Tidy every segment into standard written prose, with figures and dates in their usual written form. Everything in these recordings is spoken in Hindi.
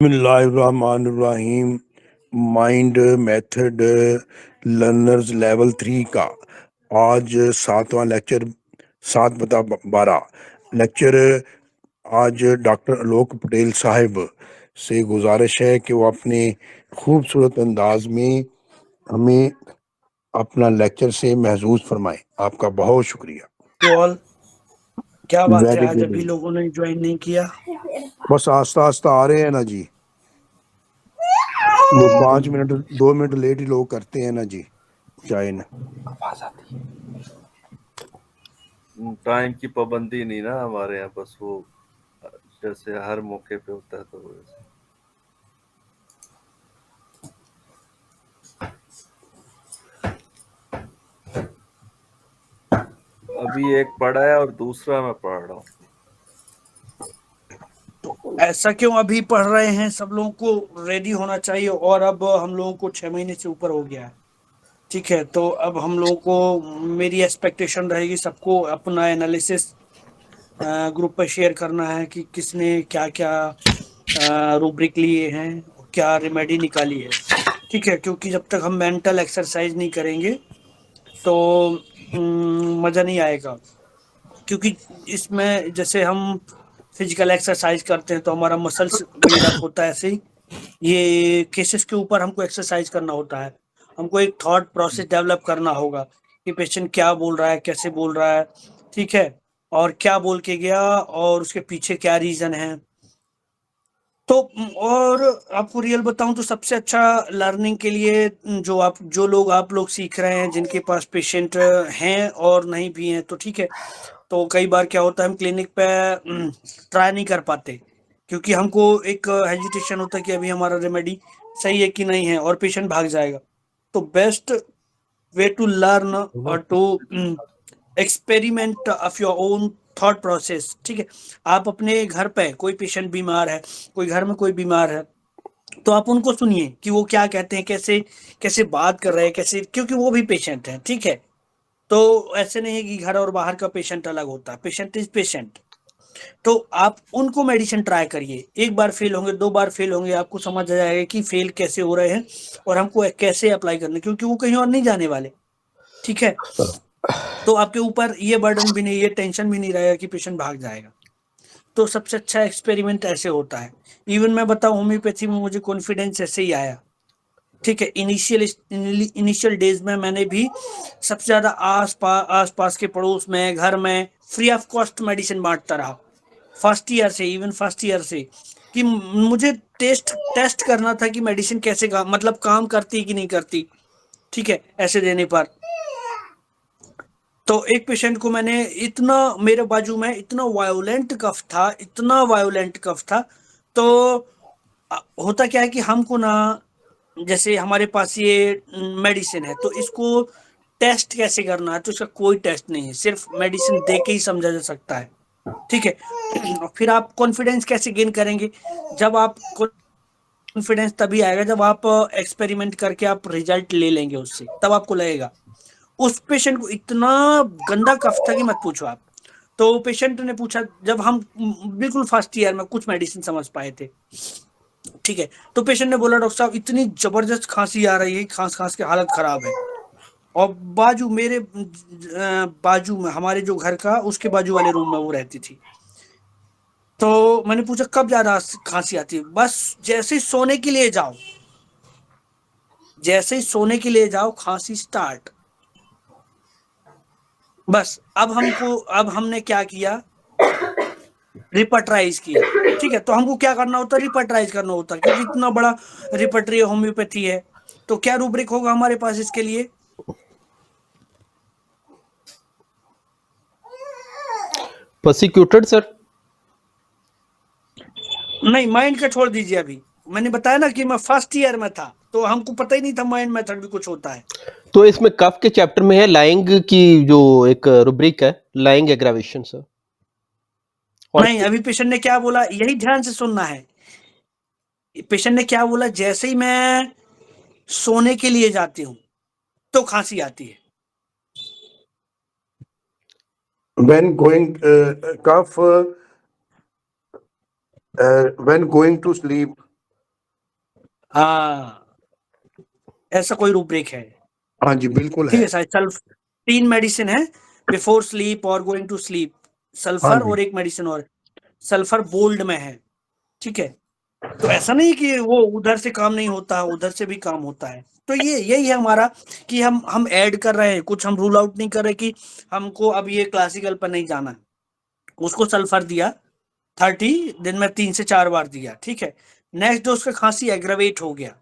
बिस्मिल्लाहिर्रहमानिर्रहीम। माइंड मेथड लर्नर्स लेवल 3 का आज 7वां लेक्चर 7/12 लेक्चर। आज डॉक्टर आलोक पटेल साहब से गुजारिश है कि वो अपने खूबसूरत अंदाज में हमें अपना लेक्चर से महसूस फरमाएं। आपका बहुत शुक्रिया। तो ऑल क्या बात है, वेरी आज गुड। अभी लोगों ने ज्वाइन नहीं किया। बस आस्ता आस्ता आ रहे हैं ना जी, वो 5 मिनट 2 मिनट लेट ही लोग करते हैं ना जी ज्वाइन। टाइम की पाबंदी नहीं ना हमारे यहाँ, बस वो जैसे हर मौके पे होता है तो वैसे। अभी एक पढ़ा है और दूसरा मैं पढ़ रहा हूँ। तो ऐसा क्यों अभी पढ़ रहे हैं? सब लोगों को रेडी होना चाहिए। और अब हम लोगों को 6 महीने से ऊपर हो गया है, ठीक है। तो अब हम लोगों को, मेरी एक्सपेक्टेशन रहेगी सबको अपना एनालिसिस ग्रुप पर शेयर करना है कि किसने क्या क्या रूब्रिक लिए हैं, क्या रेमेडी निकाली है, ठीक है। क्योंकि जब तक हम मेंटल एक्सरसाइज नहीं करेंगे तो मज़ा नहीं आएगा। क्योंकि इसमें जैसे हम फिजिकल एक्सरसाइज करते हैं तो हमारा मसल्स बिल्डअप होता है, ऐसे ही ये केसेस के ऊपर हमको एक्सरसाइज करना होता है। हमको एक थॉट प्रोसेस डेवलप करना होगा कि पेशेंट क्या बोल रहा है, कैसे बोल रहा है, ठीक है, और क्या बोल के गया और उसके पीछे क्या रीजन है। तो और आपको रियल बताऊं तो सबसे अच्छा लर्निंग के लिए जो लोग आप लोग सीख रहे हैं, जिनके पास पेशेंट हैं और नहीं भी हैं, तो ठीक है। तो कई बार क्या होता है, हम क्लिनिक पे ट्राई नहीं कर पाते क्योंकि हमको एक हेजिटेशन होता है कि अभी हमारा रेमेडी सही है कि नहीं है और पेशेंट भाग जाएगा। तो बेस्ट वे टू लर्न और to experiment of your own thought process, ठीक है। आप अपने घर पे कोई पेशेंट बीमार है, कोई घर में कोई बीमार है, तो आप उनको सुनिए कि वो क्या कहते हैं, कैसे कैसे बात कर रहे हैं, कैसे, क्योंकि वो भी पेशेंट हैं, ठीक है। तो ऐसे नहीं है कि घर और बाहर का पेशेंट अलग होता है, पेशेंट इज पेशेंट। तो आप उनको मेडिसिन ट्राई करिए। एक बार फेल होंगे, 2 बार फेल होंगे, आपको समझ आ जाएगा कि फेल कैसे हो रहे हैं और हमको कैसे अप्लाई करना है, क्योंकि वो कहीं और नहीं जाने वाले, ठीक है। तो आपके ऊपर ये बर्डन भी नहीं, ये टेंशन भी नहीं रहेगा कि पेशेंट भाग जाएगा। तो सबसे अच्छा एक्सपेरिमेंट ऐसे होता है। इवन मैं बताऊं, होम्योपैथी में मुझे कॉन्फिडेंस ऐसे ही आया, ठीक है। इनिशियल डेज में मैंने भी सबसे ज्यादा आस पास के पड़ोस में, घर में फ्री ऑफ कॉस्ट मेडिसिन बांटता रहा फर्स्ट ईयर से, इवन फर्स्ट ईयर से, कि मुझे टेस्ट करना था कि मेडिसिन कैसे मतलब काम करती है कि नहीं करती, ठीक है, ऐसे देने पर। तो एक पेशेंट को मैंने, इतना मेरे बाजू में इतना वायोलेंट कफ था, इतना वायोलेंट कफ था। तो होता क्या है कि हमको ना, जैसे हमारे पास ये मेडिसिन है तो इसको टेस्ट कैसे करना है, तो इसका कोई टेस्ट नहीं है, सिर्फ मेडिसिन दे के ही समझा जा सकता है, ठीक है। फिर आप कॉन्फिडेंस कैसे गेन करेंगे? जब आप कॉन्फिडेंस तभी आएगा जब आप एक्सपेरिमेंट करके आप रिजल्ट ले लेंगे उससे, तब आपको लगेगा। उस पेशेंट को इतना गंदा कफ था कि मत पूछो आप। तो पेशेंट ने पूछा, जब हम बिल्कुल फर्स्ट ईयर में कुछ मेडिसिन समझ पाए थे, ठीक है। तो पेशेंट ने बोला, डॉक्टर साहब इतनी जबरदस्त खांसी आ रही है, खांस खांस के हालत खराब है। और बाजू मेरे बाजू में, हमारे जो घर का उसके बाजू वाले रूम में वो रहती थी। तो मैंने पूछा कब ज्यादा खांसी आती है? बस जैसे ही सोने के लिए जाओ, जैसे ही सोने के लिए जाओ खांसी स्टार्ट। बस अब हमने क्या किया, रिपर्टराइज किया, ठीक है। तो हमको क्या करना होता है, रिपर्टराइज करना होता है, क्योंकि इतना बड़ा रिपर्टरी होम्योपैथी है। तो क्या रूब्रिक होगा हमारे पास इसके लिए? Prosecuted sir. नहीं, माइंड का छोड़ दीजिए। अभी मैंने बताया ना कि मैं फर्स्ट ईयर में था, तो हमको पता ही नहीं था माइंड मेथड भी कुछ होता है। तो इसमें कफ के चैप्टर में है लाइंग की जो एक रुब्रिक है, लाइंग एग्रावेशन सर। और नहीं, अभी पेशेंट ने क्या बोला यही ध्यान से सुनना है। पेशेंट ने क्या बोला, जैसे ही मैं सोने के लिए जाती हूँ तो खांसी आती है। when going cough when going to sleep हाँ, ऐसा कोई रूब्रिक है। हाँ जी, बिल्कुल ठीक है। है सर, 3 मेडिसिन है बिफोर स्लीप और गोइंग टू स्लीप, हाँ सल्फर जी। और एक मेडिसिन और, सल्फर बोल्ड में है। ठीक है, तो ऐसा नहीं कि वो उधर से काम नहीं होता, उधर से भी काम होता है। तो ये यही है हमारा कि हम ऐड कर रहे हैं कुछ, हम रूल आउट नहीं कर रहे कि हमको अब ये क्लासिकल पर नहीं जाना है। उसको सल्फर दिया 30 दिन में 3 से 4 बार दिया, ठीक है। नेक्स्ट डे उसका खांसी एग्रावेट हो गया,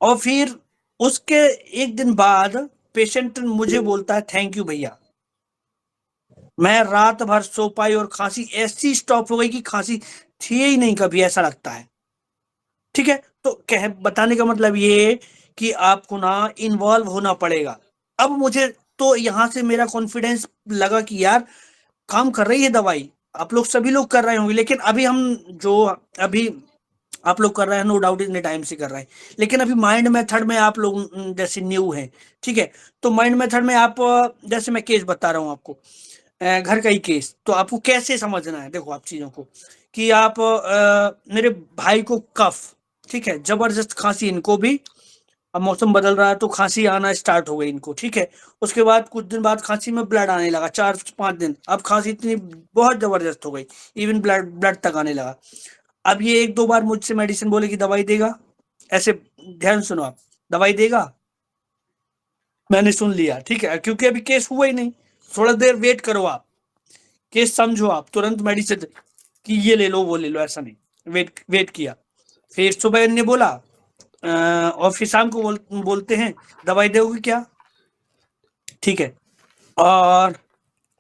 और फिर उसके एक दिन बाद पेशेंट मुझे बोलता है थैंक यू भैया, मैं रात भर सो पाई और खांसी ऐसी स्टॉप हो गई कि खांसी थी ही नहीं कभी, ऐसा लगता है। ठीक है, तो कह बताने का मतलब ये कि आपको ना इन्वॉल्व होना पड़ेगा। अब मुझे तो यहां से मेरा कॉन्फिडेंस लगा कि यार काम कर रही है दवाई, आप लोग सभी लोग कर रहे होंगे, लेकिन अभी हम जो अभी आप लोग कर रहे हैं नो डाउट इतने टाइम से कर रहे हैं, लेकिन अभी माइंड मेथड में आप लोग जैसे न्यू हैं। ठीक है, तो माइंड मेथड में आप जैसे मैं केस बता रहा हूँ आपको, घर का ही केस, तो आपको कैसे समझना है, देखो आप चीजों को कि आप मेरे भाई को कफ, ठीक है, जबरदस्त खांसी इनको भी, अब मौसम बदल रहा है तो खांसी आना स्टार्ट हो गई इनको। ठीक है, उसके बाद कुछ दिन बाद खांसी में ब्लड आने लगा, 4-5 दिन, अब खांसी इतनी बहुत जबरदस्त हो गई, इवन ब्लड ब्लड तक आने लगा। अब ये 1-2 बार मुझसे मेडिसिन बोले कि दवाई देगा, ऐसे ध्यान सुनो आप, दवाई देगा, मैंने सुन लिया, ठीक है, क्योंकि अभी केस हुआ ही नहीं, थोड़ा देर वेट करो आप, केस समझो आप, तुरंत मेडिसिन कि ये ले लो वो ले लो, ऐसा नहीं, वेट वेट किया। फिर सुबह इनने बोला और फिर शाम को बोलते हैं दवाई दोगे क्या, ठीक है। और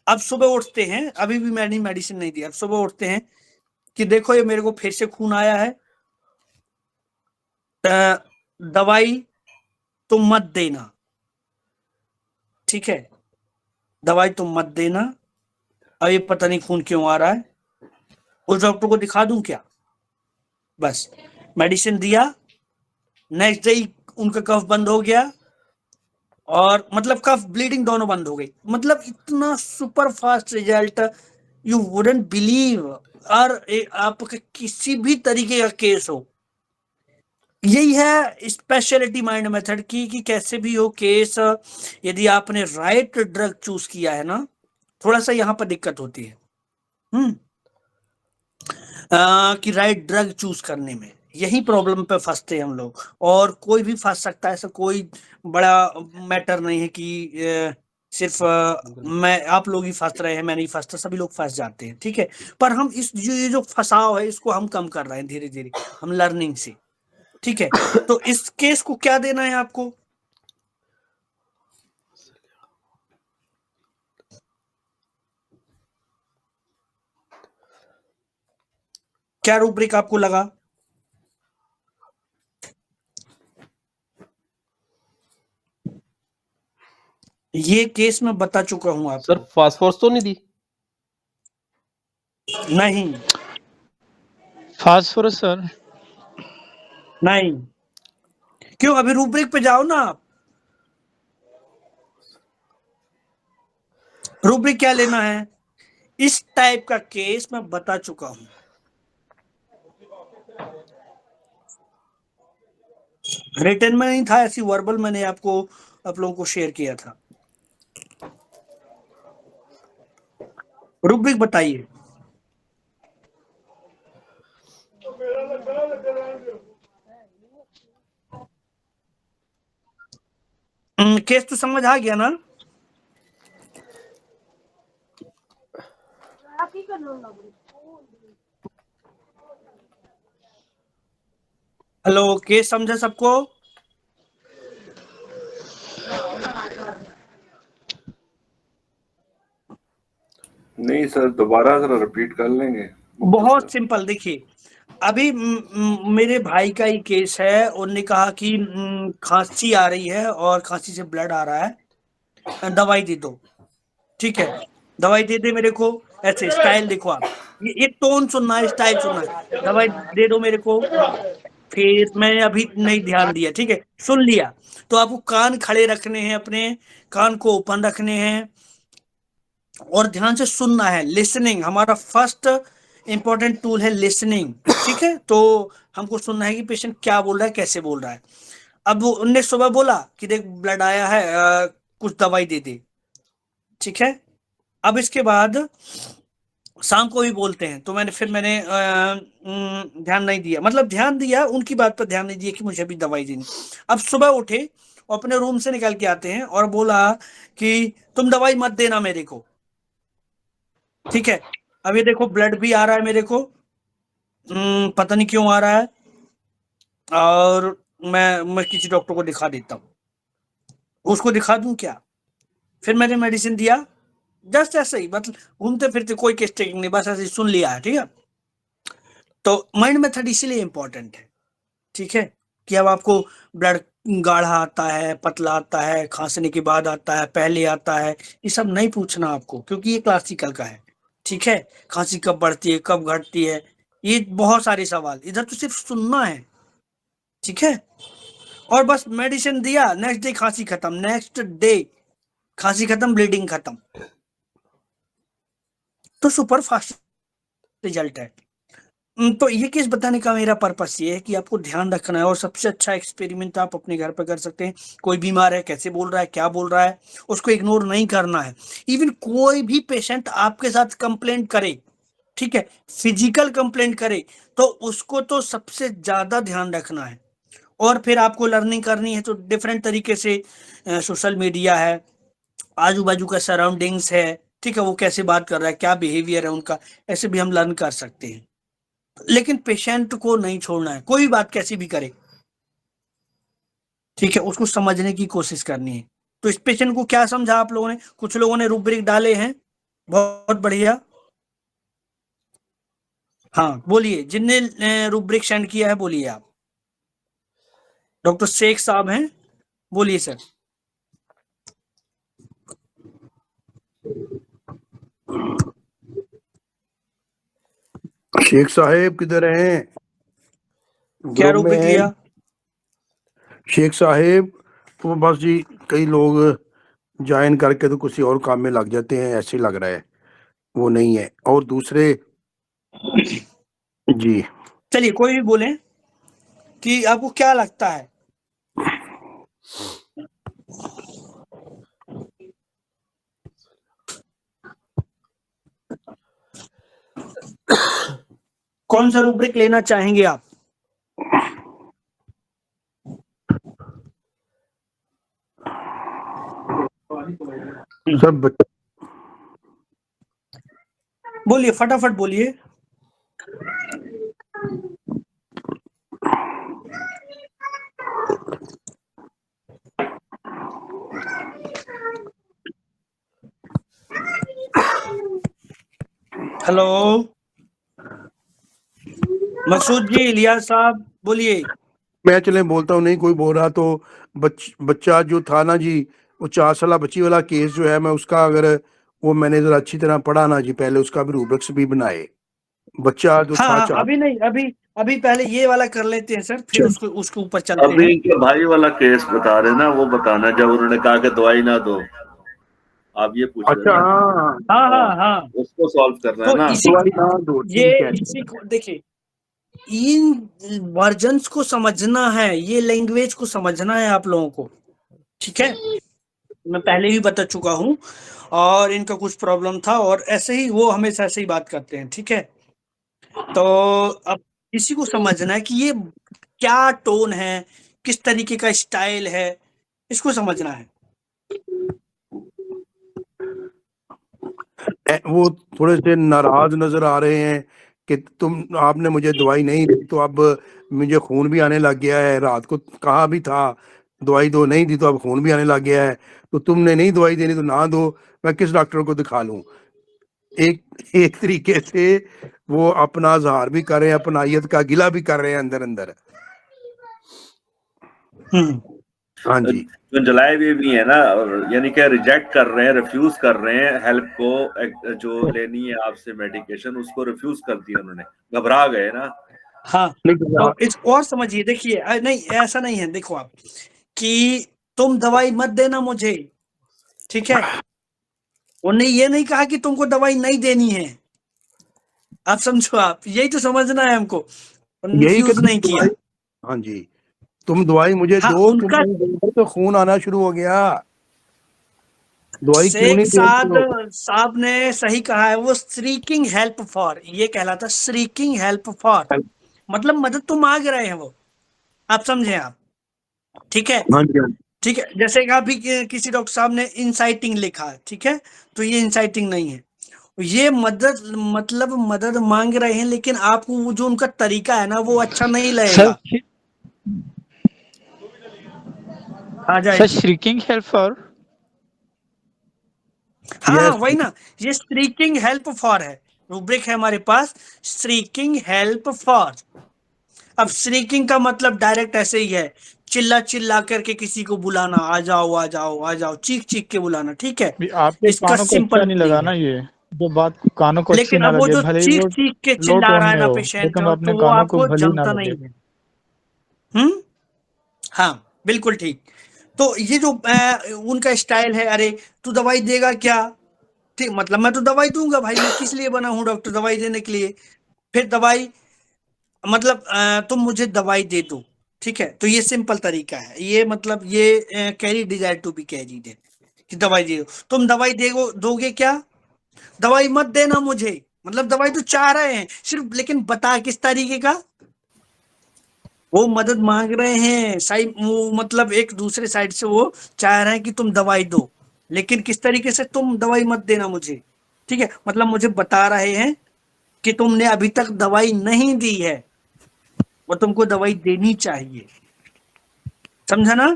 अब सुबह उठते हैं, अभी भी मैंने मेडिसिन नहीं दिया, अब सुबह उठते हैं कि देखो ये मेरे को फिर से खून आया है, दवाई तुम मत देना, ठीक है, दवाई तुम मत देना, अब ये पता नहीं खून क्यों आ रहा है, उस डॉक्टर को दिखा दूं क्या, बस मेडिसिन दिया, नेक्स्ट डे उनका कफ बंद हो गया, और मतलब कफ ब्लीडिंग दोनों बंद हो गई, मतलब इतना super fast result, you wouldn't believe. और आपका किसी भी तरीके का केस हो, यही है स्पेशलिटी माइंड मेथड की कि कैसे भी हो केस, यदि आपने राइट ड्रग चूज किया है ना, थोड़ा सा यहाँ पर दिक्कत होती है कि राइट ड्रग चूज करने में, यही प्रॉब्लम पे फंसते हैं हम लोग, और कोई भी फंस सकता है, ऐसा कोई बड़ा मैटर नहीं है कि सिर्फ मैं आप लोग ही फंस रहे हैं, मैं नहीं फंसता, सभी लोग फंस जाते हैं। ठीक है, पर हम इस ये जो फंसाव है इसको हम कम कर रहे हैं धीरे धीरे, हम लर्निंग से। ठीक है, तो इस केस को क्या देना है आपको, क्या रूब्रिक आपको लगा? ये केस मैं बता चुका हूं आपको। सर फास्फोरस तो नहीं दी? नहीं फास्फोरस सर, नहीं, क्यों, अभी रूब्रिक पे जाओ ना आप, रूब्रिक क्या लेना है, इस टाइप का केस मैं बता चुका हूं, रिटर्न में नहीं था, ऐसी वर्बल मैंने आपको आप लोगों को शेयर किया था। रूब्रिक बताइए। केस तो समझ आ गया ना? हेलो, केस समझा सबको? नहीं सर, दोबारा जरा रिपीट कर लेंगे। बहुत सिंपल, देखिए अभी मेरे भाई का ही केस है, उन्होंने कहा कि खांसी आ रही है और खांसी से ब्लड आ रहा है, दवाई दे दो। ठीक है, दवाई दे दे मेरे को, ऐसे स्टाइल देखो आप, ये टोन सुनना है, स्टाइल सुनना है, दवाई दे दो मेरे को, फिर मैंने अभी नहीं ध्यान दिया, ठीक है, सुन लिया, तो आपको कान खड़े रखने हैं, अपने कान को ओपन रखने हैं और ध्यान से सुनना है, लिसनिंग हमारा फर्स्ट इंपॉर्टेंट टूल है लिसनिंग, ठीक है। तो हमको सुनना है कि पेशेंट क्या बोल रहा है, कैसे बोल रहा है। अब उनने सुबह बोला कि देख ब्लड आया है, कुछ दवाई दे दे, ठीक है। अब इसके बाद शाम को भी बोलते हैं, तो मैंने ध्यान नहीं दिया, मतलब ध्यान दिया उनकी बात पर, ध्यान नहीं दिया कि मुझे भी दवाई देनी। अब सुबह उठे और अपने रूम से निकल के आते हैं और बोला कि तुम दवाई मत देना मेरे को, ठीक है। अब ये देखो ब्लड भी आ रहा है मेरे को, पता नहीं क्यों आ रहा है, और मैं किसी डॉक्टर को दिखा देता हूँ। उसको दिखा दूं क्या? फिर मैंने मेडिसिन दिया, जस्ट ऐसे ही, मतलब घूमते फिरते, कोई केस टेकिंग नहीं, बस ऐसे ही सुन लिया है, ठीक है। तो माइंड मेथड इसीलिए इंपॉर्टेंट है, ठीक है, कि अब आपको ब्लड गाढ़ा आता है, पतला आता है, खांसने के बाद आता है, पहले आता है, ये सब नहीं पूछना आपको, क्योंकि ये क्लासिकल का है, ठीक है। खांसी कब बढ़ती है, कब घटती है, ये बहुत सारे सवाल, इधर तो सिर्फ सुनना है, ठीक है। और बस मेडिसिन दिया, नेक्स्ट डे खांसी खत्म, नेक्स्ट डे खांसी खत्म, ब्लीडिंग खत्म, तो सुपर फास्ट रिजल्ट है। तो ये केस बताने का मेरा पर्पस ये है कि आपको ध्यान रखना है, और सबसे अच्छा एक्सपेरिमेंट आप अपने घर पे कर सकते हैं। कोई बीमार है, कैसे बोल रहा है, क्या बोल रहा है, उसको इग्नोर नहीं करना है। इवन कोई भी पेशेंट आपके साथ कंप्लेंट करे, ठीक है, फिजिकल कंप्लेंट करे, तो उसको तो सबसे ज्यादा ध्यान रखना है। और फिर आपको लर्निंग करनी है तो डिफरेंट तरीके से, सोशल मीडिया है, आजू बाजू का सराउंडिंग्स है, ठीक है, वो कैसे बात कर रहा है, क्या बिहेवियर है उनका, ऐसे भी हम लर्न कर सकते हैं। लेकिन पेशेंट को नहीं छोड़ना है, कोई बात कैसी भी करे, ठीक है, उसको समझने की कोशिश करनी है। तो इस पेशेंट को क्या समझा आप लोगों ने? कुछ लोगों ने रूब्रिक डाले हैं, बहुत बढ़िया। हाँ बोलिए, जिनने रूब्रिक सेंड किया है बोलिए आप। डॉक्टर शेख साहब हैं, बोलिए सर। शेख साहेब किधर हैं? क्या ग्रुप में रूब्रिक हैं लिया? शेख साहेब? तो बस जी, कई लोग ज्वाइन करके तो किसी और काम में लग जाते हैं, ऐसे लग रहा है, वो नहीं है। और दूसरे जी, चलिए कोई भी बोले कि आपको क्या लगता है। कौन सा रूब्रिक लेना चाहेंगे आप? सब बोलिए, फटाफट बोलिए। हेलो मकसूद जी, इलियास साहब, बोलिए। मैं चले बोलता हूँ, नहीं कोई बोल रहा तो बच्चा जो था ना जी, वो 4 साल बच्ची वाला केस जो है, मैं उसका अगर वो मैंने जरा अच्छी तरह पढ़ा ना जी, पहले उसका भी रूब्रिक्स भी बनाए। बच्चा जो हाँ था हाँ, अभी नहीं, अभी अभी पहले ये वाला कर लेते हैं सर, फिर उसको उसके ऊपर चलते अभी हैं। इनके भाई वाला केस बता रहे ना, वो बताना जब उन्होंने कहा कि दवाई ना दो, आप ये पूछ रहे अच्छा, हैं ना। हाँ, हाँ हाँ हाँ, हाँ। उसको सॉल्व करना है तो ना। इसी दवाई ना दो, ये ठीक है। इसी को देखिए, इन वर्जन्स को समझना है, ये लैंग्वेज को समझना है आप लोगों को, ठीक है। मैं पहले भी बता चुका हूँ, और इनका कुछ प्रॉब्लम था, और ऐसे ही वो हमेशा ऐसे ही बात करते हैं, ठीक है। तो अब इसी को समझना है कि ये क्या टोन है, किस तरीके का स्टाइल है, इसको समझना है। वो थोड़े से नाराज नजर आ रहे हैं कि आपने मुझे दवाई नहीं दी, तो अब मुझे खून भी आने लग गया है। रात को कहा भी था दवाई दो, नहीं दी तो अब खून भी आने लग गया है। तो तुमने नहीं दवाई देनी तो ना दो, मैं किस डॉक्टर को दिखा लूं? एक एक तरीके से वो अपना इजहार भी कर रहे हैं, अपनायत का गिला भी कर रहे हैं अंदर अंदर। हाँ जी, जो जलाए हुए भी है ना, और यानी कि रिजेक्ट कर रहे हैं, रिफ्यूज कर रहे हैं हेल्प को, जो लेनी है आपसे मेडिकेशन, उसको रिफ्यूज कर दिया उन्होंने, घबरा गए ना। हाँ, तो इस और समझिए, देखिए, नहीं ऐसा नहीं है, देखो आप, कि तुम दवाई मत देना मुझे, ठीक है। उन्होंने ये नहीं कहा कि तुमको दवाई नहीं देनी है, आप समझो, आप यही तो समझना है हमको, यही कि कंफ्यूज नहीं किया। हाँ जी, तुम दवाई मुझे हाँ, दो, तुम उनका नहीं दोगे तो खून आना शुरू हो गया, दवाई क्यों शेख नहीं दे रहे साद हो? साहब ने सही कहा है, वो श्रीकिंग हेल्प फॉर, ये कहलाता श्रीकिंग हेल्प फॉर, मतलब मदद तो मांग रहे हैं वो, आप समझे आप? ठीक है, हाँ जी, हाँ जी। ठीक है। जैसे कि अभी किसी डॉक्टर साहब ने इंसाइटिंग लिखा है, ठीक है, तो ये इंसाइटिंग नहीं है, ये मदद, मतलब मदद मांग रहे हैं, लेकिन आपको वो जो उनका तरीका है ना, वो अच्छा नहीं सर लगेगा। आ जाए sir ji. Shrieking help for हाँ हाँ, यस, वही ना, ये स्ट्रीकिंग हेल्प फॉर है, रूब्रिक है हमारे पास, स्ट्रीकिंग हेल्प फॉर। अब स्ट्रीकिंग का मतलब डायरेक्ट ऐसे ही है, चिल्ला चिल्ला करके किसी को बुलाना, आ जाओ आ जाओ आ जाओ, चीख चीख के बुलाना, ठीक है, भी आपके इसका कानों को अच्छा सिंपल नहीं लगा मीनिंग ना, है। ये जो बात कानों को अच्छी लेकिन ना अब वो लगे, जो भले ही चीख वो चीख के लो चिल्ला टोन रहा है में ना हो, पेशेंट, लेकिन तो अपने वो कानों को आपको भली ना जमता नहीं लगे। है। हम्म। हाँ, बिल्कुल ठीक। तो ये जो उनका स्टाइल है, अरे तू दवाई देगा क्या, ठीक, मतलब मैं तो दवाई दूंगा भाई, मैं किस लिए बना हूँ डॉक्टर, दवाई देने के लिए। फिर दवाई, मतलब तुम मुझे दवाई दे दो, ठीक है, तो ये सिंपल तरीका है, ये मतलब ये carry desire to be carried है, कि दवाई दे दो, तुम दवाई दोगे क्या, दवाई मत देना मुझे, मतलब दवाई तो चाह रहे हैं सिर्फ, लेकिन बता किस तरीके का, वो मदद मांग रहे हैं साइड, वो मतलब एक दूसरे साइड से वो चाह रहे हैं कि तुम दवाई दो, लेकिन किस तरीके से, तुम दवाई मत देना मुझे, ठीक है, मतलब मुझे बता रहे हैं कि तुमने अभी तक दवाई नहीं दी है और तुमको दवाई देनी चाहिए, समझा ना?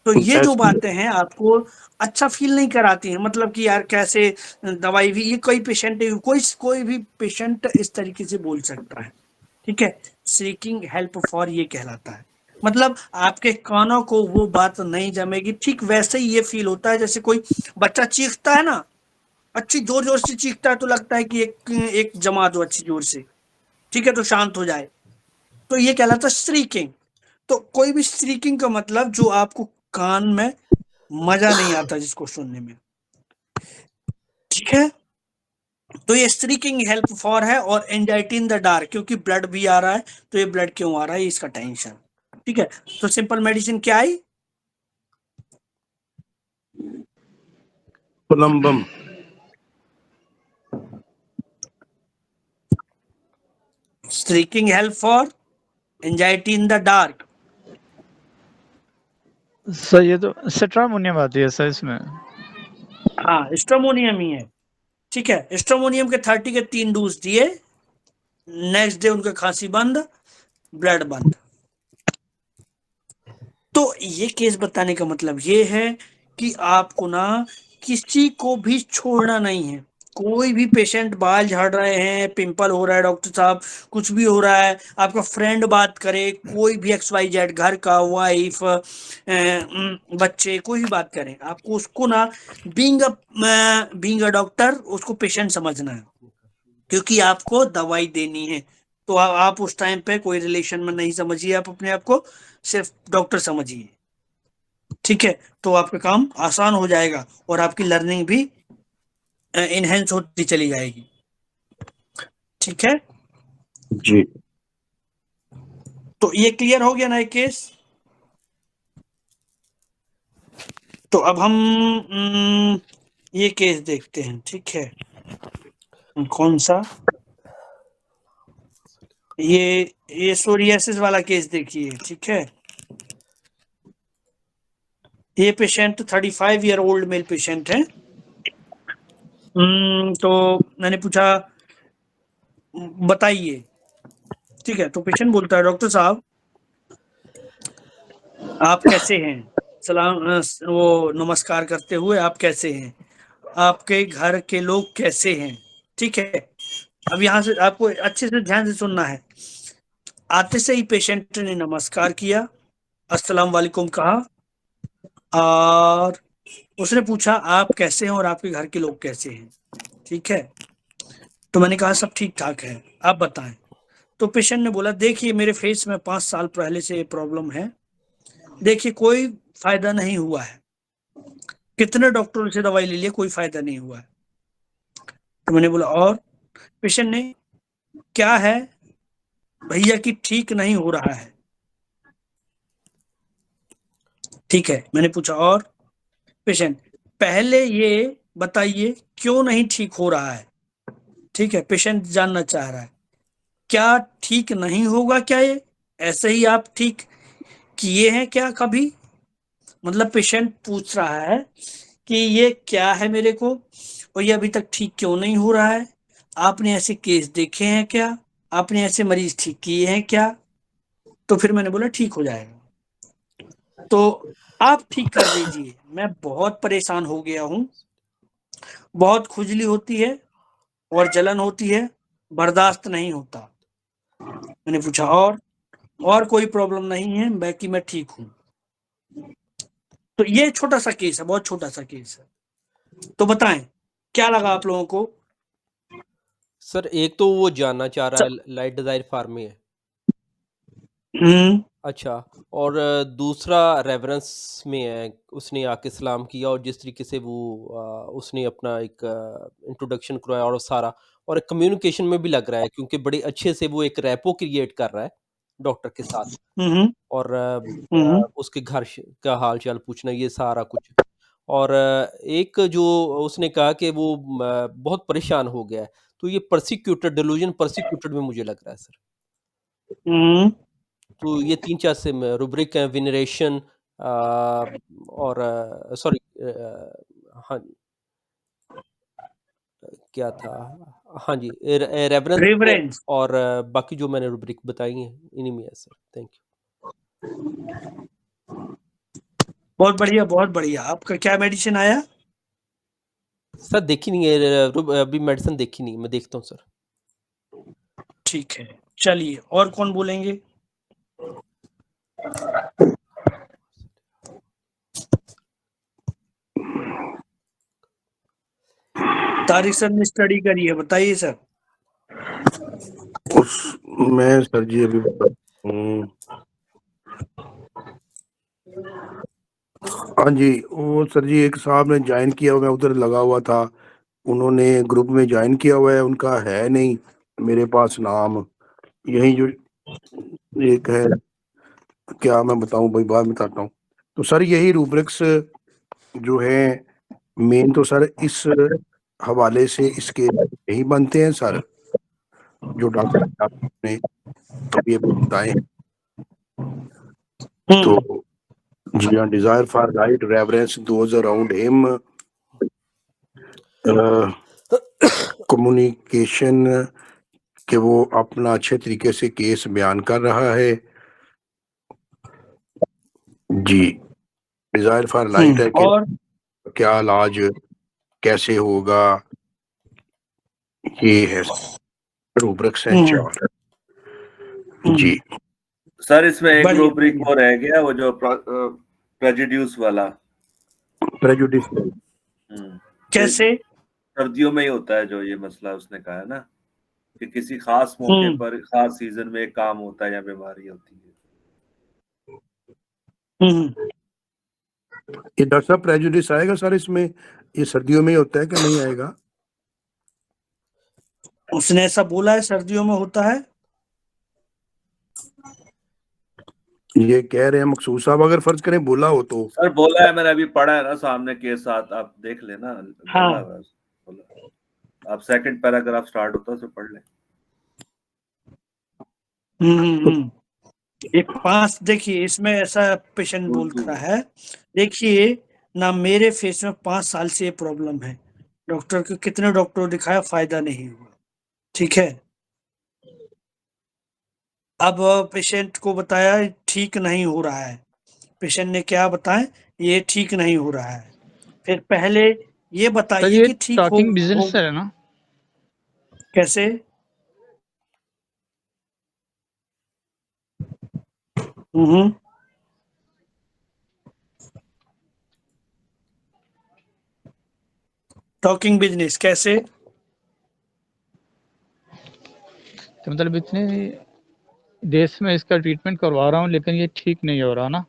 तो ये जो यस, बातें हैं आपको अच्छा फील नहीं कराती हैं, मतलब कि यार कैसे दवाई भी, ये कोई पेशेंट, कोई भी पेशेंट इस तरीके से बोल सकता है, ठीक है, सीकिंग हेल्प फॉर ये कहलाता है, मतलब आपके कानों को वो बात नहीं जमेगी, ठीक वैसे ही ये फील होता है जैसे कोई बच्चा चीखता है ना, अच्छी जोर जोर से चीखता है, तो लगता है कि एक एक जमा दो अच्छी जोर से, ठीक है, तो शांत हो जाए, तो ये कहलाता है स्ट्रीकिंग। तो कोई भी स्ट्रीकिंग का मतलब जो आपको कान में मजा नहीं आता जिसको सुनने में, ठीक है, तो ये स्ट्रीकिंग हेल्प फॉर है, और एंजाइटी इन द डार्क, क्योंकि ब्लड भी आ रहा है, तो ये ब्लड क्यों आ रहा है, इसका टेंशन, ठीक है, तो सिंपल मेडिसिन क्या आई, plumbum. Streaking help for anxiety in the dark. Sir ये तो सेट्रामोनियम आती है सर इसमें। हाँ, स्ट्रोमोनियम ही है, ठीक है, स्ट्रोमोनियम के 30 के 3 डोज दिए, नेक्स्ट डे उनका खांसी बंद, ब्लड बंद। तो ये केस बताने का मतलब ये है कि आपको ना किसी को भी छोड़ना नहीं है, कोई भी पेशेंट बाल झड़ रहे हैं, पिंपल हो रहा है डॉक्टर साहब, कुछ भी हो रहा है, आपका फ्रेंड बात करे, कोई भी XYZ, घर का, वाइफ, बच्चे, कोई भी बात करें, आपको उसको ना बीइंग अ डॉक्टर उसको पेशेंट समझना है, क्योंकि आपको दवाई देनी है, तो आप उस टाइम पे कोई रिलेशन में नहीं समझिए, आप अपने आप को सिर्फ डॉक्टर समझिए, ठीक है, तो आपका काम आसान हो जाएगा और आपकी लर्निंग भी इनहेंस होती चली जाएगी, ठीक है, जी, तो ये क्लियर हो गया ना एक केस। तो अब हम ये केस देखते हैं, ठीक है, कौन सा, ये सोरियासिस वाला केस देखिए, ठीक है, ये patient 35 year old male patient है। तो मैंने पूछा बताइए, ठीक है, तो पेशेंट बोलता है डॉक्टर साहब आप कैसे हैं, सलाम, वो नमस्कार करते हुए, आप कैसे हैं, आपके घर के लोग कैसे हैं, ठीक है, अब यहाँ से आपको अच्छे से ध्यान से सुनना है, आते से ही पेशेंट ने नमस्कार किया, अस्सलाम वालेकुम कहा, और उसने पूछा आप कैसे हैं और आपके घर के लोग कैसे हैं, ठीक है, तो मैंने कहा सब ठीक ठाक है, आप बताएं। तो पेशेंट ने बोला देखिए मेरे फेस में 5 साल पहले से ये प्रॉब्लम है, देखिए कोई फायदा नहीं हुआ है, कितने डॉक्टरों से दवाई ले लिया, कोई फायदा नहीं हुआ है। तो मैंने बोला और, पेशेंट ने क्या है भैया कि ठीक नहीं हो रहा है। ठीक है, मैंने पूछा और पेशेंट पहले ये बताइए क्यों नहीं ठीक हो रहा है। ठीक है, पेशेंट जानना चाह रहा है क्या ठीक नहीं होगा, क्या ये ऐसे ही आप ठीक किए हैं क्या कभी। मतलब पेशेंट पूछ रहा है कि ये क्या है मेरे को, और ये अभी तक ठीक क्यों नहीं हो रहा है। आपने ऐसे केस देखे हैं क्या, आपने ऐसे मरीज ठीक किए हैं क्या। तो फिर मैंने बोला ठीक हो जाएगा, तो आप ठीक कर दीजिए, मैं बहुत परेशान हो गया हूं, बहुत खुजली होती है और जलन होती है, बर्दाश्त नहीं होता। मैंने पूछा और कोई प्रॉब्लम नहीं है, बाकी मैं ठीक हूँ। तो ये छोटा सा केस है, बहुत छोटा सा केस है। तो बताएं क्या लगा आप लोगों को। सर एक तो वो जानना चाह रहा स- है लाइट डिजायर फार्म में है। हम्म अच्छा। और दूसरा रेफरेंस में है, उसने आके सलाम किया और जिस तरीके से वो उसने अपना एक इंट्रोडक्शन करवाया और सारा, और कम्युनिकेशन में भी लग रहा है क्योंकि बड़े अच्छे से वो एक रैपो क्रिएट कर रहा है डॉक्टर के साथ। हम्म और हम्म उसके घर का हाल चाल पूछना, ये सारा कुछ। और एक जो उसने कहा कि वो बहुत परेशान हो गया है, तो ये परसिक्यूटेड डिलूजन परसिक्यूटेड में मुझे लग रहा है सर। हम्म तो ये 3-4 से रूब्रिक है, वेनरेशन और सॉरी हाँ, क्या था? हाँ जी, रेफरेंस रेफरेंस। और बाकी जो मैंने रूब्रिक बताई हैं, इन्हीं में है सर। Thank you. बहुत बढ़िया बहुत बढ़िया। आपका क्या मेडिसिन आया। सर देखी नहीं है, अभी मेडिसिन देखी नहीं, मैं देखता हूँ सर। ठीक है, चलिए और कौन बोलेंगे। तारिक सर ने स्टडी करी है, बताइए सर। उस मैं सर जी अभी हाँ जी, वो सर जी एक साहब ने ज्वाइन किया हुआ, मैं उधर लगा हुआ था, उन्होंने ग्रुप में ज्वाइन किया हुआ है, उनका है नहीं मेरे पास नाम। यही जो एक है, क्या मैं बताऊं भाई, बाद में बताता हूँ। तो सर यही रूब्रिक्स जो है मेन, तो सर इस हवाले से इसके यही बनते हैं सर, जो डॉक्टर साहब ने अभी अभी बताए हैं। तो जी हाँ, desire for right reference those around him, communication कि वो अपना अच्छे तरीके से केस बयान कर रहा है। जी, डिजायर फॉर लाइट है कि और क्या इलाज कैसे होगा, ये है रूब्रिक्स हैं चार। जी सर इसमें एक बढ़िया रूब्रिक बढ़िया। वो रह गया, वो जो प्रेजुड्यूस वाला। प्रेजुडिस। ये कैसे। सर्दियों में ही होता है जो ये मसला उसने कहा है ना, कि किसी खास मौके हम्म पर खास सीजन में एक काम होता है या बीमारी होती है। हम्म ये डॉक्टर साहब प्रेजुडिस आएगा सर इसमें, ये सर्दियों में ही होता है कि नहीं आएगा। उसने ऐसा बोला है सर्दियों में होता है। ये कह रहे हैं मकसूद साहब, अगर फर्ज करें बोला हो तो। सर बोला है, मैंने अभी पढ़ा है ना सामने के साथ, आप देख लेना, हाँ। बोला है बोला। आप सेकंड पैराग्राफ स्टार्ट होता है तो पढ़ लें। हम्म एक 5 देखिए इसमें ऐसा पेशेंट बोल रहा है, देखिए ना मेरे फेस में 5 साल से ये प्रॉब्लम है, डॉक्टर को कितने डॉक्टर दिखाया फायदा नहीं हुआ। ठीक है, अब पेशेंट को बताया ठीक नहीं हो रहा है, पेशेंट ने क्या बताया ये ठीक नहीं हो रहा है। फिर पहले ये सर बताइए ये कि ठीक टॉकिंग हो बिजनेस है ना। कैसे। हम्म टॉकिंग बिजनेस कैसे। तो मतलब इतने देश में इसका ट्रीटमेंट करवा रहा हूँ लेकिन ये ठीक नहीं हो रहा ना।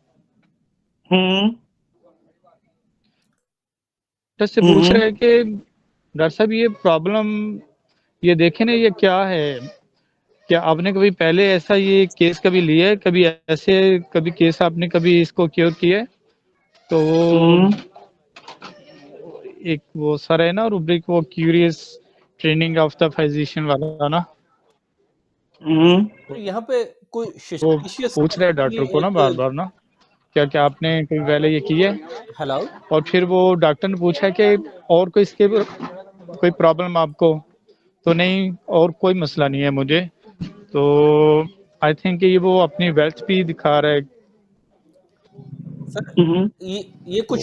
तो इससे पूछ हम्म रहे हैं कि डॉक्टर साहब ये प्रॉब्लम ये देखे ना ये क्या है, क्या आपने कभी पहले ऐसा ये केस कभी लिया है, कभी ऐसे कभी केस आपने कभी इसको क्योर किया है? तो वो एक वो सर है ना रूब्रिक, वो curious training of the physician वाला ना, तो यहाँ पे कोई वो सस्पिशियस पूछ रहे हैं डॉक्टर को ना बार बार ना, क्या क्या आपने कभी पहले ये किया है? हेलो और फिर वो डॉक्टर ने पूछा कि और कोई इसके कोई प्रॉब्लम आपको? तो नहीं, और कोई मसला नहीं है मुझे। तो आई थिंक ये वो अपनी वेल्थ भी दिखा रहा है। सर ये कुछ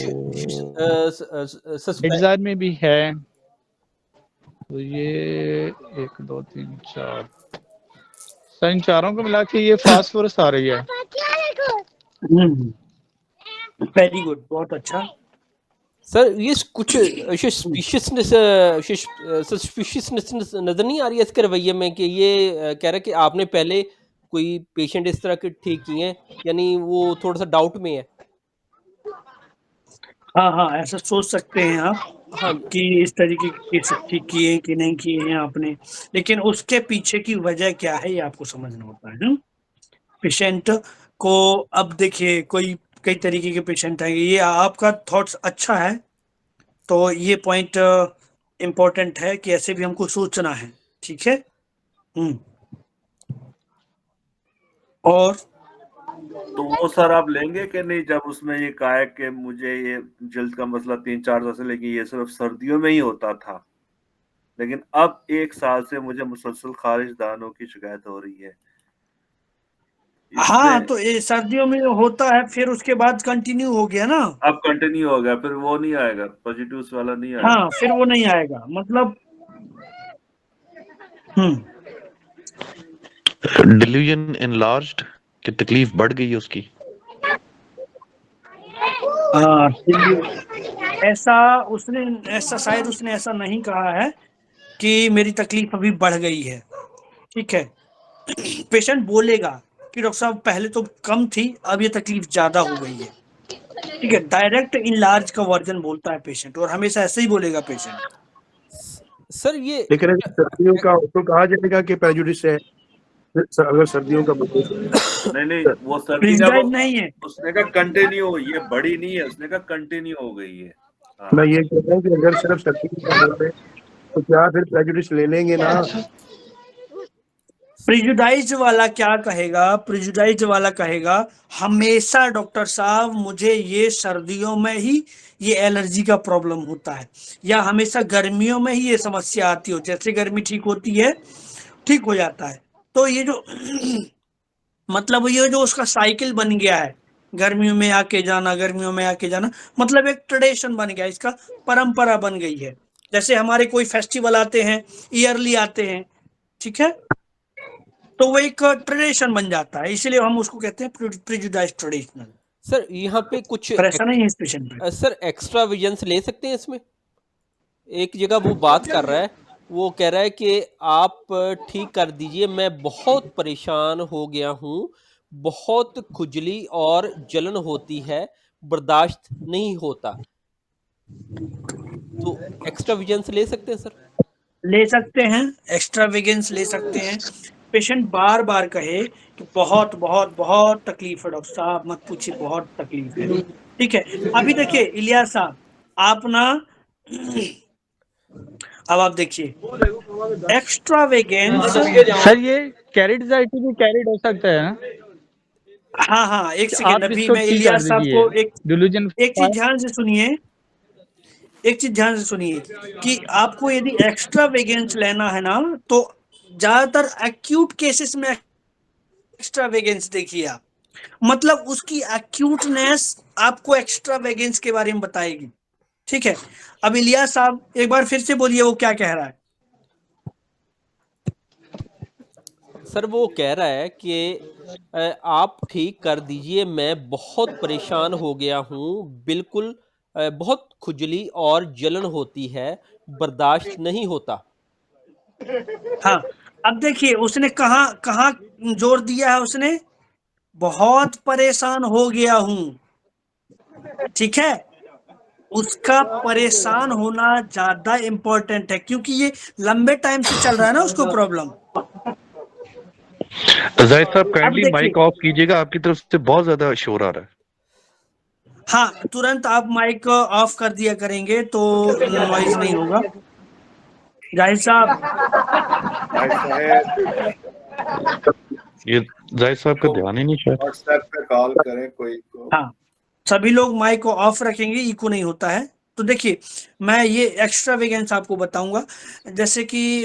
सस्पेक्ट डिजाइन में भी है। तो ये 1 2 3 4 सर, इन चारों को मिला के ये फास्फोरस आ रही है। वेरी गुड, बहुत अच्छा। सर ये कुछ सस्पिशियसनेस नजर नहीं आ रही है इसके रवैये में कि ये कह रहा है कि आपने पहले कोई पेशेंट इस तरह के ठीक किए हैं, यानी वो थोड़ा सा डाउट में है। हाँ हाँ, ऐसा सोच सकते हैं आप हाँ कि इस तरीके के केस ठीक किए हैं कि नहीं किए हैं आपने, लेकिन उसके पीछे की वजह क्या है ये आपको समझना होता है। पेशेंट को अब देखिए, कई तरीके के पेशेंट आएंगे। ये आपका थॉट्स अच्छा है, तो ये पॉइंट इम्पोर्टेंट है कि ऐसे भी हमको सोचना है, ठीक है। और तो वो सर आप लेंगे कि नहीं, जब उसमें ये कहा है कि मुझे ये जल्द का मसला 3-4 साल से, लेकिन ये सिर्फ सर्दियों में ही होता था, लेकिन अब 1 साल से मुझे मुसलसल खारिज दानों की शिकायत हो रही है। हाँ, इसमें तो ये सर्दियों में होता है, फिर उसके बाद कंटिन्यू हो गया ना। अब कंटिन्यू हो गया, फिर वो नहीं आएगा, पॉजिटिव्स वाला नहीं आएगा। हाँ, फिर वो नहीं आएगा, मतलब डिल्यूजन एनलार्ज्ड कि तकलीफ बढ़ गई है उसकी। ऐसा शायद उसने ऐसा नहीं कहा है कि मेरी तकलीफ अभी बढ़ गई है, ठीक है। पेशेंट बोलेगा कि डॉक्टर साहब पहले तो कम थी, अब ये तकलीफ ज्यादा हो गई है, ठीक है। डायरेक्ट इनलार्ज का वर्जन बोलता है पेशेंट, और हमेशा ऐसे ही बोलेगा पेशेंट। सर ये लेकिन अगर सर्दियों का तो कहा जाएगा कि प्रेजुडिस है, अगर सर्दियों का नहीं वो सर्दी का प्रेजुडाइज नहीं है, उसने कहा कंटिन्यू, ये बड़ी नहीं है, उसने कहा कंटिन्यू हो गई है। हाँ। मैं ये कह रहा हूँ कि अगर सिर्फ सर्दी का बोल रहे तो क्या फिर प्रेजुडिस ले लेंगे ना। प्रेजुडाइज वाला क्या कहेगा? प्रेजुडाइज वाला कहेगा हमेशा डॉक्टर साहब मुझे ये सर्दियों में ही ये एलर्जी का प्रॉब्लम होता है, या हमेशा गर्मियों में ही ये समस्या आती हो, जैसे गर्मी ठीक होती है ठीक हो जाता है। तो ये जो मतलब ये जो उसका साइकिल बन गया है, गर्मियों में आके जाना, गर्मियों में आके जाना, मतलब एक ट्रेडिशन बन गया, इसका परंपरा बन गई है। जैसे हमारे कोई फेस्टिवल आते हैं, ईयरली आते हैं, ठीक है, तो वो एक ट्रेडिशन बन जाता है, इसलिए हम उसको कहते हैं प्रेजुडाइज ट्रेडिशनल। सर यहाँ पे कुछ पर ऐसा नहीं है इस पेशेंट पे। सर एक्स्ट्रा विजन्स ले सकते हैं इसमें? एक जगह वो बात कर रहा है, वो कह रहा है कि आप ठीक कर दीजिए, मैं बहुत परेशान हो गया हूँ, बहुत खुजली और जलन होती है, बर्दाश्त नहीं होता। तो एक्स्ट्रा विजन्स ले सकते हैं सर? ले सकते हैं, एक्स्ट्रा वेगेंस ले सकते हैं। पेशेंट बार बार कहे कि बहुत बहुत बहुत तकलीफ है डॉक्टर साहब, मत पूछिए, बहुत तकलीफ है, ठीक है। अभी देखिए इलियास साहब, आप ना अब आप देखिए एक्स्ट्रा वेगेंस। सर ये कैरिडाइटिस भी कैरिड हो सकता है ना? हाँ हाँ, एक आप सेकेंड, अभी इसको मैं ठीक कर इलियास साहब को दीजिए। डिल्यूजन एक चीज ध्यान से सुनिए, एक चीज ध्यान से सुनिए कि आपको यदि एक्स्ट्रा वेगेंस लेना है ना, तो ज्यादातर एक्यूट केसेस में एक्स्ट्रा वेगेंस देखिए आप, मतलब उसकी एक्यूटनेस आपको एक्स्ट्रा वेगेंस के बारे में बताएगी, ठीक है। अब इलियास साहब एक बार फिर से बोलिए, वो क्या कह रहा है? सर वो कह रहा है कि आप ठीक कर दीजिए, मैं बहुत परेशान हो गया हूँ, बिल्कुल बहुत खुजली और जलन होती है, बर्दाश्त नहीं होता। हाँ, अब देखिए उसने कहाँ कहाँ जोर दिया है, उसने बहुत परेशान हो गया हूं, ठीक है। उसका परेशान होना ज्यादा इंपॉर्टेंट है, क्योंकि ये लंबे टाइम से चल रहा है ना उसको प्रॉब्लम। जाहिद साहब अब काइंडली देखिए, माइक ऑफ कीजिएगा, आपकी तरफ से बहुत ज्यादा शोर आ रहा है। हाँ तुरंत आप माइक ऑफ कर दिया करेंगे तो नॉइज नहीं होगा। जाहिद साहब, भाई साहब ये जाहिद साहब का ध्यान ही नहीं शायद। व्हाट्सएप पे कॉल करें कोई को। हाँ सभी लोग माइक को ऑफ रखेंगे, इको नहीं होता है। तो देखिए, मैं ये एक्स्ट्रा वेगेंस आपको बताऊंगा। जैसे कि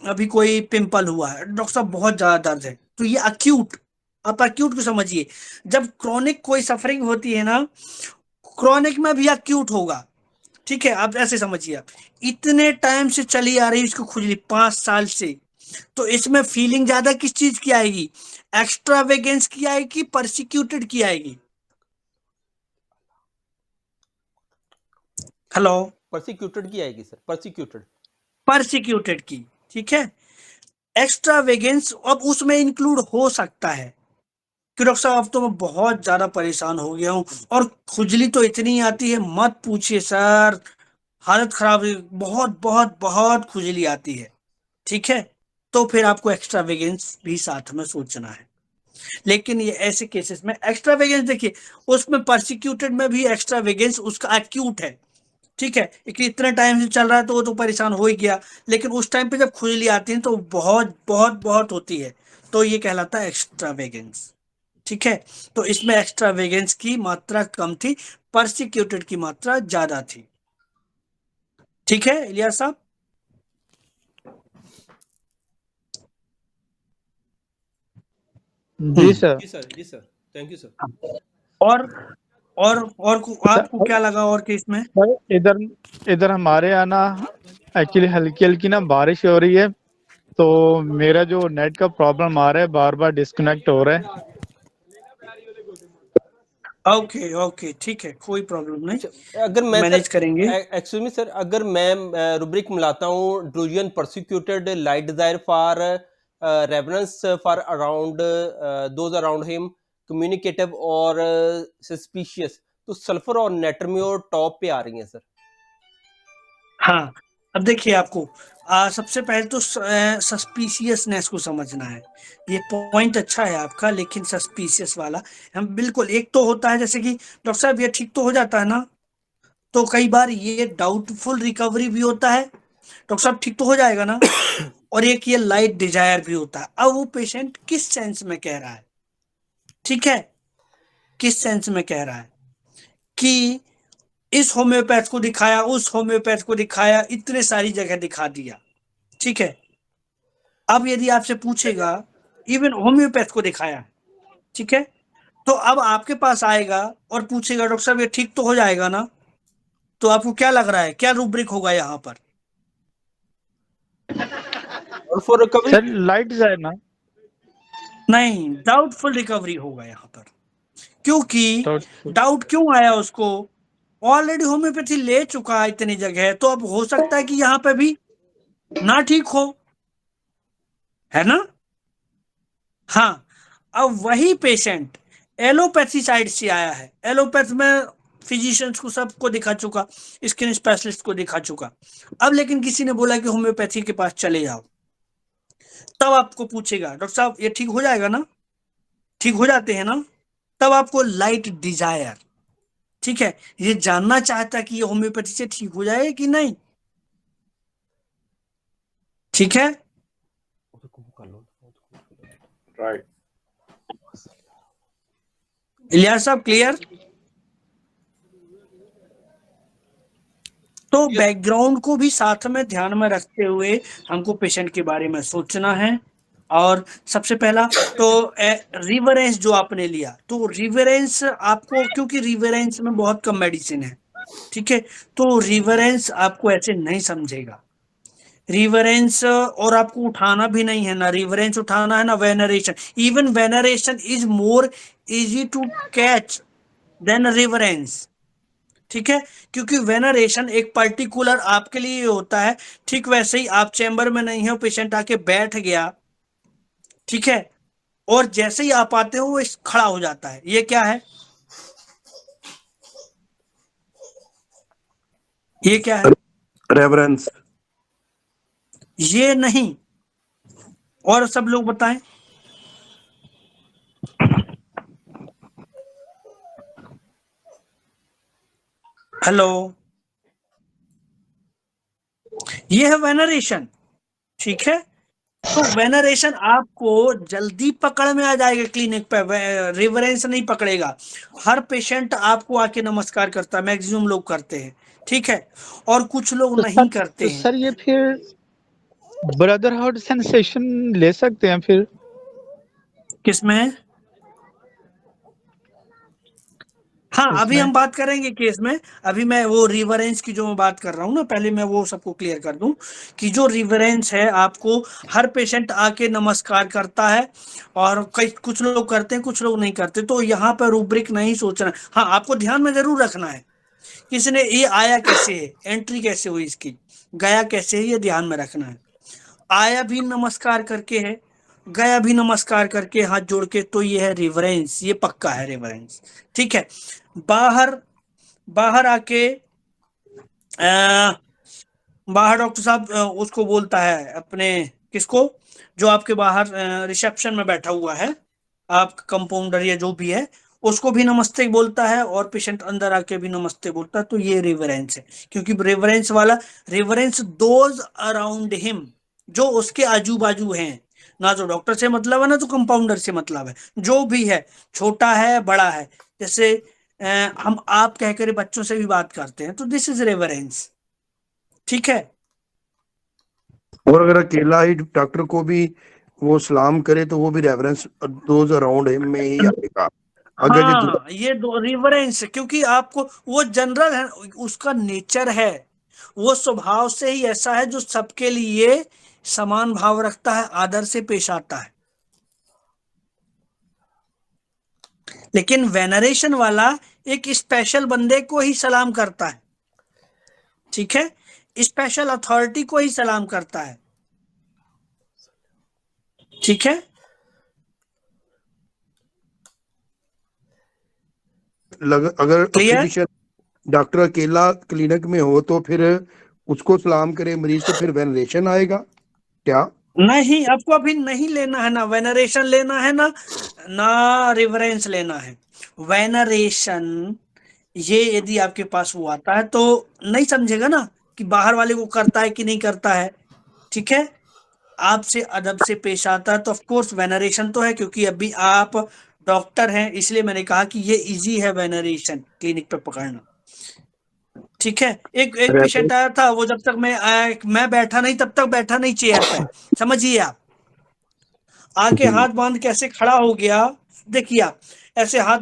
अभी कोई पिंपल हुआ है, डॉक्टर साहब बहुत ज्यादा दर्द है, तो ये अक्यूट, आप अक्यूट को समझिए। जब क्रॉनिक कोई सफरिंग होती है ना, क्रॉनिक में भी अक्यूट होगा। ठीक है, आप ऐसे समझिए, आप इतने टाइम से चली आ रही है इसको खुजली, 5 साल से, तो इसमें फीलिंग ज्यादा किस चीज की आएगी? एक्स्ट्रा वेगेंस की आएगी, परसिक्यूटेड की आएगी? हेलो, प्रोसिक्यूटेड की आएगी सर, प्रोसिक्यूटेड। परसिक्यूटेड की। ठीक है, एक्स्ट्रा वेगेंस अब उसमें इंक्लूड हो सकता है कि डॉक्टर साहब अब तो मैं बहुत ज्यादा परेशान हो गया हूं और खुजली तो इतनी आती है मत पूछिए सर, हालत खराब है, बहुत बहुत बहुत खुजली आती है। ठीक है, तो फिर आपको एक्स्ट्रा वेगेंस भी साथ में सोचना है। लेकिन ये ऐसे केसेस में एक्स्ट्रा वेगेंस देखिए, उसमें परसिक्यूटेड में भी एक्स्ट्रा वेगेंस उसका एक्यूट है। ठीक है, कि इतने टाइम से चल रहा है तो वो तो परेशान हो ही गया, लेकिन उस टाइम पे जब खुजली आती है तो बहुत बहुत बहुत होती है, तो ये कहलाता है एक्स्ट्रा वेगेंस। ठीक है, तो इसमें एक्स्ट्रा वेगेंस की मात्रा कम थी, परसिक्यूटेड की मात्रा ज्यादा थी। ठीक है इलियास साहब? जी सर। जी सर, जी सर, थैंक यू सर। और अच्छा, आपको क्या लगा और केस में? सर इधर इधर हमारे यहाँ ना एक्चुअली हल्की हल्की ना बारिश हो रही है, तो मेरा जो नेट का प्रॉब्लम आ रहा है, बार बार डिस्कनेक्ट हो रहा है। ओके ओके, ठीक है, कोई प्रॉब्लम नहीं, अच्छा, अगर मैं सर, मैनेज करेंगे। एक्चुअली में सर, अगर मैं रुब्रिक मिलाता हूँ, ड्रूजियन persecuted light desire for reverence for around those around him, communicative और सस्पिशियस, तो सल्फर और नेट्रमियो टॉप पे आ रही हैं सर। हाँ, अब देखिए आपको सबसे पहले तो सस्पिशियसनेस को समझना है। ये पॉइंट अच्छा है आपका, लेकिन सस्पिशियस वाला हम बिल्कुल, एक तो होता है जैसे कि डॉक्टर साहब ये ठीक तो हो जाता है ना, तो कई बार ये डाउटफुल रिकवरी भी होता है, डॉक्टर साहब ठीक तो हो जाएगा ना, और एक ये लाइट डिजायर भी होता है। अब वो पेशेंट किस सेंस में कह रहा है? ठीक है, किस सेंस में कह रहा है कि इस होम्योपैथ को दिखाया, उस होम्योपैथ को दिखाया, इतने सारी जगह दिखा दिया। ठीक है, अब यदि आपसे पूछेगा, इवन होम्योपैथ को दिखाया, ठीक है, तो अब आपके पास आएगा और पूछेगा डॉक्टर साहब ये ठीक तो हो जाएगा ना, तो आपको क्या लग रहा है, क्या रूब्रिक होगा यहाँ पर? और फॉर रिकवरी सर लाइट जाए ना, नहीं, डाउटफुल रिकवरी होगा यहाँ पर। क्योंकि तो डाउट क्यों आया उसको? ऑलरेडी होम्योपैथी ले चुका है इतनी जगह, तो अब हो सकता है कि यहाँ पे भी ना ठीक हो, है ना? हाँ, अब वही पेशेंट एलोपैथी साइड से आया है, एलोपैथ में फिजिशियंस को सबको दिखा चुका, स्किन स्पेशलिस्ट को दिखा चुका, अब लेकिन किसी ने बोला कि होम्योपैथी के पास चले जाओ, तब आपको पूछेगा डॉक्टर साहब ये ठीक हो जाएगा ना, ठीक हो जाते हैं ना, तब आपको लाइट डिजायर, ठीक है, ये जानना चाहता कि ये होम्योपैथी से ठीक हो जाए कि नहीं। ठीक है, राइट। इलियास साहब क्लियर? तो बैकग्राउंड को भी साथ में ध्यान में रखते हुए हमको पेशेंट के बारे में सोचना है। और सबसे पहला तो रिवरेंस जो आपने लिया, तो रिवरेंस आपको, क्योंकि रिवरेंस में बहुत कम मेडिसिन है, ठीक है, तो रिवरेंस आपको ऐसे नहीं समझेगा। रिवरेंस और आपको उठाना भी नहीं है ना, रिवरेंस उठाना है ना veneration. Even veneration is more easy to catch than reverence. ठीक है, क्योंकि वेनरेशन एक पर्टिकुलर आपके लिए होता है, ठीक वैसे ही आप चैम्बर में नहीं हो, पेशेंट आके बैठ गया, ठीक है, और जैसे ही आप आते हो वो खड़ा हो जाता है, ये क्या है, ये क्या है? रेवरेंस। ये नहीं, और सब लोग बताएं। हेलो, ये है वेनरेशन, ठीक है। तो वेनरेशन आपको जल्दी पकड़ में आ जाएगा क्लिनिक पे, रिवरेंस नहीं पकड़ेगा। हर पेशेंट आपको आके नमस्कार करता है, मैक्सिमम लोग करते हैं, ठीक है, और कुछ लोग नहीं करते हैं। सर ये फिर ब्रदरहुड सेंसेशन ले सकते हैं फिर? किसमें? हाँ, अभी इसमें हम बात करेंगे केस में। अभी मैं वो रिवरेंस की जो मैं बात कर रहा हूँ ना, पहले मैं वो सबको क्लियर कर दूं कि जो रिवरेंस है, आपको हर पेशेंट आके नमस्कार करता है, और कई कुछ लोग करते हैं, कुछ लोग नहीं करते। तो यहाँ पर रूब्रिक नहीं सोचना। हाँ, आपको ध्यान में जरूर रखना है कि इसने ये आया कैसे है, एंट्री कैसे हुई इसकी, गया कैसे है, ये ध्यान में रखना है। आया भी नमस्कार करके है, गया भी नमस्कार करके, हाथ जोड़ के, तो ये है रिवरेंस, ये पक्का है रिवरेंस, ठीक है। बाहर बाहर आके बाहर डॉक्टर साहब उसको बोलता है अपने, किसको, जो आपके बाहर रिसेप्शन में बैठा हुआ है, आपका कंपाउंडर या जो भी है, उसको भी नमस्ते बोलता है, और पेशेंट अंदर आके भी नमस्ते बोलता है। तो ये रिवरेंस है, क्योंकि रिवरेंस वाला, रिवरेंस दोज अराउंड हिम, जो उसके आजू बाजू हैं। ना तो डॉक्टर से मतलब है, ना तो कंपाउंडर से मतलब है, जो भी है, छोटा है बड़ा है। जैसे हम आप कहकर बच्चों से भी बात करते हैं, तो दिस इज रेवरेंस, ठीक है। और अगर अकेला ही डॉक्टर को भी वो सलाम करे तो वो भी रेफरेंस दोज अराउंड हिम में ही आएगा। अगर जो हाँ, ये दो रिवरेंस, क्योंकि आपको वो जनरल है, उसका नेचर है, वो स्वभाव से ही ऐसा है, जो सबके लिए समान भाव रखता है, आदर से पेश आता है। लेकिन वेनरेशन वाला एक स्पेशल बंदे को ही सलाम करता है, ठीक है, स्पेशल अथॉरिटी को ही सलाम करता है, ठीक है। अगर क्लियर? फिजिशियन डॉक्टर अकेला क्लिनिक में हो तो फिर उसको सलाम करे मरीज तो फिर वेनरेशन आएगा क्या? नहीं, आपको अभी नहीं लेना है, ना वेनरेशन लेना है, ना रिवरेंस लेना है। वेनरेशन, ये यदि आपके पास वो आता है तो नहीं समझेगा ना कि बाहर वाले को करता है कि नहीं करता है, ठीक है। आपसे अदब से पेश आता है, तो ऑफ कोर्स वेनरेशन तो है, क्योंकि अभी आप डॉक्टर हैं, इसलिए मैंने कहा कि ये इजी है वेनरेशन क्लिनिक पे पकड़ना, ठीक है। एक एक पेशेंट रेफरेंस आया था, वो जब तक मैं बैठा नहीं, तब तक बैठा नहीं चेयर पे, समझिए आप। आके जी हाथ बांध के ऐसे खड़ा हो गया, देखिए आप, ऐसे हाथ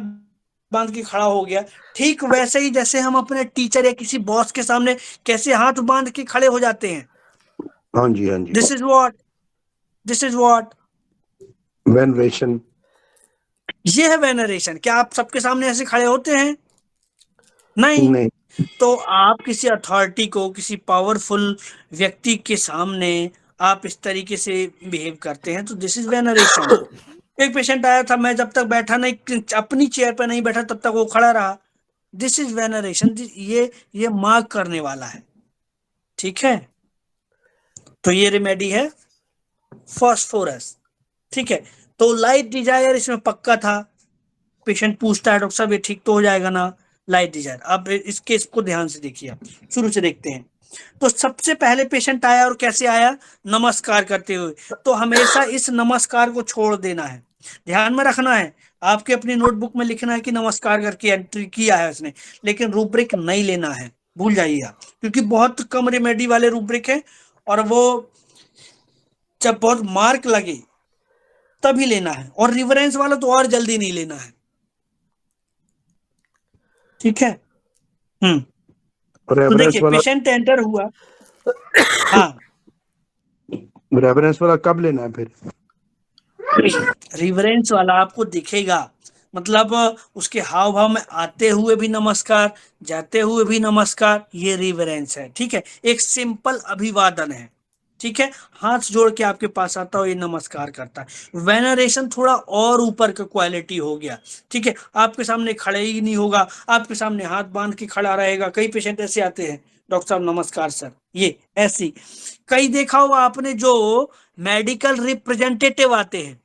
बांध के खड़ा हो गया, ठीक वैसे ही जैसे हम अपने टीचर या किसी बॉस के सामने कैसे हाथ बांध के खड़े हो जाते हैं। हाँ जी हाँ जी this is what, this is what, veneration. ये है वेनरेशन। क्या आप सबके सामने ऐसे खड़े होते हैं? नहीं। नहीं तो आप किसी अथॉरिटी को, किसी पावरफुल व्यक्ति के सामने आप इस तरीके से बिहेव करते हैं, तो दिस इज वेनरेशन। एक पेशेंट आया था, मैं जब तक बैठा नहीं, अपनी चेयर पर नहीं बैठा, तब तक वो खड़ा रहा, दिस इज वेनरेशन। ये मार्क करने वाला है, ठीक है। तो ये रेमेडी है फॉस्फोरस, ठीक है। तो लाइट डिजायर इसमें पक्का था। पेशेंट पूछता है, डॉक्टर साहब ये ठीक तो हो जाएगा ना, लाइट डिजायर। अब इस केस को ध्यान से देखिए, आप शुरू से देखते हैं। तो सबसे पहले पेशेंट आया, और कैसे आया? नमस्कार करते हुए। तो हमेशा इस नमस्कार को छोड़ देना है, ध्यान में रखना है। आपके अपनी नोटबुक में लिखना है कि नमस्कार करके एंट्री किया है उसने, लेकिन रूब्रिक नहीं लेना है, भूल जाइए आप, क्योंकि बहुत कम रेमेडी वाले रूब्रिक है, और वो जब बहुत मार्क लगे तभी लेना है, और रिवरेंस वाला तो और जल्दी नहीं लेना है, ठीक है। तो रेफरेंस देखिए, वाला, पेशेंट एंटर हुआ। हाँ, रेफरेंस वाला कब लेना है फिर? रिवरेंस वाला आपको दिखेगा, मतलब उसके हाव भाव में आते हुए भी नमस्कार, जाते हुए भी नमस्कार, ये रिवरेंस है, ठीक है। एक सिंपल अभिवादन है, ठीक है। हाथ जोड़ के आपके पास आता हो, ये नमस्कार करता है। वेनरेशन थोड़ा और ऊपर का क्वालिटी हो गया, ठीक है। आपके सामने खड़े ही नहीं होगा, आपके सामने हाथ बांध के खड़ा रहेगा। कई पेशेंट ऐसे आते हैं, डॉक्टर साहब नमस्कार सर, ये ऐसी। कई देखा होगा आपने, जो मेडिकल रिप्रेजेंटेटिव आते हैं,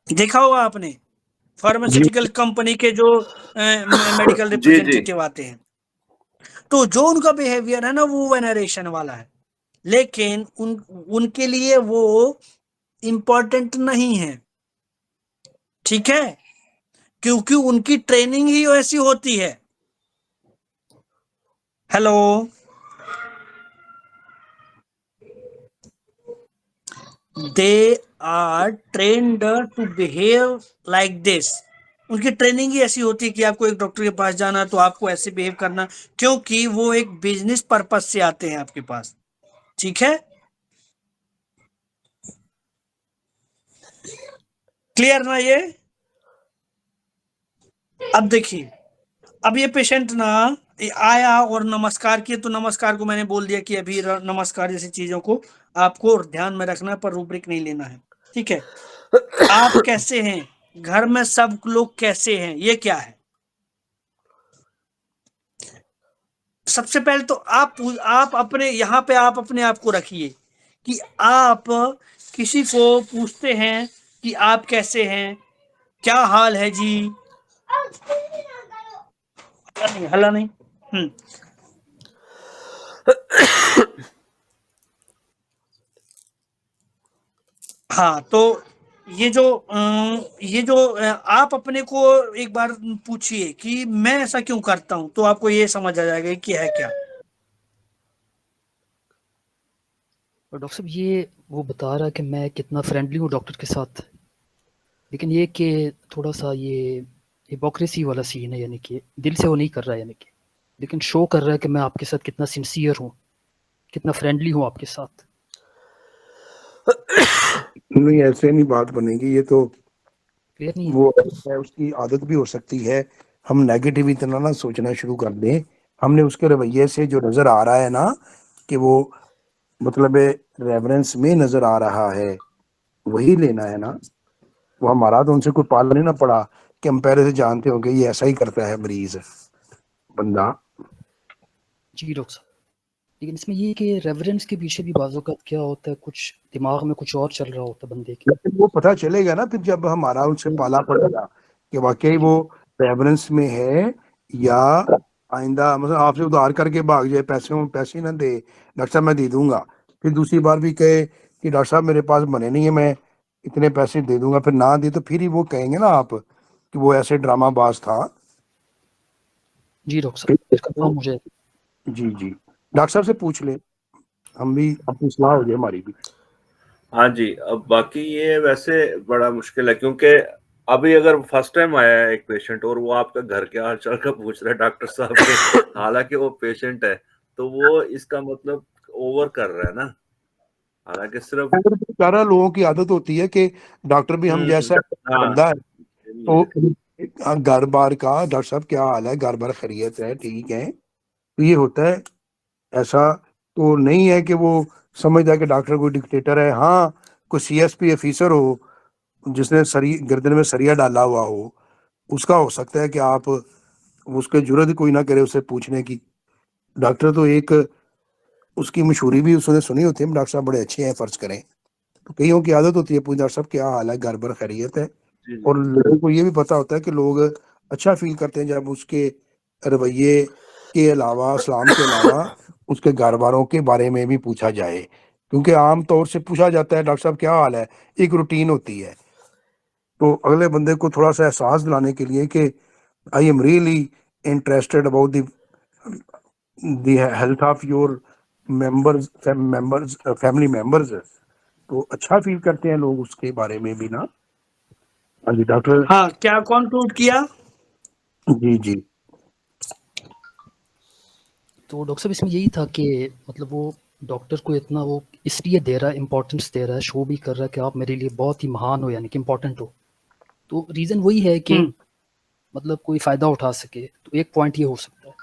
देखा होगा आपने, फार्मास्यूटिकल कंपनी के जो मेडिकल जी जी रिप्रेजेंटेटिव आते हैं, तो जो उनका बिहेवियर है ना वो वेनरेशन वाला है, लेकिन उनके लिए वो इम्पोर्टेंट नहीं है, ठीक है, क्योंकि उनकी ट्रेनिंग ही ऐसी होती है। Hello, they are trained to behave like this. उनकी ट्रेनिंग ही ऐसी होती है कि आपको एक डॉक्टर के पास जाना तो आपको ऐसे बिहेव करना, क्योंकि वो एक बिजनेस पर्पस से आते हैं आपके पास, ठीक है, क्लियर ना ये? अब देखिए, अब ये पेशेंट ना आया और नमस्कार किए, तो नमस्कार को मैंने बोल दिया कि अभी नमस्कार जैसी चीजों को आपको ध्यान में रखना है, पर रूब्रिक नहीं लेना है, ठीक है। आप कैसे हैं, घर में सब लोग कैसे हैं, ये क्या है? सबसे पहले तो आप अपने यहाँ पे आप अपने आप को रखिए कि आप किसी को पूछते हैं कि आप कैसे हैं, क्या हाल है जी, हल्ला नहीं। हाँ, तो ये जो आप अपने को एक बार पूछिए कि मैं ऐसा क्यों करता हूं, तो आपको ये समझ आ जाएगा कि है क्या। और डॉक्टर साहब ये वो बता रहा है कि मैं कितना फ्रेंडली हूँ डॉक्टर के साथ, लेकिन ये कि थोड़ा सा ये हिपोक्रेसी वाला सीन है, यानी कि दिल से वो नहीं कर रहा है, यानी कि लेकिन शो कर रहा है कि मैं आपके साथ कितना सिंसियर हूँ, कितना फ्रेंडली हूँ आपके साथ। नहीं, ऐसे नहीं बात बनेगी, ये तो क्लियर नहीं है? वो है, उसकी आदत भी हो सकती है। हम नेगेटिव इतना ना सोचना शुरू कर दें। हमने उसके रवैये से जो नजर आ रहा है ना कि वो मतलब रेवरेंस में नजर आ रहा है, वही लेना है ना। वो हमारा तो उनसे कोई पालन नहीं ना पड़ा कि हम पहले से जानते होंगे ये ऐसा ही करता है मरीज बंदा। जी डॉक्टर साहब, लेकिन इसमें ये कि रेवरेंस के पीछे भी बाज़ औक़ात क्या होता है, कुछ दिमाग में कुछ और चल रहा होता है बंदे के। लेकिन वो पता चलेगा ना फिर जब हमारा उनसे पाला पड़ेगा कि वाकई वो रेवरेंस में है, या आइंदा मतलब आपसे उधार करके भाग जाए, पैसे ना दे, डॉक्टर साहब मैं दे दूंगा, फिर दूसरी बार भी कहे कि डॉक्टर साहब मेरे पास बने नहीं है, मैं इतने पैसे दे दूंगा, फिर ना दे तो फिर ही वो कहेंगे ना आप कि वो ऐसे ड्रामाबाज था। जी डॉक्टर साहब, ठीक है, कंफर्म तो मुझे। जी जी डॉक्टर साहब से पूछ ले, हम भी अपनी सलाह हो जाए हमारी भी। हाँ जी, अब बाकी ये वैसे बड़ा मुश्किल है, क्योंकि अभी अगर फर्स्ट टाइम आया है एक पेशेंट और वो आपका घर के हाल चाल का पूछ रहा है डॉक्टर साहब के, हालांकि वो पेशेंट है, तो वो इसका मतलब ओवर कर रहा है ना, हालांकि सिर्फ सारा लोगों की आदत होती है कि डॉक्टर भी हम जैसा हाँ बंदा है, यही तो है। घर बार का डॉक्टर साहब क्या हाल है, घर बार खैरियत है, ठीक है, तो ये होता है। ऐसा तो नहीं है कि वो समझता है कि डॉक्टर कोई डिक्टेटर है। हाँ, कोई सीएसपी ऑफिसर हो जिसने गर्दन में सरिया डाला हुआ हो, उसका हो सकता है कि आप उसके जुर्रत ही कोई ना करे उसे पूछने की। डॉक्टर तो एक उसकी मशहूरी भी उसने सुनी होती है, डॉक्टर साहब बड़े अच्छे हैं फर्ज करें, तो कईयों की आदत होती है पूछ डॉक्टर साहब क्या हाल है, घर भर खैरियत है। जी और जी लोगों को ये भी पता होता है कि लोग अच्छा फील करते हैं जब उसके रवैये के अलावा, सलाम के अलावा उसके घर वालों के बारे में भी पूछा जाए, क्योंकि आम तौर से पूछा जाता है डॉक्टर साहब क्या हाल है, एक रूटीन होती है। तो अगले बंदे को थोड़ा सा एहसास दिलाने के लिए कि I am really interested about the health of your members family members, तो अच्छा फील करते हैं लोग उसके बारे में भी ना। हाँ जी डॉक्टर। हाँ, क्या कंक्लूड किया? जी जी तो डॉक्टर साहब इसमें यही था कि मतलब वो डॉक्टर को इतना वो इसलिए दे रहा है, इम्पोर्टेंस दे रहा है, शो भी कर रहा है कि आप मेरे लिए बहुत ही महान हो, यानी कि इम्पोर्टेंट हो। तो रीज़न वही है कि मतलब कोई फ़ायदा उठा सके, तो एक पॉइंट ये हो सकता है।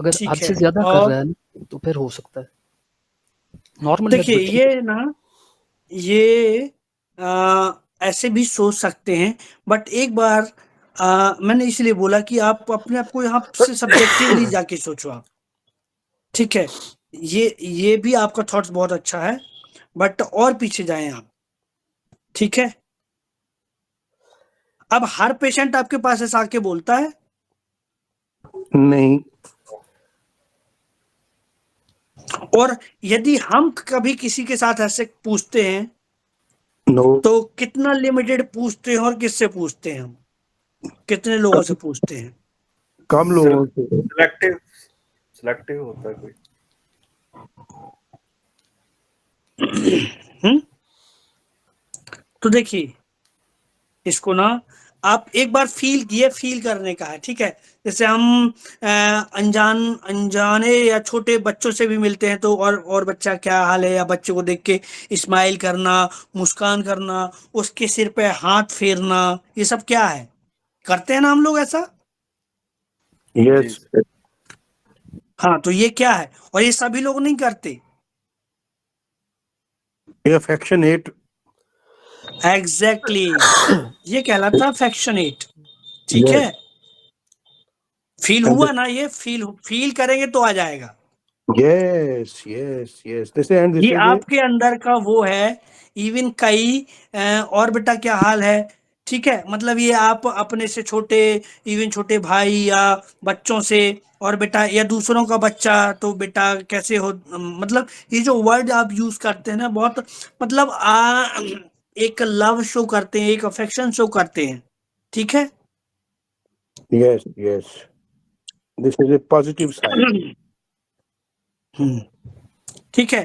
अगर ठीक हद है, से ज़्यादा कर और रहा है ना, तो फिर हो सकता है नॉर्मल है देखिए बट ठीक है। ये ना, ये ऐसे भी सोच सकते हैं, बट एक बार मैंने इसलिए बोला कि आप अपने आप को यहाँ से सब्जेक्टिवली जाके सोचो आप, ठीक है। ये भी आपका थॉट्स बहुत अच्छा है, बट और पीछे जाएं आप, ठीक है। अब हर पेशेंट आपके पास ऐसा आके बोलता है? नहीं। और यदि हम कभी किसी के साथ ऐसे पूछते हैं नो। तो कितना लिमिटेड पूछते हैं और किससे पूछते हैं? हम कितने लोगों से पूछते हैं? कम लोगों से। सिलेक्टिव होता है कोई। तो देखिए, इसको ना आप एक बार फील करने का है, ठीक है? जैसे हम अनजाने या छोटे बच्चों से भी मिलते हैं तो और बच्चा क्या हाल है, या बच्चे को देख के स्माइल करना, मुस्कान करना, उसके सिर पे हाथ फेरना, ये सब क्या है? करते हैं ना हम लोग ऐसा? यस। हाँ, तो ये क्या है? और ये सभी लोग नहीं करते। ये अफेक्शनेट। एग्जैक्टली ये कहलाता अफेक्शनेट, ठीक है? फील हुआ ना? ये फील करेंगे तो आ जाएगा। Yes yes yes, this and this ये इज आपके अंदर का वो है। इवन कई और बेटा क्या हाल है, ठीक है? मतलब ये आप अपने से छोटे, इवन छोटे भाई या बच्चों से, और बेटा या दूसरों का बच्चा, तो बेटा कैसे हो, मतलब ये जो वर्ड आप यूज करते हैं ना, बहुत मतलब एक लव शो करते हैं, एक अफेक्शन शो करते हैं, ठीक है? Yes yes, this is a positive side. ठीक है।